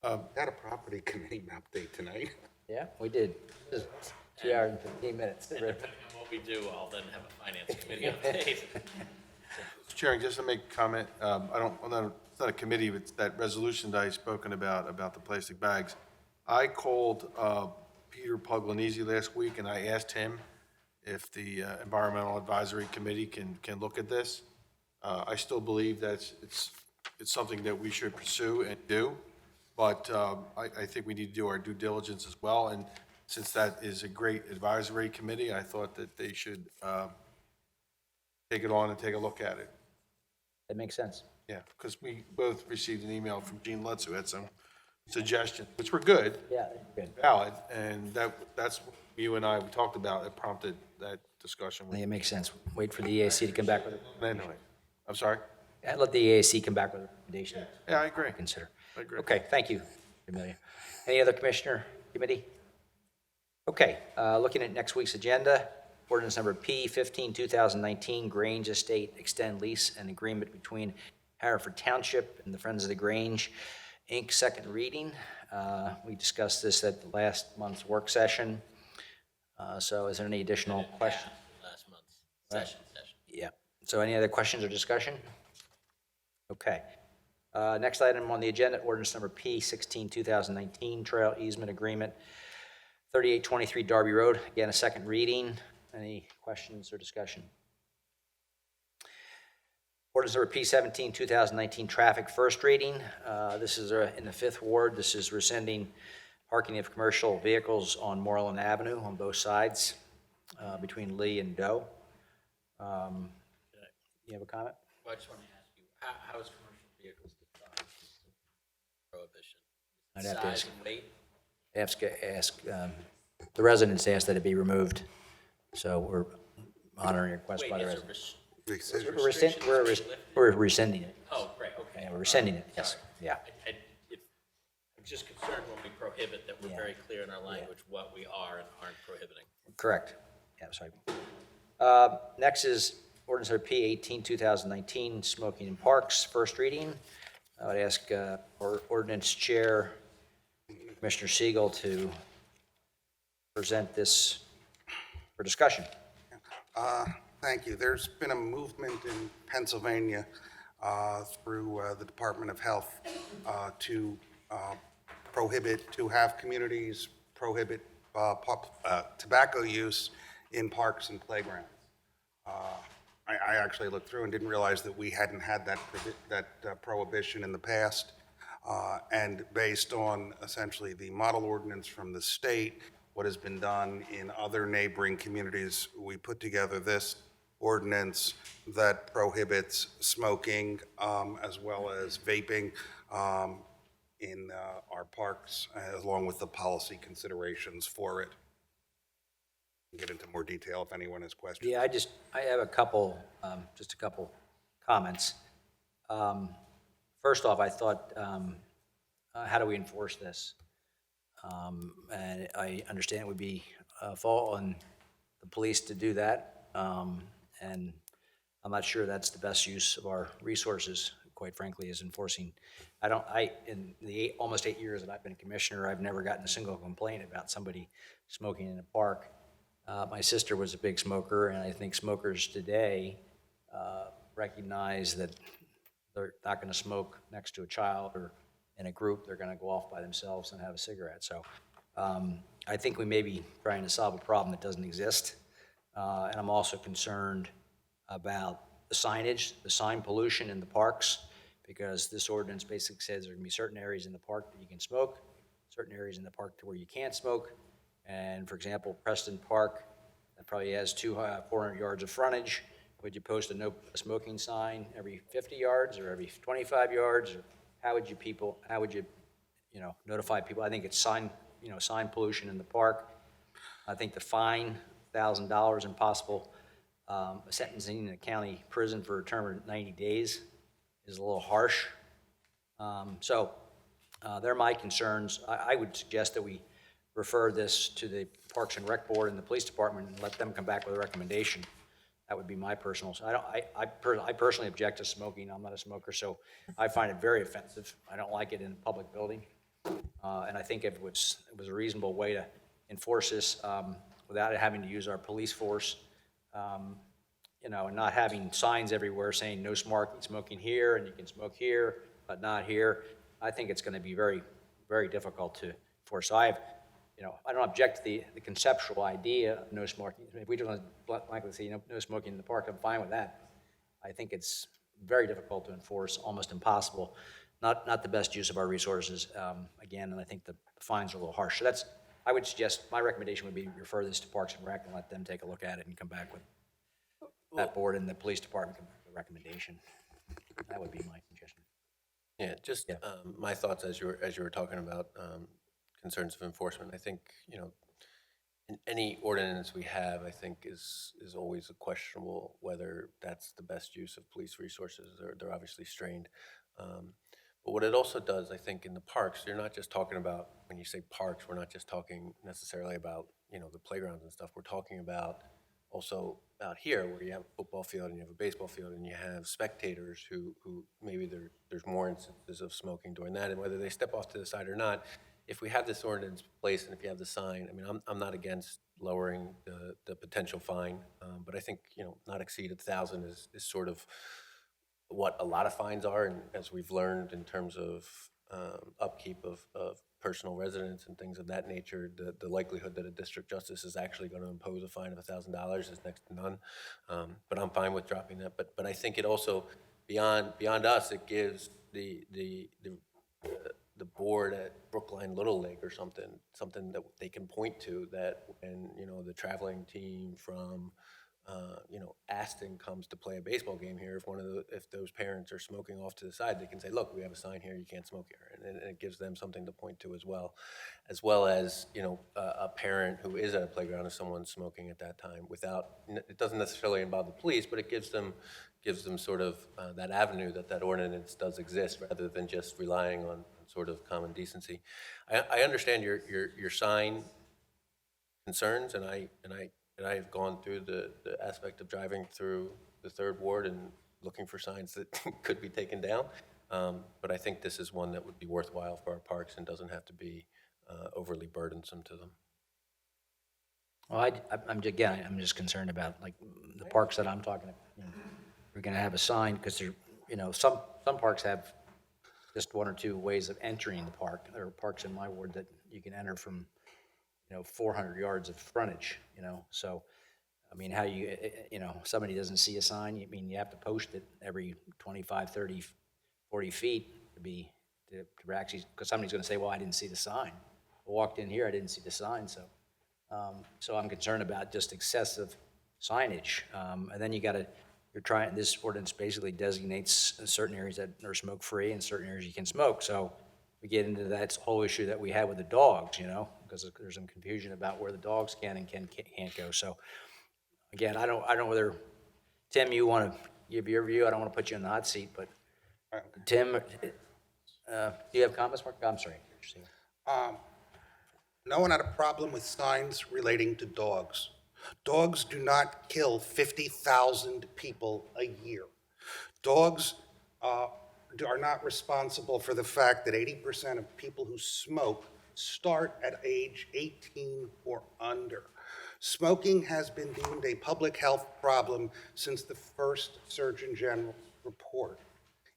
Had a property committee update tonight. Yeah, we did. Just 2 hours and 15 minutes. And depending on what we do, I'll then have a finance committee update. Mr. Chairman, just to make a comment, it's not a committee, but it's that resolution that I've spoken about the plastic bags. I called Peter Pugliese last week, and I asked him if the Environmental Advisory Committee can look at this. I still believe that it's something that we should pursue and do, but I think we need to do our due diligence as well, and since that is a great advisory committee, I thought that they should take it on and take a look at it. That makes sense. Yeah, because we both received an email from Gene Lutz, who had some suggestions, which were good. Yeah, good. Valid, and that's what you and I, we talked about, it prompted that discussion. It makes sense. Wait for the EAC to come back with it. Anyway, I'm sorry? Yeah, let the EAC come back with a recommendation. Yeah, I agree. Consider. I agree. Okay, thank you, Amelia. Any other Commissioner Committee? Okay, looking at next week's agenda, ordinance number P 15/2019, Grange Estate Extend Lease and Agreement between Haverford Township and the Friends of the Grange, Inc., second reading. We discussed this at the last month's work session. So is there any additional questions? Last month's session. Yeah. So any other questions or discussion? Okay. Next item on the agenda, ordinance number P 16/2019, Trail Easement Agreement, 3823 Darby Road. Again, a second reading. Any questions or discussion? Ordinance number P 17/2019, Traffic, first reading. This is in the 5th Ward. This is rescinding parking of commercial vehicles on Moreland Avenue on both sides between Lee and Doe. You have a comment? Well, I just want to ask you, how is commercial vehicles defined? Prohibition? I'd have to Size ask. and weight? Ask the residents asked that it be removed, so we're honoring your request Wait, by the is there residents. restrictions We're being lifted? we're rescinding it. Oh, great, okay. Yeah, we're rescinding it, yes, yeah. I'm just concerned when we prohibit that we're Yeah. very clear in our language what we are and aren't prohibiting. Correct. Yeah, sorry. Next is ordinance number P 18/2019, Smoking in Parks, first reading. I would ask our ordinance chair, Commissioner Siegel, to present this for discussion. Thank you. There's been a movement in Pennsylvania through the Department of Health to have communities prohibit tobacco use in parks and playgrounds. I actually looked through and didn't realize that we hadn't had that prohibition in the past. And based on essentially the model ordinance from the state, what has been done in other neighboring communities, we put together this ordinance that prohibits smoking as well as vaping in our parks, along with the policy considerations for it. Get into more detail if anyone has questions. Yeah, I have a couple, just a couple comments. First off, I thought, how do we enforce this? And I understand it would be a fault on the police to do that, and I'm not sure that's the best use of our resources, quite frankly, is enforcing. In the almost 8 years that I've been a commissioner, I've never gotten a single complaint about somebody smoking in a park. My sister was a big smoker, and I think smokers today recognize that they're not going to smoke next to a child or in a group. They're going to go off by themselves and have a cigarette. So I think we may be trying to solve a problem that doesn't exist. And I'm also concerned about the signage, the sign pollution in the parks, because this ordinance basically says there are going to be certain areas in the park that you can smoke, certain areas in the park to where you can't smoke. And for example, Preston Park, that probably has 400 yards of frontage. Would you post a no smoking sign every 50 yards or every 25 yards? Or how would you notify people? I think it's sign pollution in the park. I think the fine, $1,000 and possible sentencing in a county prison for a term of 90 days is a little harsh. They're my concerns. I would suggest that we refer this to the Parks and Rec Board and the Police Department and let them come back with a recommendation. That would be my personal, I personally object to smoking. I'm not a smoker, so I find it very offensive. I don't like it in a public building. And I think if it was a reasonable way to enforce this without having to use our police force, and not having signs everywhere saying no smoking here and you can smoke here, but not here, I think it's going to be very, very difficult to enforce. So I don't object to the conceptual idea of no smoking. If we don't blankly say no smoking in the park, I'm fine with that. I think it's very difficult to enforce, almost impossible. Not the best use of our resources, again, and I think the fines are a little harsh. So I would suggest, my recommendation would be refer this to Parks and Rec and let them take a look at it and come back with that board and the police department come back with a recommendation. That would be my suggestion. Yeah, just my thoughts as you were talking about concerns of enforcement. I think, in any ordinance we have, I think is always questionable whether that's the best use of police resources. They're obviously strained. But what it also does, I think, in the parks, you're not just talking about, when you say parks, we're not just talking necessarily about, the playgrounds and stuff. We're talking about also out here where you have a football field and you have a baseball field and you have spectators who maybe there's more instances of smoking during that, and whether they step off to the side or not. If we have this ordinance in place and if you have the sign, I mean, I'm not against lowering the potential fine, but I think, not exceed 1,000 is sort of what a lot of fines are, and as we've learned in terms of upkeep of personal residence and things of that nature, the likelihood that a district justice is actually going to impose a fine of $1,000 is next to none. But I'm fine with dropping that. But I think it also, beyond us, it gives the board at Brookline Little League or something that they can point to, that when the traveling team from Aston comes to play a baseball game here, if those parents are smoking off to the side, they can say, look, we have a sign here, you can't smoke here. And it gives them something to point to as well as a parent who is at a playground if someone's smoking at that time it doesn't necessarily involve the police, but it gives them sort of that avenue that ordinance does exist, rather than just relying on sort of common decency. I understand your sign concerns, and I have gone through the aspect of driving through the Third Ward and looking for signs that could be taken down. But I think this is one that would be worthwhile for our parks and doesn't have to be overly burdensome to them. Well, I'm just concerned about like the parks that I'm talking about. We're going to have a sign because some parks have just one or two ways of entering the park. There are parks in my ward that you can enter from 400 yards of frontage, so I mean, how somebody doesn't see a sign, you have to post it every 25, 30, 40 feet to actually, because somebody's going to say, well, I didn't see the sign. I walked in here, I didn't see the sign, so I'm concerned about just excessive signage. And then this ordinance basically designates certain areas that are smoke-free and certain areas you can smoke, so we get into that whole issue that we had with the dogs, because there's some confusion about where the dogs can and can't go. So again, I don't know whether, Tim, you want to give your view. I don't want to put you in the hot seat, but Tim, do you have comments, Mark? I'm sorry. No one had a problem with signs relating to dogs. Dogs do not kill 50,000 people a year. Dogs are not responsible for the fact that 80% of people who smoke start at age 18 or under. Smoking has been deemed a public health problem since the first Surgeon General's report.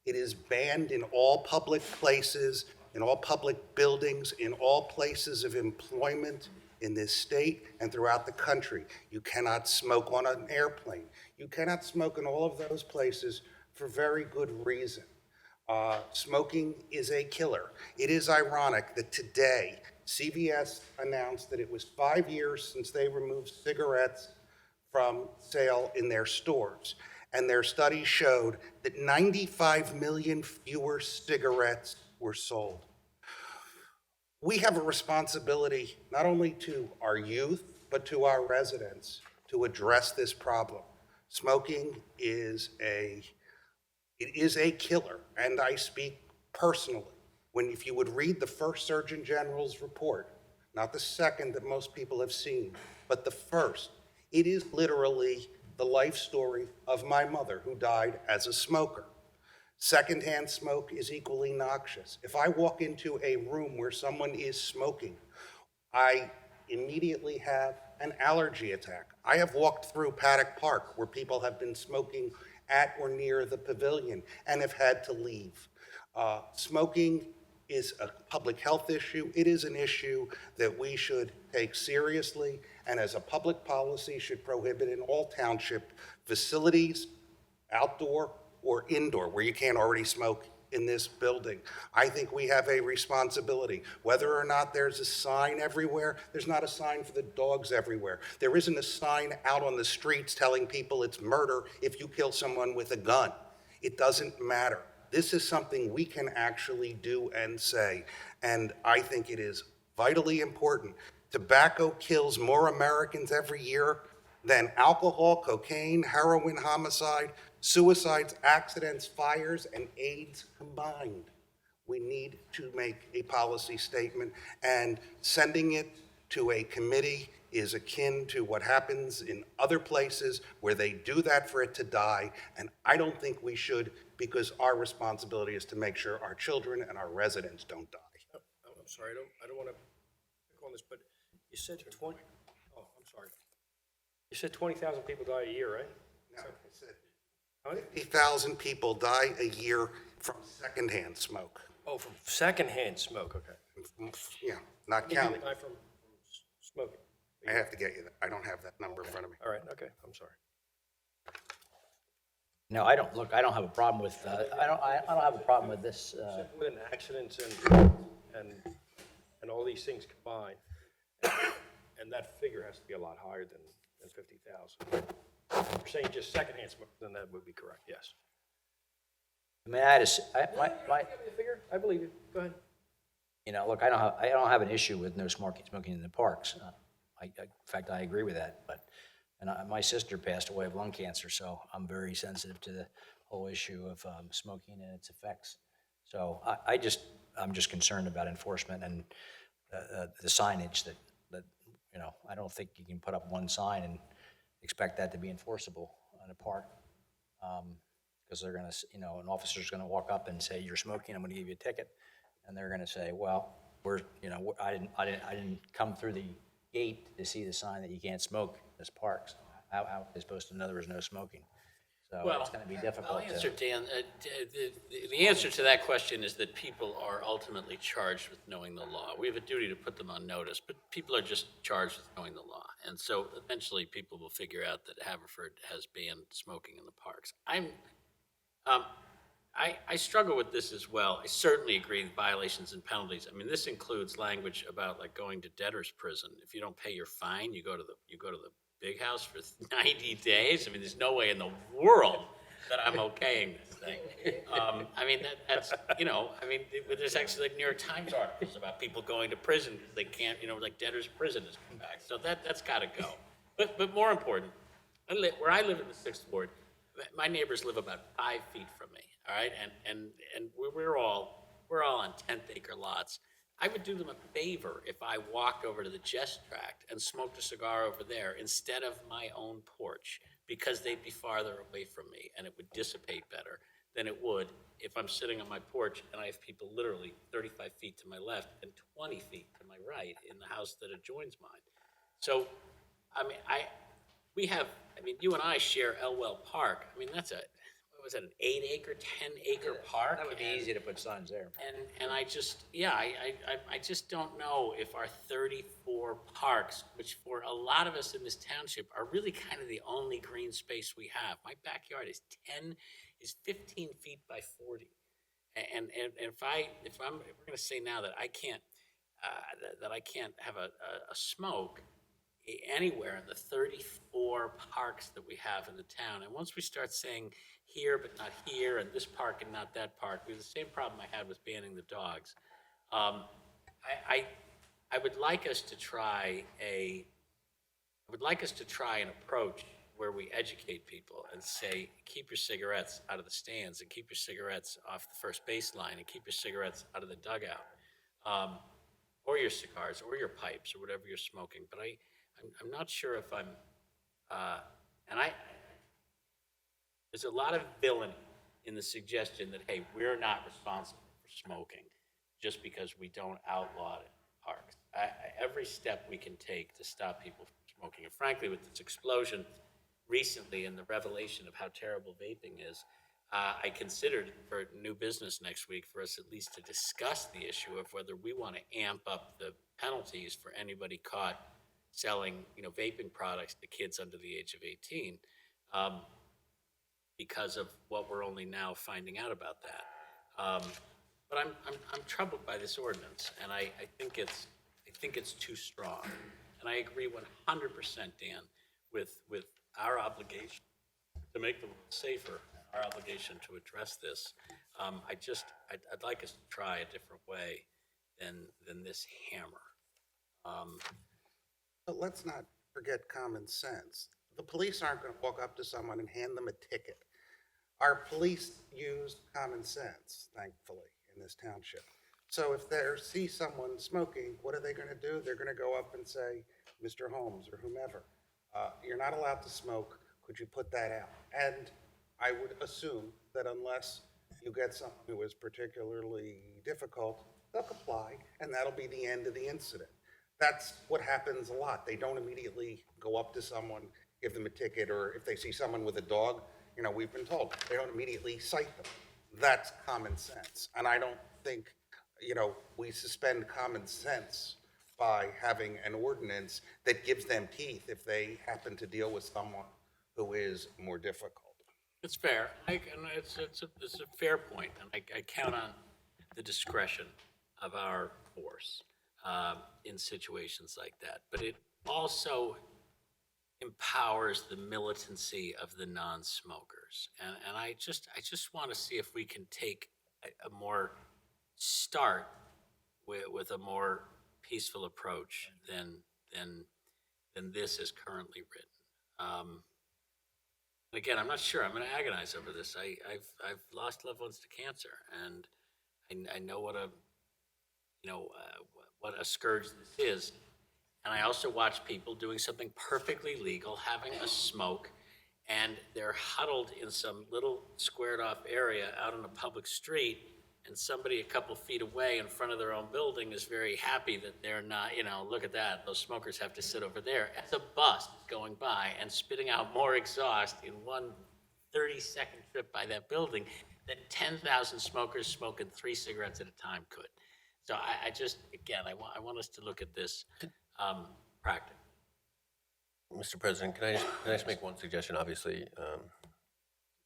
It is banned in all public places, in all public buildings, in all places of employment in this state and throughout the country. You cannot smoke on an airplane. You cannot smoke in all of those places for very good reason. Smoking is a killer. It is ironic that today CVS announced that it was 5 years since they removed cigarettes from sale in their stores. And their study showed that 95 million fewer cigarettes were sold. We have a responsibility not only to our youth, but to our residents to address this problem. Smoking is a killer, and I speak personally. If you would read the first Surgeon General's report, not the second that most people have seen, but the first, it is literally the life story of my mother who died as a smoker. Secondhand smoke is equally noxious. If I walk into a room where someone is smoking, I immediately have an allergy attack. I have walked through Paddock Park where people have been smoking at or near the pavilion and have had to leave. Smoking is a public health issue. It is an issue that we should take seriously and as a public policy should prohibit in all township facilities, outdoor or indoor, where you can't already smoke in this building. I think we have a responsibility. Whether or not there's a sign everywhere, there's not a sign for the dogs everywhere. There isn't a sign out on the streets telling people it's murder if you kill someone with a gun. It doesn't matter. This is something we can actually do and say, and I think it is vitally important. Tobacco kills more Americans every year than alcohol, cocaine, heroin, homicide, suicides, accidents, fires, and AIDS combined. We need to make a policy statement, and sending it to a committee is akin to what happens in other places where they do that for it to die, and I don't think we should, because our responsibility is to make sure our children and our residents don't die. I'm sorry, I don't want to pick on this, but you said 20, oh, I'm sorry. You said 20,000 people die a year, right? No, I said 50,000 people die a year from secondhand smoke. Oh, from secondhand smoke, okay. Yeah, not How many counting. people die from smoking? I have to get you that. I don't have that number in front of me. All right, okay, I'm sorry. No, I don't have a problem with, I don't have a problem with this. With accidents and all these things combined, and that figure has to be a lot higher than 50,000. If you're saying just secondhand smoke, then that would be correct, yes. I mean, I believe you. Go ahead. You know, look, I don't have an issue with no smoking in the parks. In fact, I agree with that. My sister passed away of lung cancer, so I'm very sensitive to the whole issue of smoking and its effects. So I'm just concerned about enforcement and the signage that you know. I don't think you can put up one sign and expect that to be enforceable in a park, because they're going to, you know, an officer's going to walk up and say, "You're smoking. I'm going to give you a ticket," and they're going to say, "Well, I didn't come through the gate to see the sign that you can't smoke in this park. So how are they supposed to know there was no smoking?" So it's going to be difficult. I'll answer, Dan. The answer to that question is that people are ultimately charged with knowing the law. We have a duty to put them on notice, but people are just charged with knowing the law. And so eventually people will figure out that Haverford has banned smoking in the parks. I struggle with this as well. I certainly agree with violations and penalties. I mean, this includes language about like going to debtor's prison. If you don't pay your fine, you go to the big house for 90 days. I mean, there's no way in the world that I'm okaying this thing. I mean, that's, you know, I mean, there's actually like New York Times articles about people going to prison because they can't, you know, like debtor's prison has come back. So that's got to go. But more important, where I live in the 6th Ward, my neighbors live about 5 feet from me, all right? And we're all on 10th acre lots. I would do them a favor if I walked over to the Jess Tract and smoked a cigar over there instead of my own porch, because they'd be farther away from me and it would dissipate better than it would if I'm sitting on my porch and I have people literally 35 feet to my left and 20 feet to my right in the house that adjoins mine. So I mean, you and I share Elwell Park. I mean, that's what was it, an 8-acre, 10-acre park? That would be easy to put signs there. And I just, yeah, I just don't know if our 34 parks, which for a lot of us in this township are really kind of the only green space we have. My backyard is 15 feet by 40. And if we're gonna say now that I can't, that I can't have a smoke anywhere in the 34 parks that we have in the town. And once we start saying here but not here, and this park and not that park, we have the same problem I had with banning the dogs. I would like us to try an approach where we educate people and say, keep your cigarettes out of the stands, and keep your cigarettes off the first baseline, and keep your cigarettes out of the dugout, or your cigars, or your pipes, or whatever you're smoking. But I'm not sure if there's a lot of villainy in the suggestion that, hey, we're not responsible for smoking just because we don't outlaw it in parks. Every step we can take to stop people from smoking, and frankly, with this explosion recently and the revelation of how terrible vaping is, I considered for new business next week for us at least to discuss the issue of whether we want to amp up the penalties for anybody caught selling, vaping products to kids under the age of 18, because of what we're only now finding out about that. But I'm troubled by this ordinance, and I think it's too strong. And I agree 100%, Dan, with our obligation to make the world safer, our obligation to address this. I'd like us to try a different way than this hammer. But let's not forget common sense. The police aren't going to walk up to someone and hand them a ticket. Our police use common sense, thankfully, in this township. So if they see someone smoking, what are they going to do? They're going to go up and say, Mr. Holmes or whomever, you're not allowed to smoke. Could you put that out? And I would assume that unless you get someone who is particularly difficult, they'll comply, and that'll be the end of the incident. That's what happens a lot. They don't immediately go up to someone, give them a ticket, or if they see someone with a dog, we've been told, they don't immediately cite them. That's common sense. And I don't think, we suspend common sense by having an ordinance that gives them teeth if they happen to deal with someone who is more difficult. It's fair, and it's a fair point, and I count on the discretion of our force in situations like that. But it also empowers the militancy of the non-smokers, and I just want to see if we can take a more start with a more peaceful approach than this is currently written. Again, I'm not sure. I'm going to agonize over this. I've lost loved ones to cancer, and I know what a scourge this is. And I also watch people doing something perfectly legal, having a smoke, and they're huddled in some little squared off area out on a public street, and somebody a couple feet away in front of their own building is very happy that they're not, look at that, those smokers have to sit over there. As a bus going by and spitting out more exhaust in one 30-second trip by that building than 10,000 smokers smoking 3 cigarettes at a time could. So I just, again, I want us to look at this practically. Mr. President, can I just make one suggestion? Obviously,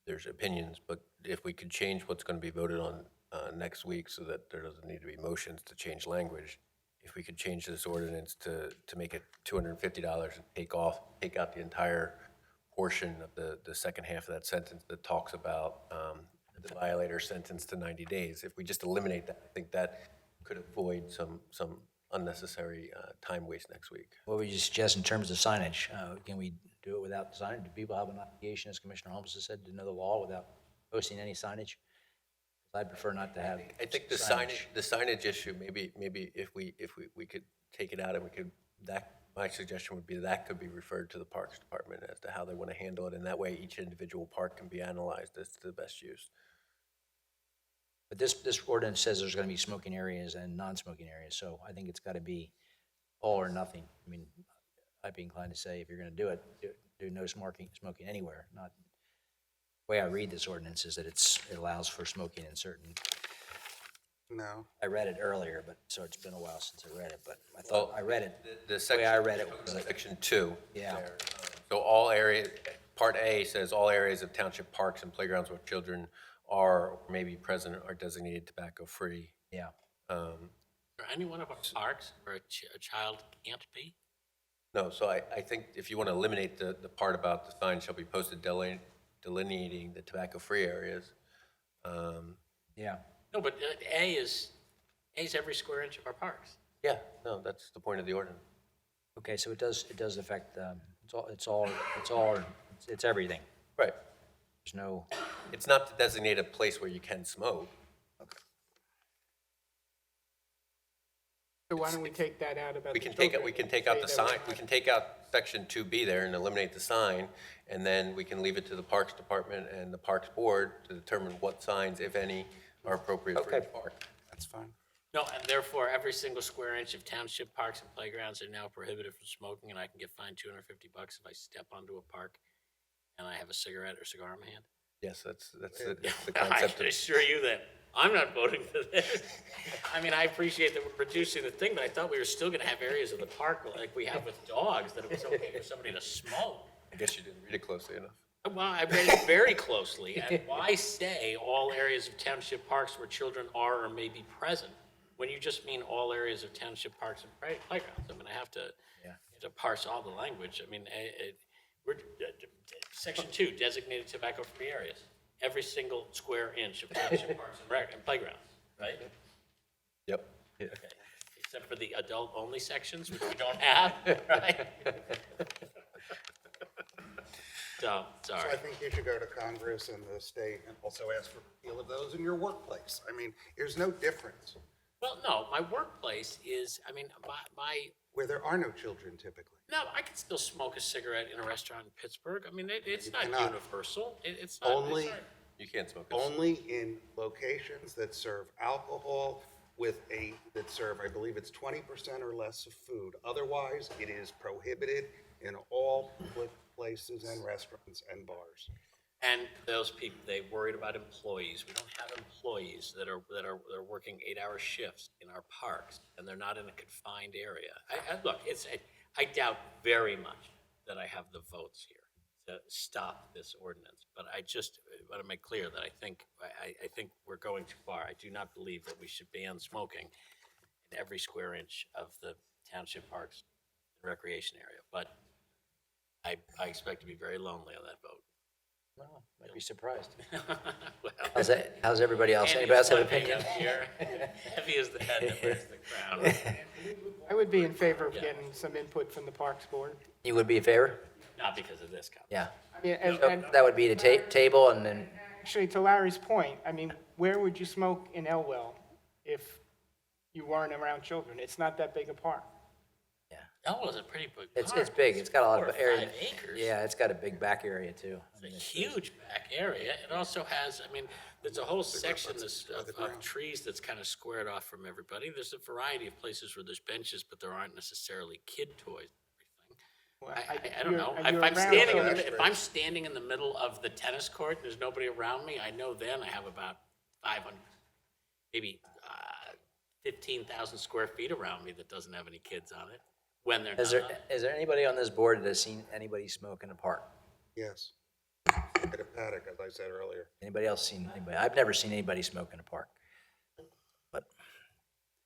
there's opinions, but if we could change what's going to be voted on next week so that there doesn't need to be motions to change language, if we could change this ordinance to make it $250 and take out the entire portion of the second half of that sentence that talks about the violator sentenced to 90 days. If we just eliminate that, I think that could avoid some unnecessary time waste next week. What would you suggest in terms of signage? Can we do it without the signage? Do people have an obligation, as Commissioner Holmes has said, to know the law without posting any signage? I'd prefer not to have. I think the signage issue, maybe if we could take it out and we could, my suggestion would be that could be referred to the Parks Department as to how they want to handle it, and that way each individual park can be analyzed as to the best use. But this ordinance says there's going to be smoking areas and non-smoking areas, so I think it's got to be all or nothing. I mean, I'd be inclined to say if you're gonna do it, do no smoking anywhere, not, the way I read this ordinance is that it allows for smoking in certain, No. I read it earlier, but, so it's been a while since I read it, but I thought, I read it, The the way I read it was like, Section 2. yeah. So all area, Part A says all areas of township parks and playgrounds where children are or may be present are designated tobacco-free. Yeah. Or any one of our parks where a child can't be? No, so I think if you want to eliminate the part about the sign shall be posted delineating the tobacco-free areas. Yeah. No, but A's every square inch of our parks. Yeah, no, that's the point of the ordinance. Okay, so it does affect, it's everything. Right. There's no, It's not to designate a place where you can smoke. So why don't we take that out about We the can take out, children we can and take out say the that sign, we can take out section 2B there and eliminate the sign, and then we can leave it to the Parks Department and the Parks Board to determine what signs, if any, are appropriate for each park. That's fine. No, and therefore, every single square inch of township parks and playgrounds are now prohibited from smoking, and I can get fined $250 if I step onto a park and I have a cigarette or cigar in my hand? Yes, that's the I concept can of. assure you that I'm not voting for this. I mean, I appreciate that we're reducing the thing, but I thought we were still gonna have areas of the park like we have with dogs, that it was okay for somebody to smoke. I guess you didn't read it closely enough. Well, I read it very closely, and why say all areas of township parks where children are or may be present, when you just mean all areas of township parks and playgrounds? I mean, I have to parse all the language. I mean, section 2, designated tobacco-free areas. Every single square inch of township parks and playgrounds, right? Yep. Okay, except for the adult-only sections, which we don't have, right? So, So sorry. I think you should go to Congress and the state and also ask for repeal of those in your workplace. I mean, there's no difference Well, no, my workplace is, I mean, my where there are no children typically. no, I can still smoke a cigarette in a restaurant in Pittsburgh. I mean, it's You not cannot. universal. It's not. Only, You can't smoke. only in locations that serve alcohol that serve, I believe it's 20% or less of food. Otherwise, it is prohibited in all public places and restaurants and bars. And those people, they worried about employees. We don't have employees that are working 8-hour shifts in our parks, and they're not in a confined area. Look, I doubt very much that I have the votes here to stop this ordinance, but I just want to make clear that I think we're going too far. I do not believe that we should ban smoking in every square inch of the township parks and recreation area, but I expect to be very lonely on that vote. well, might be surprised. Well, How's everybody else? Anybody else have an Andy's opinion? up here. Heavy as the head that wears the crown. I would be in favor of getting some input from the Parks Board. You would be in favor? Not because of this, Council. Yeah. I mean, and That would be the table and then, actually, to Larry's point, I mean, where would you smoke in Elwell if you weren't around children? It's not that big a park. That was a pretty big it's park. big, it's got a lot 4 of or area. 5 acres. Yeah, it's got a big back area too. It's a huge back area. It also has, I mean, there's a whole section of trees that's kind of squared off from everybody. There's a variety of places where there's benches, but there aren't necessarily kid toys and everything. I don't know. If I'm standing in the middle of the tennis court and there's nobody around me, I know then I have about 500, maybe 15,000 square feet around me that doesn't have any kids on it when they're not on it. Is there anybody on this board that has seen anybody smoke in a park? Yes. At a paddock, as I said earlier. Anybody else seen anybody? I've never seen anybody smoke in a park. But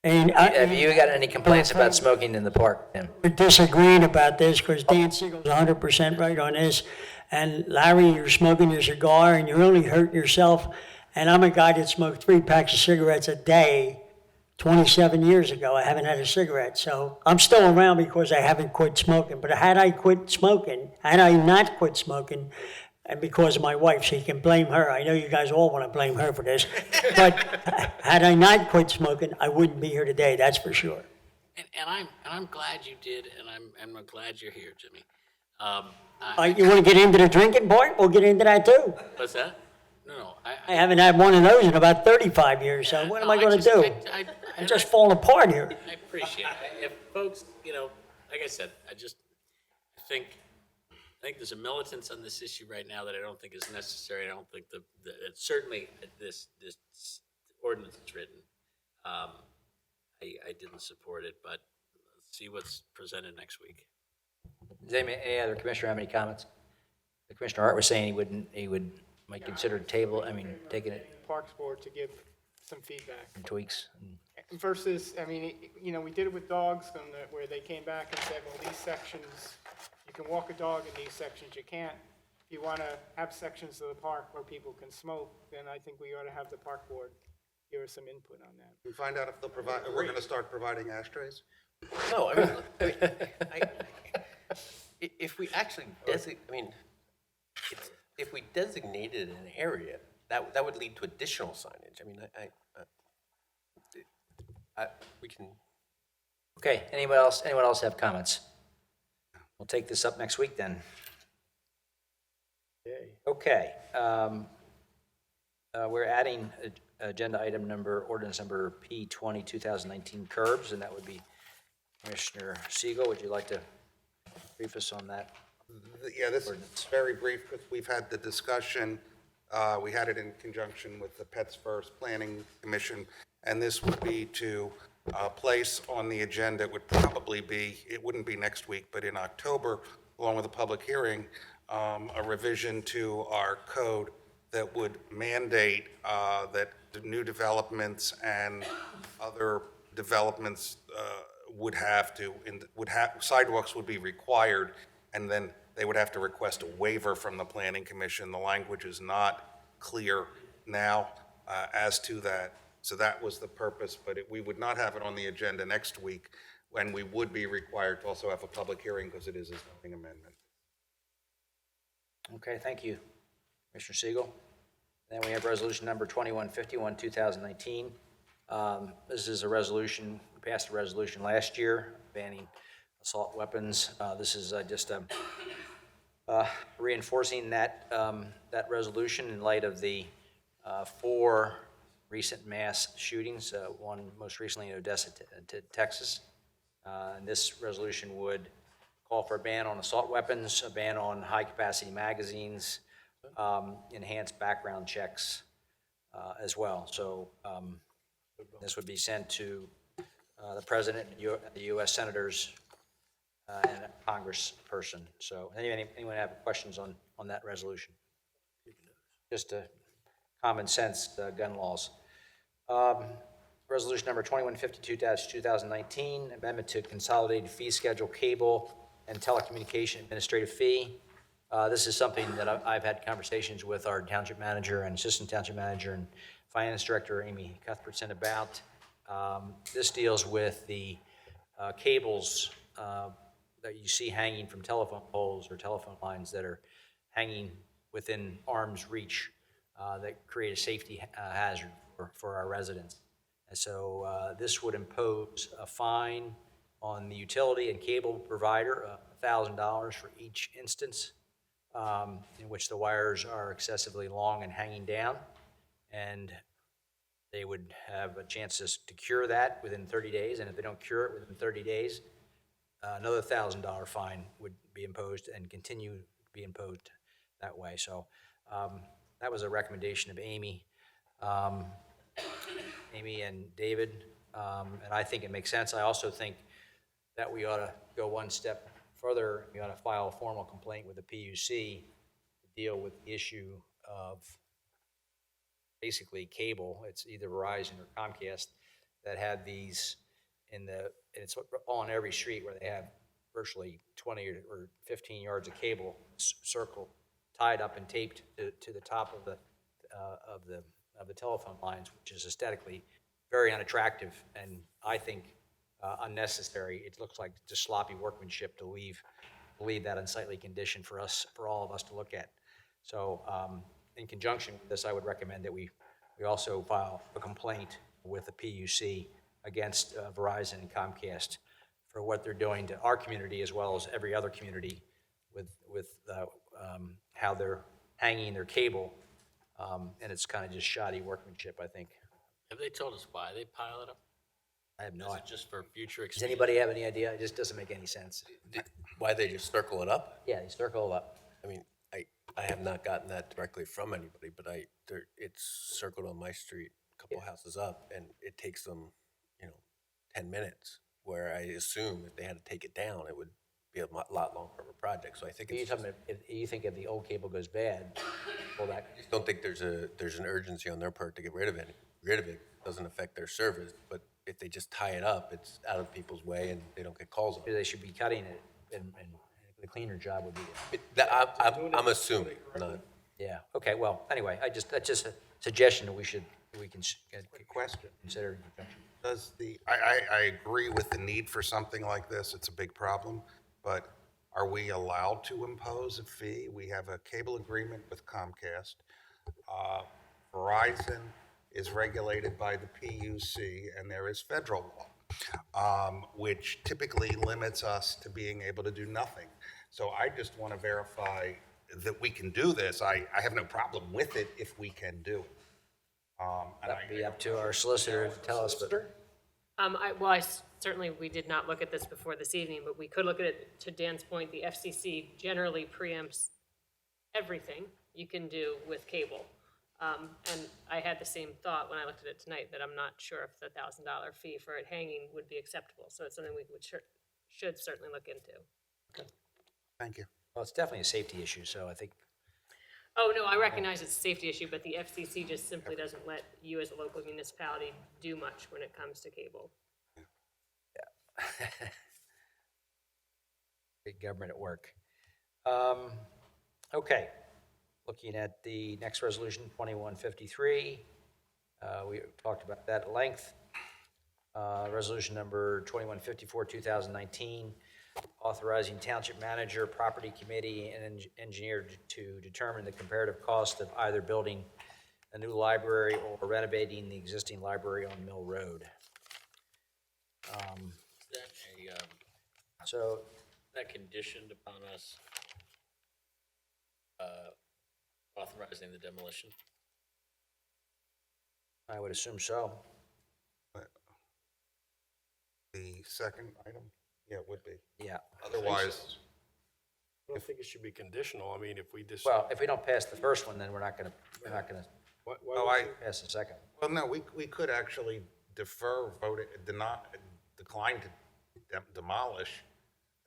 And have you got any complaints about smoking in the park, Tim? We're disagreeing about this because Dan Siegel's 100% right on this. And Larry, you're smoking your cigar and you're only hurting yourself. And I'm a guy that smoked 3 packs of cigarettes a day 27 years ago. I haven't had a cigarette. So I'm still around because I haven't quit smoking. But had I not quit smoking, and because of my wife, so you can blame her. I know you guys all want to blame her for this. But had I not quit smoking, I wouldn't be here today, that's for sure. And I'm glad you did, and I'm glad you're here, Jimmy. You want to get into the drinking part? We'll get into that too. What's that? No, I haven't had one of those in about 35 years, so what am I going to do? I'm just falling apart here. I appreciate it. If folks, like I said, think there's a militance on this issue right now that I don't think is necessary. I don't think certainly this ordinance is written. I didn't support it, but let's see what's presented next week. Does any other commissioner have any comments? Commissioner Hart was saying might consider taking it Parks Board to give some feedback. in tweaks. Versus, we did it with dogs, where they came back and said, well, these sections, you can walk a dog in these sections, you can't. If you want to have sections of the park where people can smoke, then I think we ought to have the Park Board give us some input on that. We find out if they'll provide, we're going to start providing ashtrays? No, if we actually if we designated an area, that would lead to additional signage. We can. Okay, anyone else have comments? We'll take this up next week then. Okay. We're adding agenda item ordinance number P20, 2019 curbs, and that would be Commissioner Siegel. Would you like to brief us on that? Yeah, this is very brief because we've had the discussion. We had it in conjunction with the Pets First Planning Commission, and this would be to place on the agenda. It wouldn't be next week, but in October, along with a public hearing, a revision to our code that would mandate that the new developments and other developments sidewalks would be required, and then they would have to request a waiver from the Planning Commission. The language is not clear now as to that. So that was the purpose, but we would not have it on the agenda next week, when we would be required to also have a public hearing because it is a zoning amendment. Okay, thank you, Commissioner Siegel. Then we have resolution number 2151, 2019. This is a resolution, we passed a resolution last year banning assault weapons. This is just reinforcing that resolution in light of the 4 recent mass shootings, one most recently in Odessa, Texas. And this resolution would call for a ban on assault weapons, a ban on high-capacity magazines, enhanced background checks as well. So this would be sent to the President, the U.S. Senators, and a Congressperson. So anyone have questions on that resolution? Just a common sense gun laws. Resolution number 2152-2019, amendment to consolidated fee schedule cable and telecommunication administrative fee. This is something that I've had conversations with our township manager and assistant township manager and finance director, Amy Cuthbertson, about. This deals with the cables that you see hanging from telephone poles or telephone lines that are hanging within arm's reach that create a safety hazard for our residents. And so this would impose a fine on the utility and cable provider, $1,000 for each instance in which the wires are excessively long and hanging down. And they would have a chance to cure that within 30 days. And if they don't cure it within 30 days, another $1,000 fine would be imposed and continue to be imposed that way. So that was a recommendation of Amy and David, and I think it makes sense. I also think that we ought to go one step further. We ought to file a formal complaint with the PUC to deal with the issue of basically cable. It's either Verizon or Comcast that have these it's on every street where they have virtually 20 or 15 yards of cable circle tied up and taped to the top of the telephone lines, which is aesthetically very unattractive and I think unnecessary. It looks like just sloppy workmanship to leave that unsightly condition for all of us to look at. So in conjunction with this, I would recommend that we also file a complaint with the PUC against Verizon and Comcast for what they're doing to our community as well as every other community with how they're hanging their cable, and it's kind of just shoddy workmanship, I think. Have they told us why they pile it up? I have no Is idea. it just for future Does expansion? anybody have any idea? It just doesn't make any sense. Why they just circle it up? Yeah, they circle it up. I mean, I have not gotten that directly from anybody, but it's circled on my street, a couple houses up, and it takes them, 10 minutes, where I assume if they had to take it down, it would be a lot longer of a project, so I think it's just, You think if the old cable goes bad, well, that, I just don't think there's an urgency on their part to get rid of it. It doesn't affect their service, but if they just tie it up, it's out of people's way and they don't get calls on it. they should be cutting it, and the cleaner job would be, I'm assuming, not. yeah, okay, well, anyway, that's just a suggestion that we can Question. consider in conjunction. Does I agree with the need for something like this, it's a big problem, but are we allowed to impose a fee? We have a cable agreement with Comcast. Verizon is regulated by the PUC, and there is federal law, which typically limits us to being able to do nothing. So I just want to verify that we can do this. I have no problem with it if we can do it. That'd be up to our solicitor to tell us, but. Certainly, we did not look at this before this evening, but we could look at it, to Dan's point, the FCC generally preempts everything you can do with cable. And I had the same thought when I looked at it tonight, that I'm not sure if the $1,000 fee for it hanging would be acceptable. So it's something we should certainly look into. Thank you. Well, it's definitely a safety issue, so I think, Oh, no, I recognize it's a safety issue, but the FCC just simply doesn't let you as a local municipality do much when it comes to cable. big government at work. Okay, looking at the next resolution, 2153. We talked about that at length. Resolution number 2154, 2019, authorizing township manager, property committee, and engineer to determine the comparative cost of either building a new library or renovating the existing library on Mill Road. So that conditioned upon us authorizing the demolition? I would assume so. The second item? Yeah, it would be. Yeah. Otherwise, I don't think it should be conditional. I mean, if we just. Well, if we don't pass the first one, then we're not gonna pass the second. well, no, we could actually defer, decline to demolish,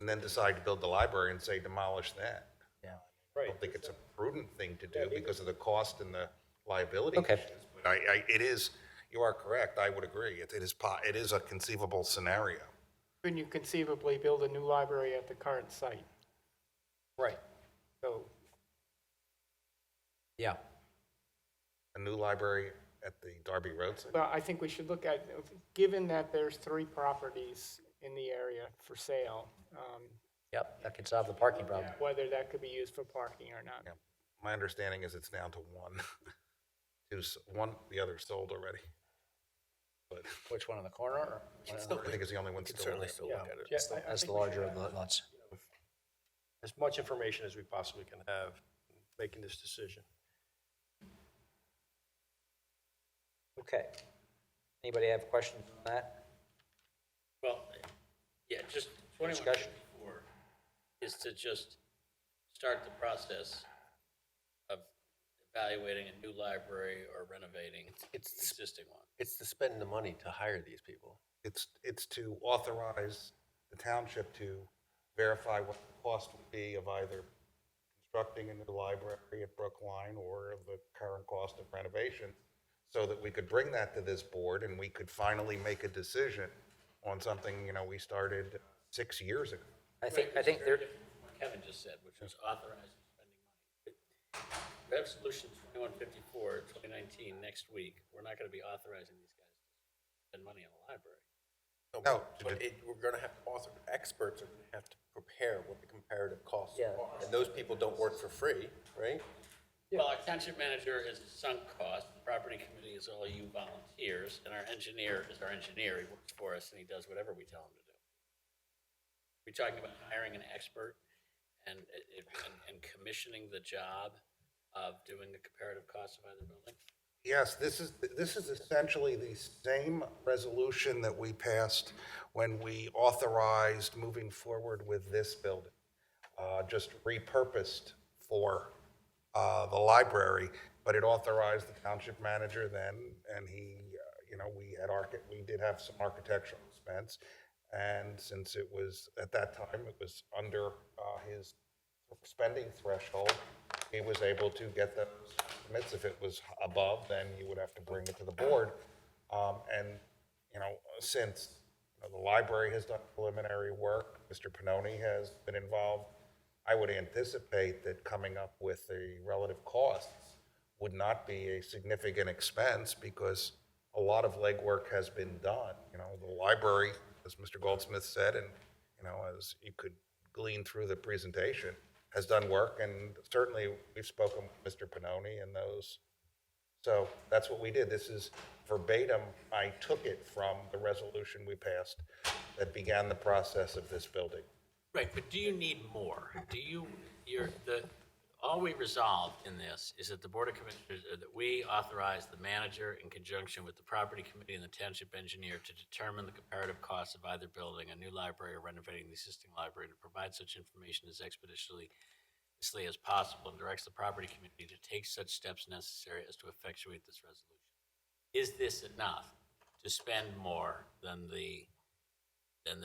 and then decide to build the library and say demolish that. Yeah. I don't think it's a prudent thing to do because of the cost and the liability Okay. issues. But it is, you are correct, I would agree. It is a conceivable scenario. Couldn't you conceivably build a new library at the current site? Right. So, Yeah. A new library at the Darby Road site? well, I think we should look at, given that there's 3 properties in the area for sale, Yep, that could solve the parking problem. whether that could be used for parking or not. Yeah. My understanding is it's down to one. The other sold already. But Which one on the corner? Or I think it's the only one still. Certainly still look at it. Yeah, that's the larger of the lots. As much information as we possibly can have making this decision. Okay. Anybody have questions on that? Well, yeah, just Discussion. 2154 is to just start the process of evaluating a new library or renovating the existing one. It's to spend the money to hire these people. It's to authorize the township to verify what the cost would be of either constructing a new library at Brookline or the current cost of renovation, so that we could bring that to this board and we could finally make a decision on something, we started 6 years ago. I think Very there, different from what Kevin just said, which was authorizing spending money. Resolution 2154, 2019, next week, we're not going to be authorizing these guys to spend money on a library. No, But we're gonna have experts are gonna have to prepare what the comparative costs Yeah. are. And those people don't work for free, right? Well, our township manager is sunk cost, the property committee is all you volunteers, and our engineer is our engineer. He works for us and he does whatever we tell him to do. We're talking about hiring an expert and commissioning the job of doing the comparative costs of either building? Yes, this is essentially the same resolution that we passed when we authorized moving forward with this building. just repurposed for the library, but it authorized the township manager then, and he, we did have some architectural expense, and since it was, at that time, it was under his spending threshold, he was able to get those estimates. If it was above, then you would have to bring it to the board. Since the library has done preliminary work, Mr. Pannoni has been involved, I would anticipate that coming up with the relative costs would not be a significant expense because a lot of legwork has been done. The library, as Mr. Goldsmith said, and, as you could glean through the presentation, has done work, and certainly we've spoken with Mr. Pannoni and those. So that's what we did. This is verbatim. I took it from the resolution we passed that began the process of this building. Right, but do you need more? All we resolved in this is that the Board of Commissioners, that we authorize the manager in conjunction with the property committee and the township engineer to determine the comparative costs of either building a new library or renovating the existing library, to provide such information as expeditiously as possible, and directs the property committee to take such steps necessary as to effectuate this resolution. Is this enough to spend more than the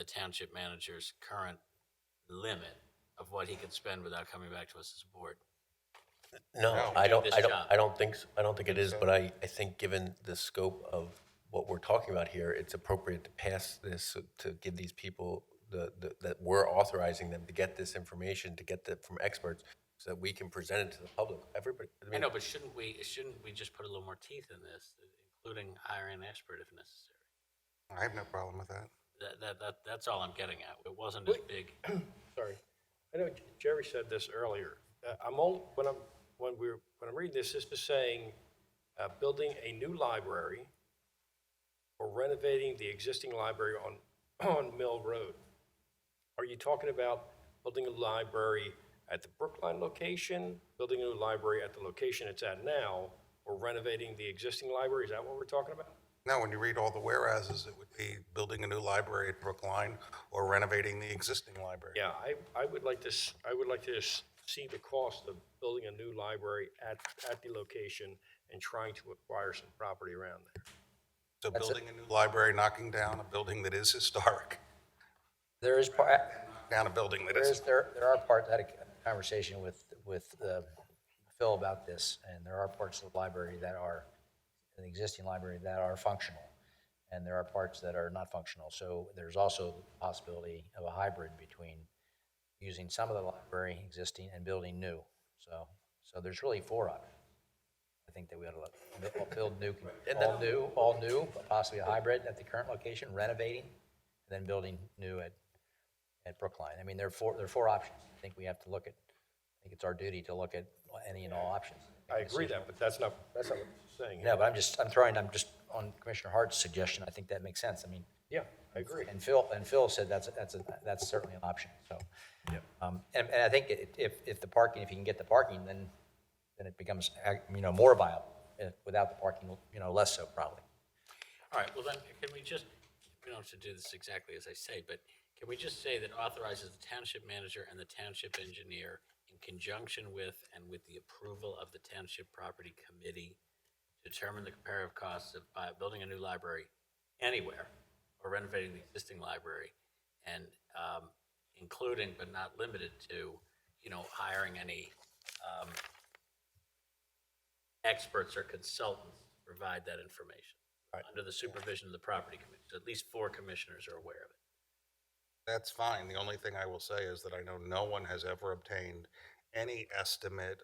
township manager's current limit of what he could spend without coming back to us as a board? No, I don't think it is, but I think given the scope of what we're talking about here, it's appropriate to pass this to give these people that we're authorizing them to get this information, to get that from experts, so that we can present it to the public. Everybody. I know, but shouldn't we just put a little more teeth in this, including hiring an expert if necessary? I have no problem with that. That's all I'm getting at. It wasn't as big. Sorry. I know Jerry said this earlier. When I'm reading this is saying building a new library or renovating the existing library on Mill Road. Are you talking about building a library at the Brookline location, building a new library at the location it's at now, or renovating the existing library? Is that what we're talking about? No, when you read all the whereases, it would be building a new library at Brookline or renovating the existing library. Yeah, I would like to see the cost of building a new library at the location and trying to acquire some property around there. So building a new library, knocking down a building that is historic. There is down a building that is. There are parts. I had a conversation with Phil about this, and there are parts of the library that are the existing library that are functional, and there are parts that are not functional. So there's also the possibility of a hybrid between using some of the library existing and building new. So there's really 4 options. I think that we ought to build new, all new, but possibly a hybrid at the current location, renovating, and then building new at Brookline. I mean, there are 4 options. I think we have to look at. I think it's our duty to look at any and all options. I agree that, but that's not what you're saying. No, but I'm just on Commissioner Hart's suggestion. I think that makes sense. I mean, yeah, I agree. And Phil said that's certainly an option. So, yeah. And I think if the parking, if you can get the parking, then it becomes more viable. Without the parking, less so probably. All right, well then, can we just, we don't have to do this exactly as I say, but can we just say that authorizes the township manager and the township engineer in conjunction with and with the approval of the township property committee to determine the comparative costs of building a new library anywhere or renovating the existing library, and including but not limited to, hiring any experts or consultants to provide that information under the supervision of the property committee. So at least 4 commissioners are aware of it. That's fine. The only thing I will say is that I know no one has ever obtained any estimate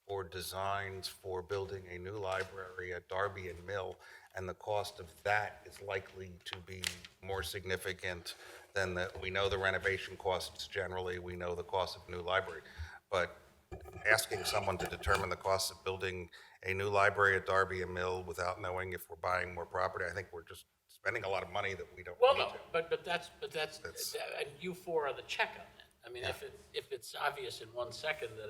or designs for building a new library at Darby and Mill, and the cost of that is likely to be more significant than we know the renovation costs generally, we know the cost of new library, but asking someone to determine the cost of building a new library at Darby and Mill without knowing if we're buying more property, I think we're just spending a lot of money that we don't need to. But that's and you 4 are the check on that. I mean, if it's obvious in 1 second that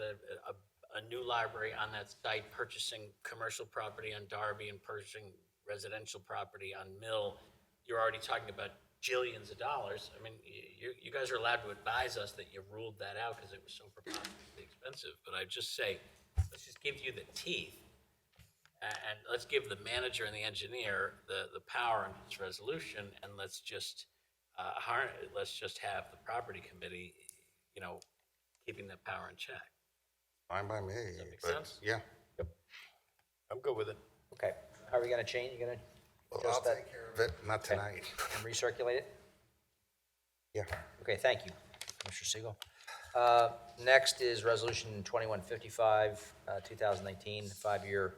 a new library on that site, purchasing commercial property on Darby and purchasing residential property on Mill, you're already talking about jillions of dollars. I mean, you guys are allowed to advise us that you ruled that out because it was so preposterously expensive. But I just say, let's just give you the teeth, and let's give the manager and the engineer the power in this resolution, and let's just have the property committee, keeping that power in check. Fine by me. Does that make but sense? Yeah. I'm good with it. Okay, how are we gonna change, you gonna Well, I'll adjust that take care of it, not Okay. tonight. and recirculate it? Yeah. Okay, thank you, Mr. Siegel. Next is Resolution 2155, 2019, 5-year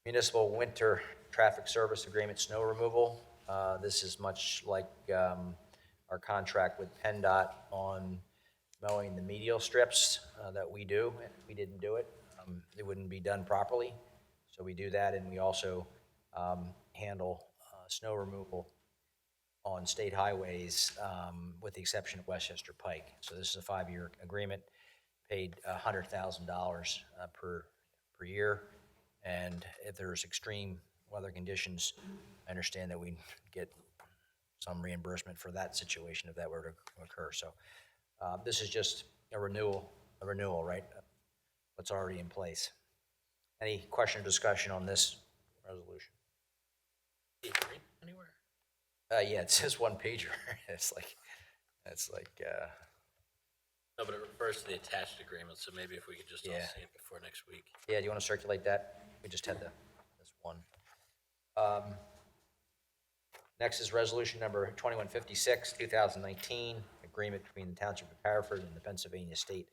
municipal winter traffic service agreement snow removal. This is much like our contract with PennDOT on mowing the medial strips that we do. If we didn't do it, it wouldn't be done properly. So we do that, and we also handle snow removal on state highways, with the exception of Westchester Pike. So this is a 5-year agreement, paid $100,000 per year. And if there's extreme weather conditions, I understand that we get some reimbursement for that situation if that were to occur. So this is just a renewal, right? What's already in place. Any question or discussion on this resolution? Anywhere? Yeah, it says one pager. It's like, No, but it refers to the attached agreement, so maybe if we could just all Yeah. see it before next week. yeah, do you want to circulate that? We just had this one. Next is resolution number 2156, 2019, agreement between the Township of Haverford and the Pennsylvania State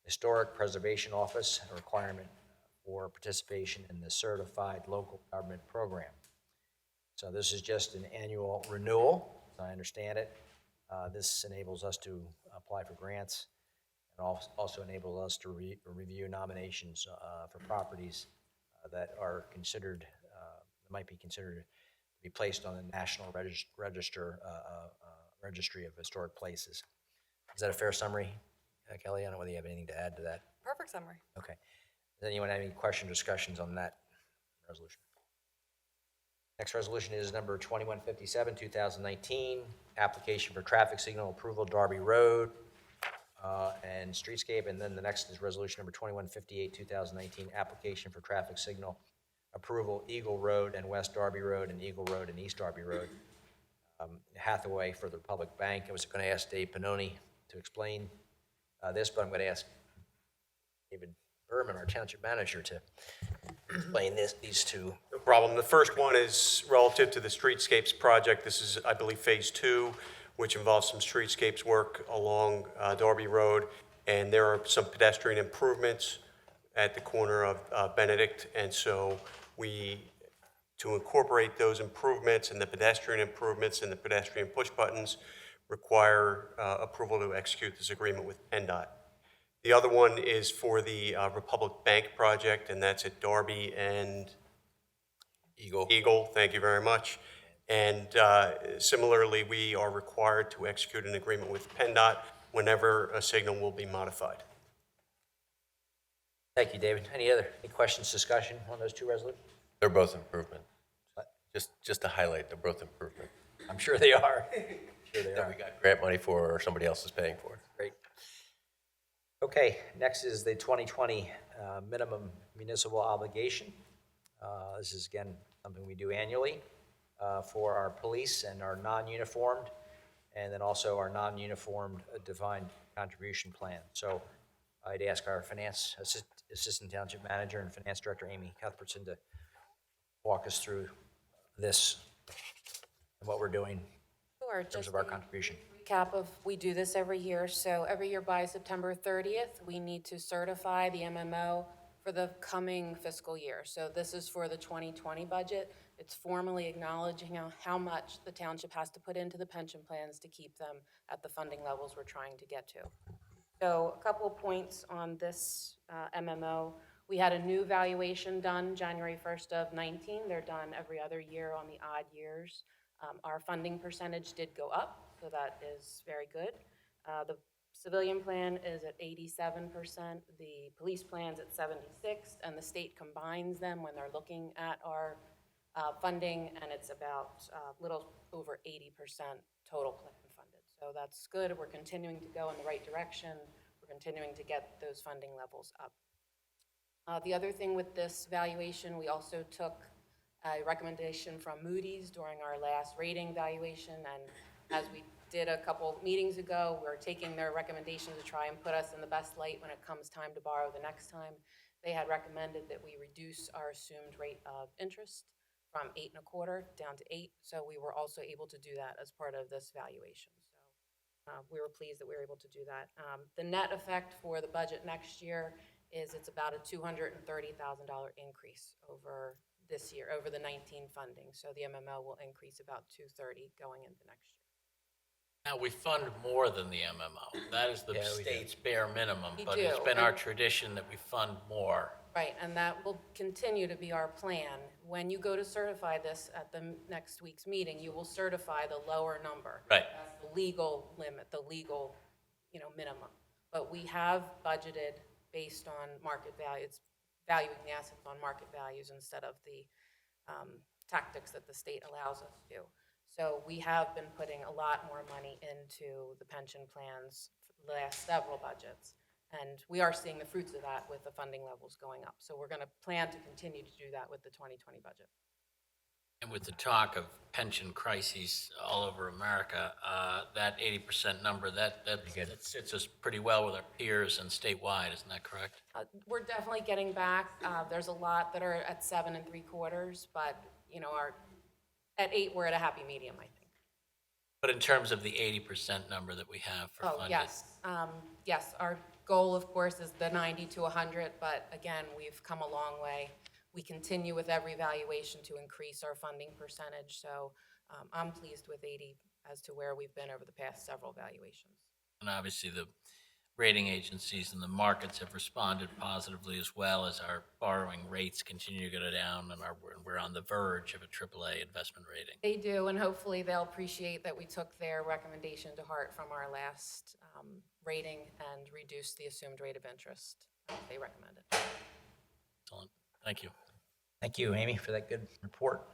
Historic Preservation Office, a requirement for participation in the Certified Local Government Program. So this is just an annual renewal, as I understand it. This enables us to apply for grants and also enables us to review nominations for properties that are considered, might be considered to be placed on the National Registry of Historic Places. Is that a fair summary, Kelly? I don't know whether you have anything to add to that. Perfect summary. Okay. Does anyone have any questions or discussions on that resolution? Next resolution is number 2157, 2019, application for traffic signal approval, Darby Road and streetscape. And then the next is resolution number 2158, 2019, application for traffic signal approval, Eagle Road and West Darby Road and Eagle Road and East Darby Road. Hathaway for the Public Bank. I was going to ask Dave Pannoni to explain this, but I'm going to ask David Berman, our township manager, to explain these two. No problem. The first one is relative to the streetscapes project. This is, I believe, phase 2, which involves some streetscapes work along Darby Road. And there are some pedestrian improvements at the corner of Benedict. And so to incorporate those improvements and the pedestrian improvements and the pedestrian push buttons require approval to execute this agreement with PennDOT. The other one is for the Republic Bank project, and that's at Darby and Eagle, thank you very much. And similarly, we are required to execute an agreement with PennDOT whenever a signal will be modified. Thank you, David. Any questions, discussion on those two resolutions? They're both improvement. Just to highlight, they're both improvement. I'm sure they are. That we got grant money for or somebody else is paying for. Great. Okay, next is the 2020 minimum municipal obligation. This is, again, something we do annually for our police and our non-uniformed, and then also our non-uniformed defined contribution plan. So I'd ask our Assistant Township Manager and Finance Director, Amy Cuthbertson, to walk us through this and what we're doing Sure, in terms just of our a contribution. recap of, we do this every year, so every year by September 30th, we need to certify the MMO for the coming fiscal year. So this is for the 2020 budget. It's formally acknowledging how much the township has to put into the pension plans to keep them at the funding levels we're trying to get to. So a couple of points on this MMO. We had a new valuation done January 1st of 19. They're done every other year on the odd years. Our funding percentage did go up, so that is very good. The civilian plan is at 87%, the police plan's at 76%, and the state combines them when they're looking at our funding, and it's about a little over 80% total plan funded. So that's good. We're continuing to go in the right direction. We're continuing to get those funding levels up. The other thing with this valuation, we also took a recommendation from Moody's during our last rating valuation, and as we did a couple meetings ago, we're taking their recommendation to try and put us in the best light when it comes time to borrow the next time. They had recommended that we reduce our assumed rate of interest from 8.25 down to 8, so we were also able to do that as part of this valuation. So we were pleased that we were able to do that. The net effect for the budget next year is it's about a $230,000 increase over this year, over the 19 funding. So the MMO will increase about $230 going into next year. Now, we fund more than the MMO. That is the state's bare minimum, We but do, it's been our and- tradition that we fund more. Right, and that will continue to be our plan. When you go to certify this at the next week's meeting, you will certify the lower number. Right. That's the legal limit, the legal, minimum. But we have budgeted based on market value. It's valuing the assets on market values instead of the tactics that the state allows us to do. So we have been putting a lot more money into the pension plans for the last several budgets. And we are seeing the fruits of that with the funding levels going up. So we're going to plan to continue to do that with the 2020 budget. And with the talk of pension crises all over America, that 80% number, that sits us pretty well with our peers and statewide, isn't that correct? We're definitely getting back. There's a lot that are at 7 3/4, but at 8, we're at a happy medium, I think. But in terms of the 80% number that we have for funding. Yes. Yes, our goal, of course, is the 90 to 100, but again, we've come a long way. We continue with every valuation to increase our funding percentage, so I'm pleased with 80 as to where we've been over the past several valuations. And obviously, the rating agencies and the markets have responded positively as well as our borrowing rates continue to go down, and we're on the verge of a AAA investment rating. They do, and hopefully they'll appreciate that we took their recommendation to heart from our last rating and reduced the assumed rate of interest they recommended. Excellent. Thank you. Thank you, Amy, for that good report.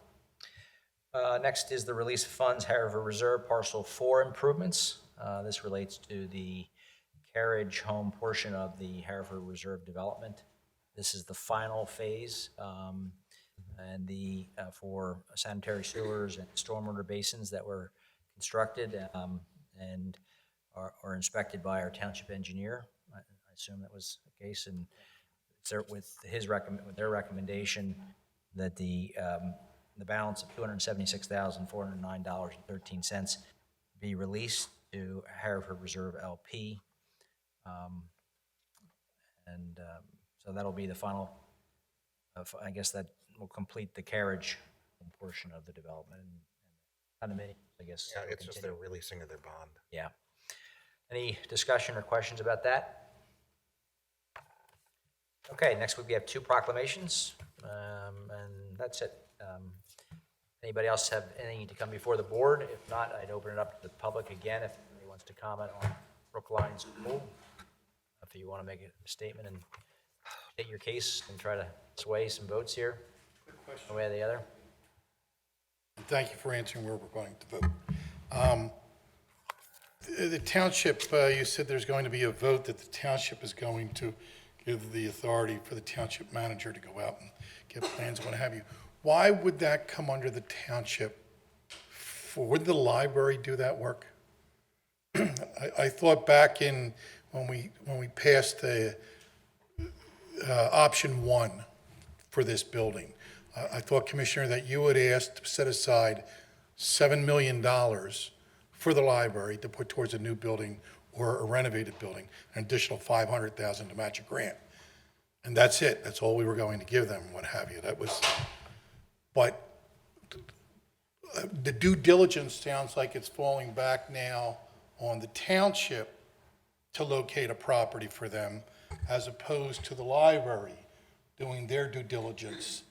Next is the release of funds, Haverford Reserve Parcel 4 improvements. This relates to the carriage home portion of the Haverford Reserve development. This is the final phase, and for sanitary sewers and stormwater basins that were constructed and are inspected by our township engineer. I assume that was the case, and with their recommendation that the balance of $276,409.13 be released to Haverford Reserve LP. So that'll be the final, I guess that will complete the carriage portion of the development. Condominium, I guess. Yeah, it's just their releasing of their bond. Yeah. Any discussion or questions about that? Okay, next week we have 2 proclamations, and that's it. Anybody else have anything to come before the board? If not, I'd open it up to the public again if anybody wants to comment on Brookline School. If you want to make a statement and state your case and try to sway some votes here, one way or the other. Thank you for answering where we're going to vote. The township, you said there's going to be a vote that the township is going to give the authority for the township manager to go out and get plans and what have you. Why would that come under the township? Would the library do that work? I thought back in when we passed the option 1 for this building, I thought, Commissioner, that you had asked to set aside $7 million for the library to put towards a new building or a renovated building, an additional $500,000 to match a grant. And that's it. That's all we were going to give them, what have you. But the due diligence sounds like it's falling back now on the township to locate a property for them, as opposed to the library doing their due diligence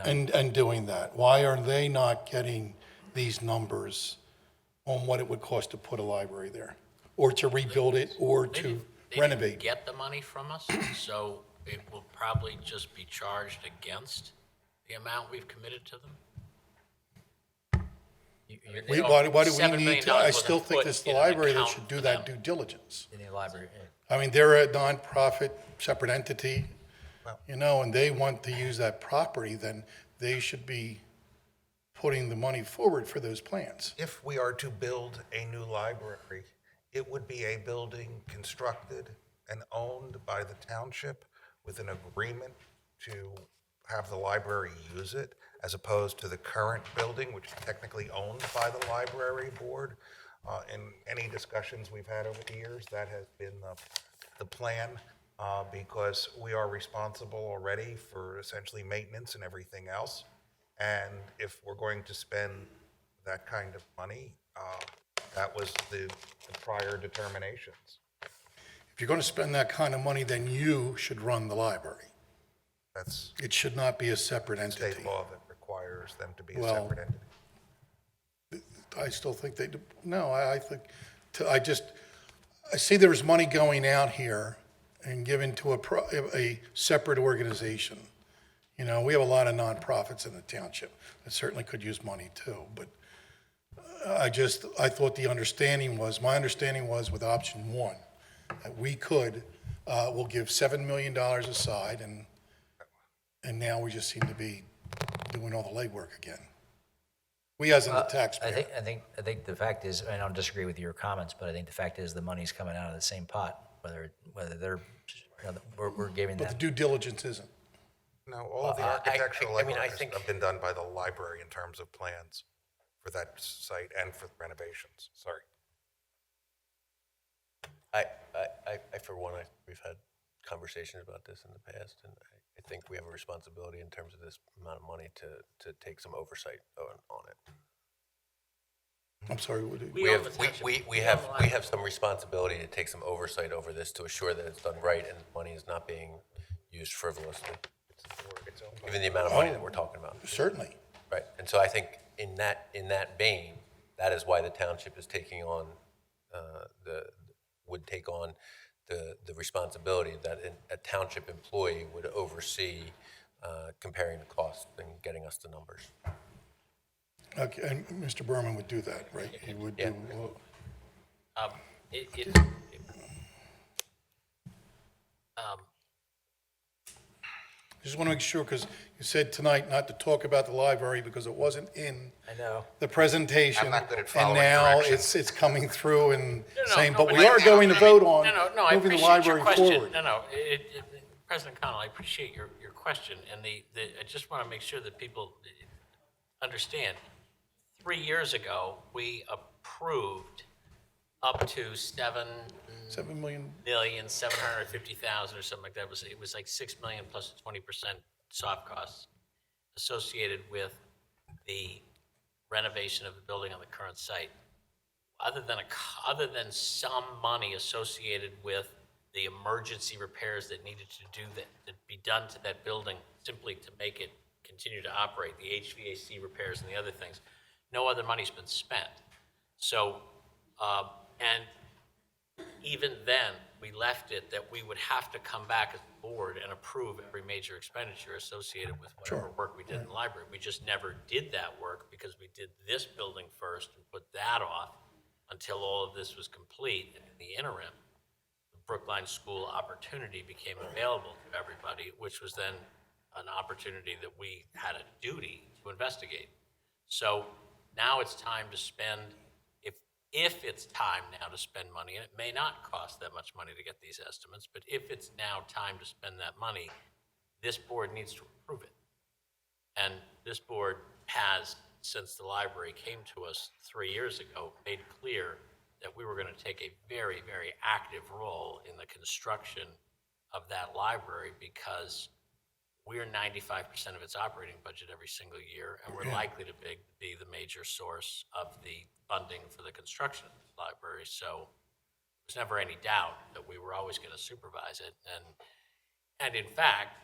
and doing that. Why are they not getting these numbers on what it would cost to put a library there, or to rebuild it, or to renovate? They didn't get the money from us, so it will probably just be charged against the amount we've committed to them? Why do we $7 need million to, I wasn't still think put it's the in an library that account should do for that them. due diligence. In the library, I mean, they're a nonprofit, separate entity, you know, and they want to use that property, then they should be putting the money forward for those plans. If we are to build a new library, it would be a building constructed and owned by the township with an agreement to have the library use it, as opposed to the current building, which is technically owned by the library board. In any discussions we've had over the years, that has been the plan, because we are responsible already for essentially maintenance and everything else. And if we're going to spend that kind of money, that was the prior determinations. If you're going to spend that kind of money, then you should run the library. That's It should not be a separate entity. state law that requires them to be a Well, separate entity. I still think they do, no, I think, I see there was money going out here and given to a separate organization. You know, we have a lot of nonprofits in the township that certainly could use money too, but I thought my understanding was with option one, that we could, we'll give $7 million aside, and now we just seem to be doing all the legwork again. We as in the taxpayer. I think the fact is, I don't disagree with your comments, but I think the fact is the money's coming out of the same pot, whether they're, you know, we're giving But the that. due diligence isn't. No, all of the architectural legwork have been done by the library in terms of plans for that site and for renovations. Sorry. For one, we've had conversations about this in the past, and I think we have a responsibility in terms of this amount of money to take some oversight on it. I'm sorry, We have some responsibility to take some oversight over this to assure that it's done right and money is not being used frivolously. Given the amount of money that we're talking about. Certainly. Right, and so I think in that vein, that is why the township is taking on, would take on the responsibility that a township employee would oversee comparing the costs and getting us the numbers. Okay, and Mr. Berman would do that, right? He would do, just want to make sure, because you said tonight not to talk about the library because it wasn't in the presentation. I'm not good at And following now directions. it's coming through and saying, No, but we are going to vote on I moving the appreciate your library question. forward. President Connell, I appreciate your question, and I just want to make sure that people understand. 3 years ago, we approved up to $7 million, $750,000 or something like that. It was like $6 million plus 20% soft costs associated with the renovation of the building on the current site. Other than some money associated with the emergency repairs that needed to be done to that building simply to make it continue to operate, the HVAC repairs and the other things, no other money's been spent. So, and even then, we left it that we would have to come back as a board and approve every major expenditure associated with whatever work we did in the library. We just never did that work because we did this building first and put that off until all of this was complete. And in the interim, the Brookline School opportunity became available to everybody, which was then an opportunity that we had a duty to investigate. So now it's time to spend, if it's time now to spend money, and it may not cost that much money to get these estimates, but if it's now time to spend that money, this board needs to approve it. And this board has, since the library came to us 3 years ago, made clear that we were going to take a very, very active role in the construction of that library because we're 95% of its operating budget every single year, and we're likely to be the major source of the funding for the construction of the library. So there's never any doubt that we were always going to supervise it. And in fact,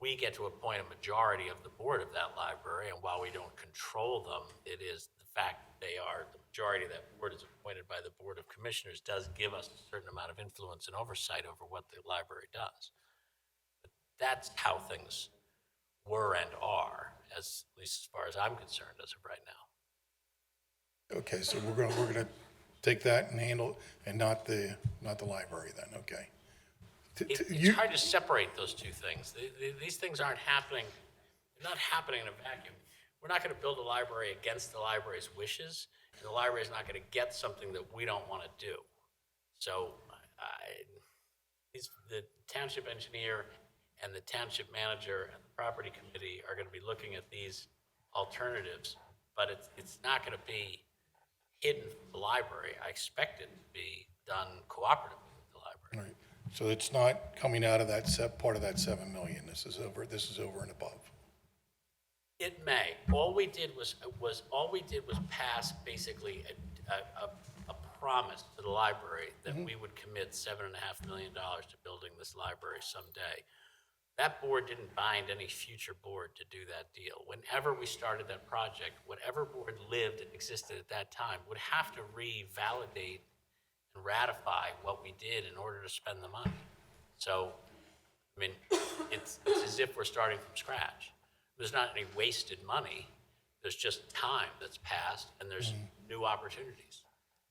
we get to appoint a majority of the board of that library, and while we don't control them, it is the fact that they are, the majority of that board is appointed by the Board of Commissioners does give us a certain amount of influence and oversight over what the library does. That's how things were and are, as, at least as far as I'm concerned, as of right now. Okay, so we're gonna take that and handle, and not the library then, okay? It's hard to separate those two things. These things aren't happening, they're not happening in a vacuum. We're not going to build a library against the library's wishes, and the library is not going to get something that we don't want to do. So the township engineer and the township manager and the property committee are going to be looking at these alternatives, but it's not going to be hidden from the library. I expect it to be done cooperatively with the library. Right, so it's not coming out of that part of that 7 million, this is over and above. It may. All we did was pass basically a promise to the library that we would commit $7.5 million to building this library someday. That board didn't bind any future board to do that deal. Whenever we started that project, whatever board lived and existed at that time would have to revalidate and ratify what we did in order to spend the money. So, I mean, it's as if we're starting from scratch. There's not any wasted money. There's just time that's passed, and there's new opportunities.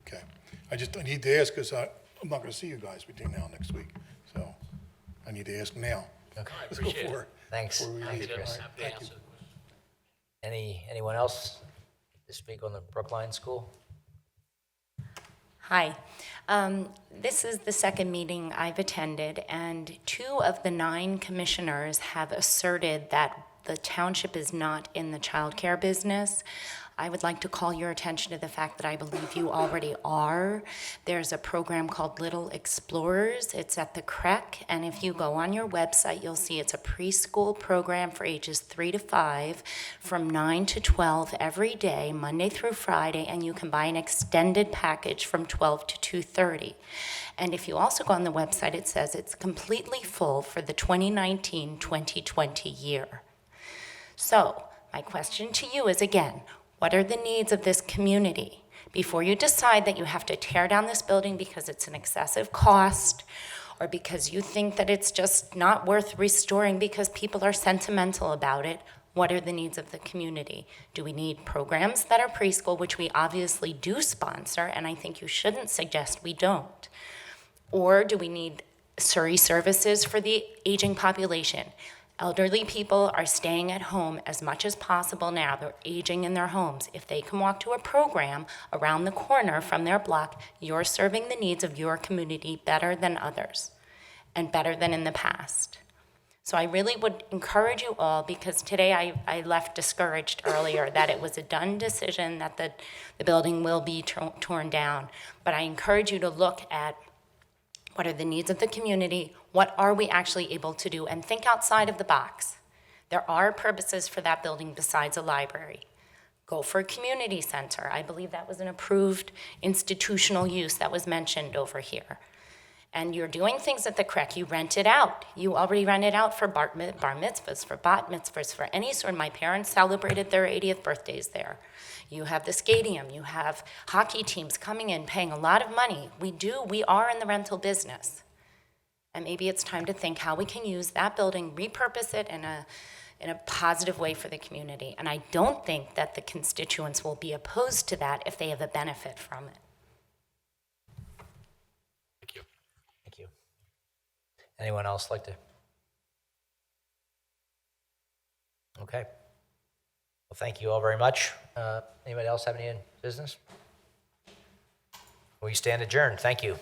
Okay, I need to ask, because I'm not gonna see you guys between now and next week, so I need to ask now. Okay. I appreciate it. Thanks. before we Thanks, leave. Chris. All right, Happy to thank answer you. the question. Anyone else to speak on the Brookline School? Hi. This is the second meeting I've attended, and 2 of the 9 commissioners have asserted that the township is not in the childcare business. I would like to call your attention to the fact that I believe you already are. There's a program called Little Explorers. It's at the CREC, and if you go on your website, you'll see it's a preschool program for ages 3 to 5 from 9 to 12 every day, Monday through Friday, and you can buy an extended package from 12 to 2:30. And if you also go on the website, it says it's completely full for the 2019-2020 year. So, my question to you is again, what are the needs of this community? Before you decide that you have to tear down this building because it's an excessive cost, or because you think that it's just not worth restoring because people are sentimental about it, what are the needs of the community? Do we need programs that are preschool, which we obviously do sponsor, and I think you shouldn't suggest we don't? Or do we need Surrey services for the aging population? Elderly people are staying at home as much as possible now. They're aging in their homes. If they can walk to a program around the corner from their block, you're serving the needs of your community better than others and better than in the past. So I really would encourage you all, because today I left discouraged earlier that it was a done decision that the building will be torn down. But I encourage you to look at what are the needs of the community? What are we actually able to do? And think outside of the box. There are purposes for that building besides a library. Go for a community center. I believe that was an approved institutional use that was mentioned over here. And you're doing things at the CREC. You rent it out. You already rent it out for bar mitzvahs, for bat mitzvahs, for any sort. My parents celebrated their 80th birthdays there. You have the stadium, you have hockey teams coming in, paying a lot of money. We are in the rental business. And maybe it's time to think how we can use that building, repurpose it in a positive way for the community. And I don't think that the constituents will be opposed to that if they have a benefit from it. Thank you. Thank you. Anyone else like to? Okay. Well, thank you all very much. Anybody else have any business? We stand adjourned. Thank you.